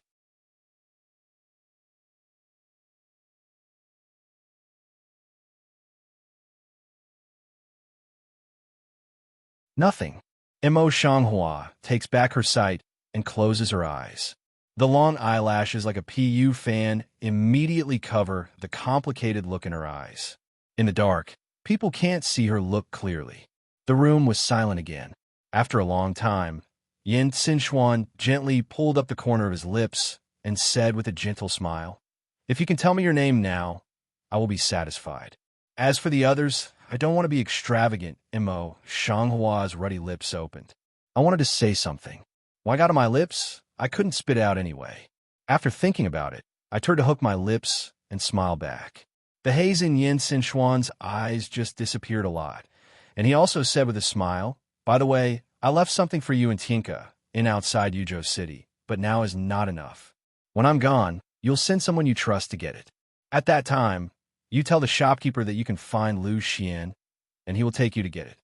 A: Nothing. Mo Shanghua takes back her sight and closes her eyes. The long eyelashes, like a PU fan, immediately cover the complicated look in her eyes. In the dark, people can't see her look clearly. The room was silent again. After a long time, Yin Sinchuan gently pulled up the corner of his lips and said with a gentle smile, If you can tell me your name now, I will be satisfied. As for the others, I don't want to be extravagant. Mo Shanghua's ruddy lips opened. I wanted to say something. When I got on my lips, I couldn't spit out anyway. After thinking about it, I turned to hook my lips and smile back. The haze in Yin Sinchuan's eyes just disappeared a lot, and he also said with a smile, By the way, I left something for you and Tinka in outside Yuzhou City, but now is not enough. When I'm gone, you'll send someone you trust to get it. At that time, you tell the shopkeeper that you can find Lu Xian, and he will take you to get it.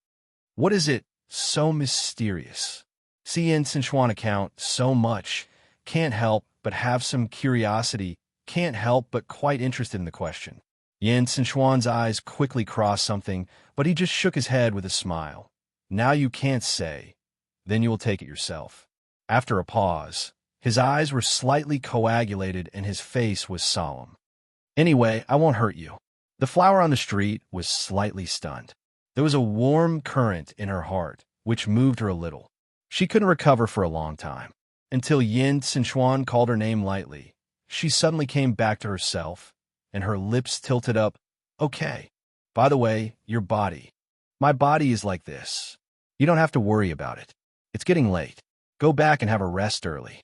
A: What is it so mysterious? See Yin Sinchuan account so much, can't help but have some curiosity, can't help but quite interested in the question. Yin Sinchuan's eyes quickly crossed something, but he just shook his head with a smile. Now you can't say. Then you will take it yourself. After a pause, his eyes were slightly coagulated and his face was solemn. Anyway, I won't hurt you. The flower on the street was slightly stunned. There was a warm current in her heart, which moved her a little. She couldn't recover for a long time. Until Yin Sinchuan called her name lightly. She suddenly came back to herself, and her lips tilted up. Okay. By the way, your body. My body is like this. You don't have to worry about it. It's getting late. Go back and have a rest early.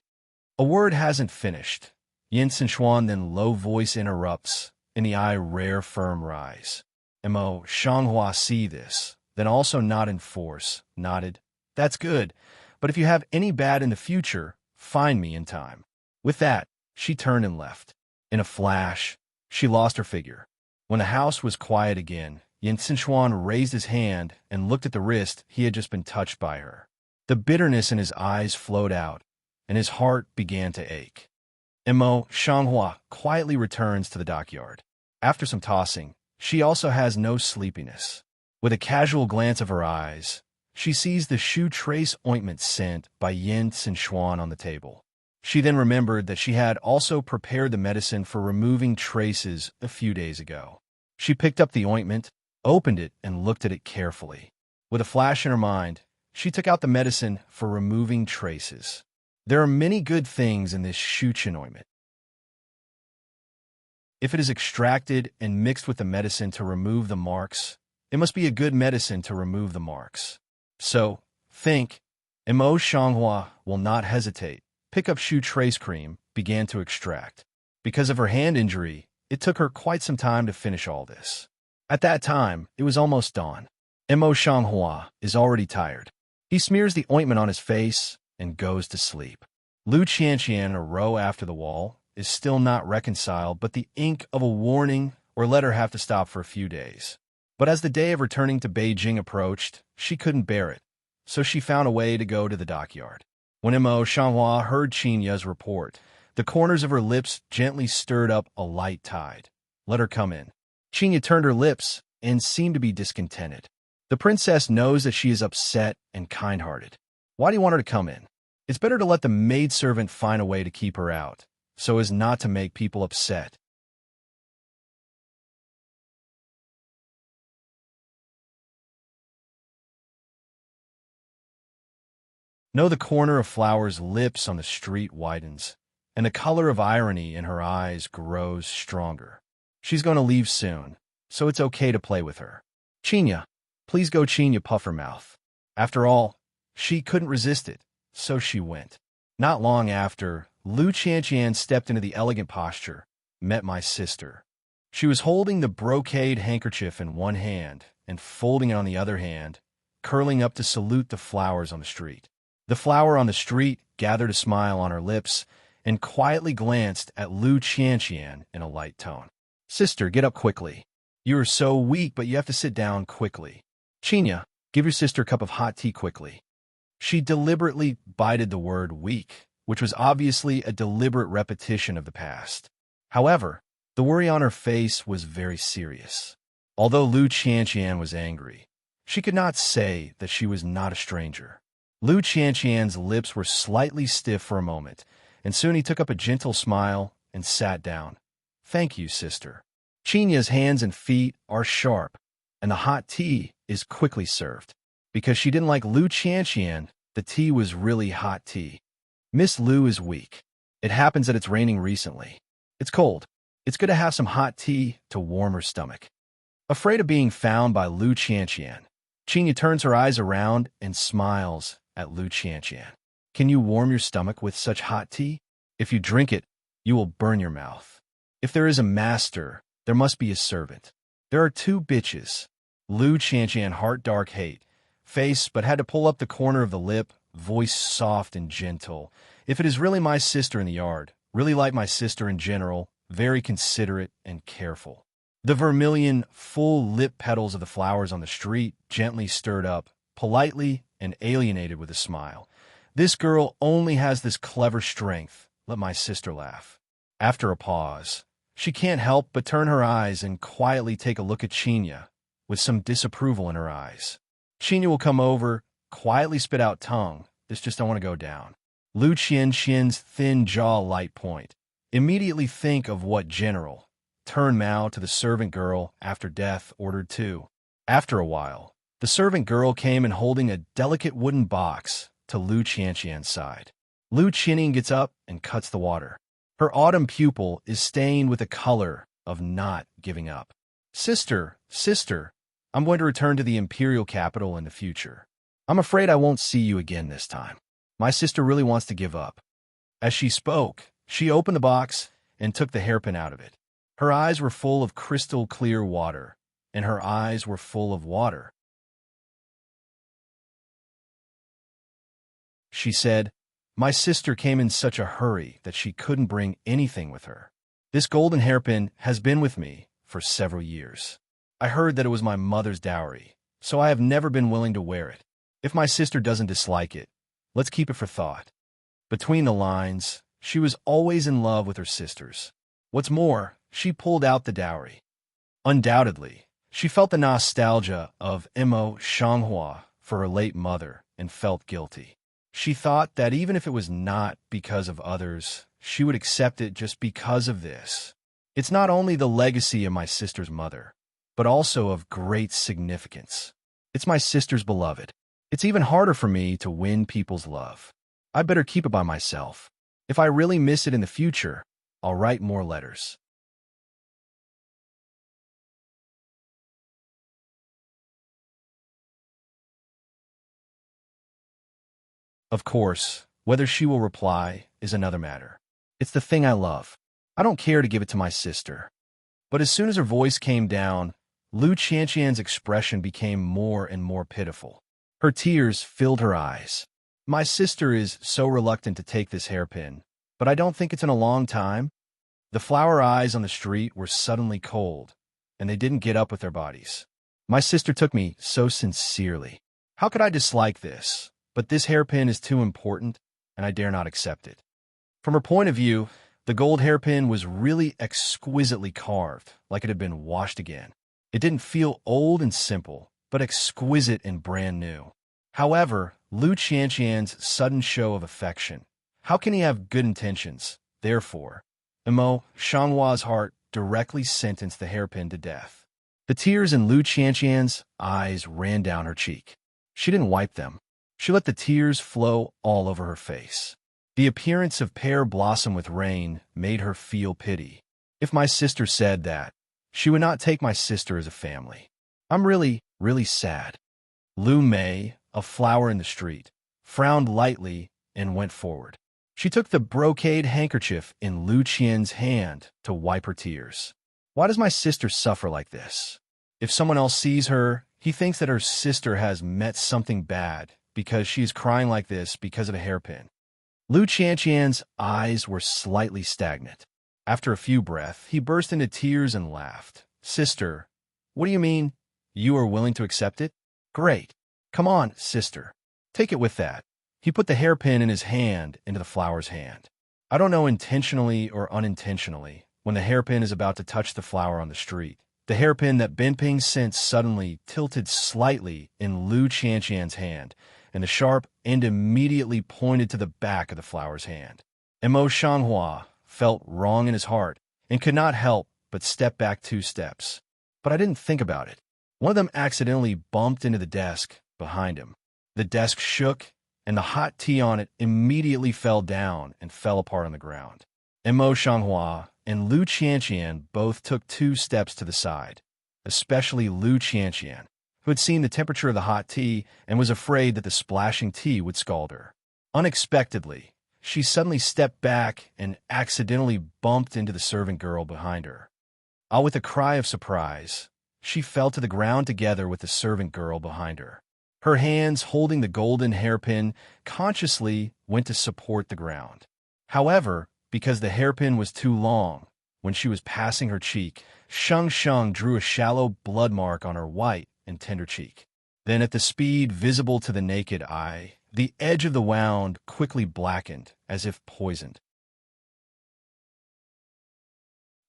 A: A word hasn't finished. Yin Sinchuan then low voice interrupts, in the eye rare firm rise. Mo Shanghua see this, then also not in force, nodded. That's good, but if you have any bad in the future, find me in time. With that, she turned and left. In a flash, she lost her figure. When the house was quiet again, Yin Sinchuan raised his hand and looked at the wrist he had just been touched by her. The bitterness in his eyes flowed out, and his heart began to ache. Mo Shanghua quietly returns to the dockyard. After some tossing, she also has no sleepiness. With a casual glance of her eyes, she sees the shoe trace ointment sent by Yin Xuan on the table. She then remembered that she had also prepared the medicine for removing traces a few days ago. She picked up the ointment, opened it, and looked at it carefully. With a flash in her mind, she took out the medicine for removing traces. There are many good things in this Shuchen ointment. If it is extracted and mixed with the medicine to remove the marks, it must be a good medicine to remove the marks. So, think, Mo Shanghua will not hesitate. Pick up shoe trace cream, began to extract. Because of her hand injury, it took her quite some time to finish all this. At that time, it was almost dawn. Mo Shanghua is already tired. He smears the ointment on his face and goes to sleep. Lu Qianqian, a row after the wall, is still not reconciled, but the ink of a warning or let her have to stop for a few days. But as the day of returning to Beijing approached, she couldn't bear it, so she found a way to go to the dockyard. When Mo Shanghua heard Qinya's report, the corners of her lips gently stirred up a light tide. Let her come in. Qinya turned her lips and seemed to be discontented. The princess knows that she is upset and kind-hearted. Why do you want her to come in? It's better to let the maidservant find a way to keep her out, so as not to make people upset. No, the corner of Flower's lips on the street widens, and the color of irony in her eyes grows stronger. She's going to leave soon, so it's okay to play with her. Qinya, please go. Qinya puff her mouth. After all, she couldn't resist it, so she went. Not long after, Lu Qianqian stepped into the elegant posture, met my sister. She was holding the brocade handkerchief in one hand and folding it on the other hand, curling up to salute the flowers on the street. The flower on the street gathered a smile on her lips and quietly glanced at Lu Qianqian in a light tone. Sister, get up quickly. You are so weak, but you have to sit down quickly. Qinya, give your sister a cup of hot tea quickly. She deliberately bided the word weak, which was obviously a deliberate repetition of the past. However, the worry on her face was very serious. Although Lu Qianqian was angry, she could not say that she was not a stranger. Lu Qianqian's lips were slightly stiff for a moment, and soon he took up a gentle smile and sat down. Thank you, sister. Qinya's hands and feet are sharp, and the hot tea is quickly served. Because she didn't like Lu Qianqian, the tea was really hot tea. Miss Lu is weak. It happens that it's raining recently. It's cold. It's good to have some hot tea to warm her stomach. Afraid of being found by Lu Qianqian, Qinya turns her eyes around and smiles at Lu Qianqian. Can you warm your stomach with such hot tea? If you drink it, you will burn your mouth. If there is a master, there must be a servant. There are two bitches. Lu Qianqian, heart dark hate, face but had to pull up the corner of the lip, voice soft and gentle. If it is really my sister in the yard, really like my sister in general, very considerate and careful. The vermilion, full lip petals of the flowers on the street gently stirred up, politely and alienated with a smile. This girl only has this clever strength. Let my sister laugh. After a pause, she can't help but turn her eyes and quietly take a look at Qinya, with some disapproval in her eyes. Qinya will come over, quietly spit out tongue. This just don't want to go down. Lu Qianqian's thin jaw light point. Immediately think of what general. Turn Mao to the servant girl after death ordered to. After a while, the servant girl came and holding a delicate wooden box to Lu Qianqian's side. Lu Qianqian gets up and cuts the water. Her autumn pupil is stained with the color of not giving up. Sister, I'm going to return to the imperial capital in the future. I'm afraid I won't see you again this time. My sister really wants to give up. As she spoke, she opened the box and took the hairpin out of it. Her eyes were full of crystal clear water, and her eyes were full of water. She said, my sister came in such a hurry that she couldn't bring anything with her. This golden hairpin has been with me for several years. I heard that it was my mother's dowry, so I have never been willing to wear it. If my sister doesn't dislike it, let's keep it for thought. Between the lines, She was always in love with her sisters. What's more, she pulled out the dowry. Undoubtedly, she felt the nostalgia of Imo Shanghua for her late mother and felt guilty. She thought that even if it was not because of others, she would accept it just because of this. It's not only the legacy of my sister's mother, but also of great significance. It's my sister's beloved. It's even harder for me to win people's love. I'd better keep it by myself. If I really miss it in the future, I'll write more letters. Of course, whether she will reply is another matter. It's the thing I love. I don't care to give it to my sister. But as soon as her voice came down, Lu Qianqian's expression became more and more pitiful. Her tears filled her eyes. My sister is so reluctant to take this hairpin, but I don't think it's in a long time. The flower eyes on the street were suddenly cold, and they didn't get up with their bodies. My sister took me so sincerely. How could I dislike this? But this hairpin is too important, and I dare not accept it. From her point of view, the gold hairpin was really exquisitely carved, like it had been washed again. It didn't feel old and simple, but exquisite and brand new. However, Lu Qianqian's sudden show of affection. How can he have good intentions? Therefore, Imo Shanghua's heart directly sentenced the hairpin to death. The tears in Lu Qianqian's eyes ran down her cheek. She didn't wipe them. She let the tears flow all over her face. The appearance of pear blossom with rain made her feel pity. If my sister said that, she would not take my sister as a family. I'm really, really sad. Lu Mei, a flower in the street, frowned lightly and went forward. She took the brocade handkerchief in Lu Qian's hand to wipe her tears. Why does my sister suffer like this? If someone else sees her, he thinks that her sister has met something bad because she is crying like this because of a hairpin. Lu Qianqian's eyes were slightly stagnant. After a few breaths, he burst into tears and laughed. Sister, what do you mean? You are willing to accept it? Great. Come on, sister. Take it with that. He put the hairpin in his hand into the flower's hand. I don't know intentionally or unintentionally, when the hairpin is about to touch the flower on the street, the hairpin that Binping sent suddenly tilted slightly in Lu Qianqian's hand, and the sharp end immediately pointed to the back of the flower's hand. Imo Shanghua felt wrong in his heart and could not help but step back 2 steps. But I didn't think about it. One of them accidentally bumped into the desk behind him. The desk shook, and the hot tea on it immediately fell down and fell apart on the ground. Imo Shanghua and Lu Qianqian both took 2 steps to the side, especially Lu Qianqian, who had seen the temperature of the hot tea and was afraid that the splashing tea would scald her. Unexpectedly, she suddenly stepped back and accidentally bumped into the servant girl behind her. With a cry of surprise, she fell to the ground together with the servant girl behind her. Her hands holding the golden hairpin consciously went to support the ground. However, because the hairpin was too long, when she was passing her cheek, Sheng drew a shallow blood mark on her white and tender cheek. Then at the speed visible to the naked eye, the edge of the wound quickly blackened, as if poisoned.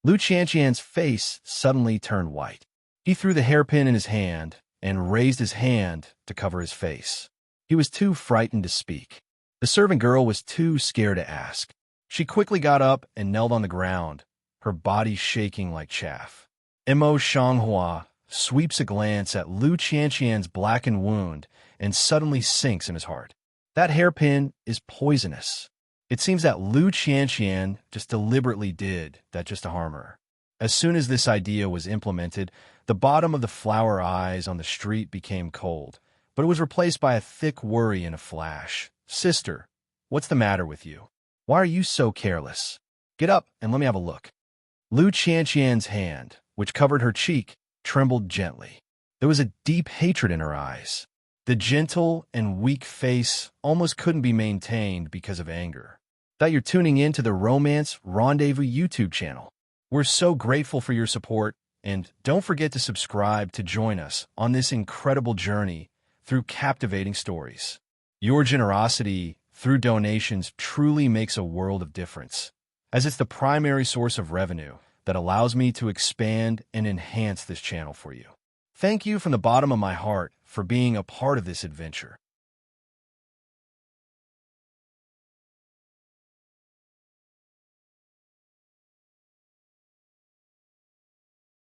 A: Lu Qianqian's face suddenly turned white. He threw the hairpin in his hand and raised his hand to cover his face. He was too frightened to speak. The servant girl was too scared to ask. She quickly got up and knelt on the ground, her body shaking like chaff. Imo Shanghua sweeps a glance at Lu Qianqian's blackened wound and suddenly sinks in his heart. That hairpin is poisonous. It seems that Lu Qianqian just deliberately did that just to harm her. As soon as this idea was implemented, the bottom of the flower eyes on the street became cold, but it was replaced by a thick worry in a flash. Sister, what's the matter with you? Why are you so careless? Get up and let me have a look. Lu Qianqian's hand, which covered her cheek, trembled gently. There was a deep hatred in her eyes. The gentle and weak face almost couldn't be maintained because of anger. That you're tuning in to the Romance Rendezvous YouTube channel. We're so grateful for your support, and don't forget to subscribe to join us on this incredible journey through captivating stories. Your generosity through donations truly makes a world of difference, as it's the primary source of revenue that allows me to expand and enhance this channel for you. Thank you from the bottom of my heart for being a part of this adventure.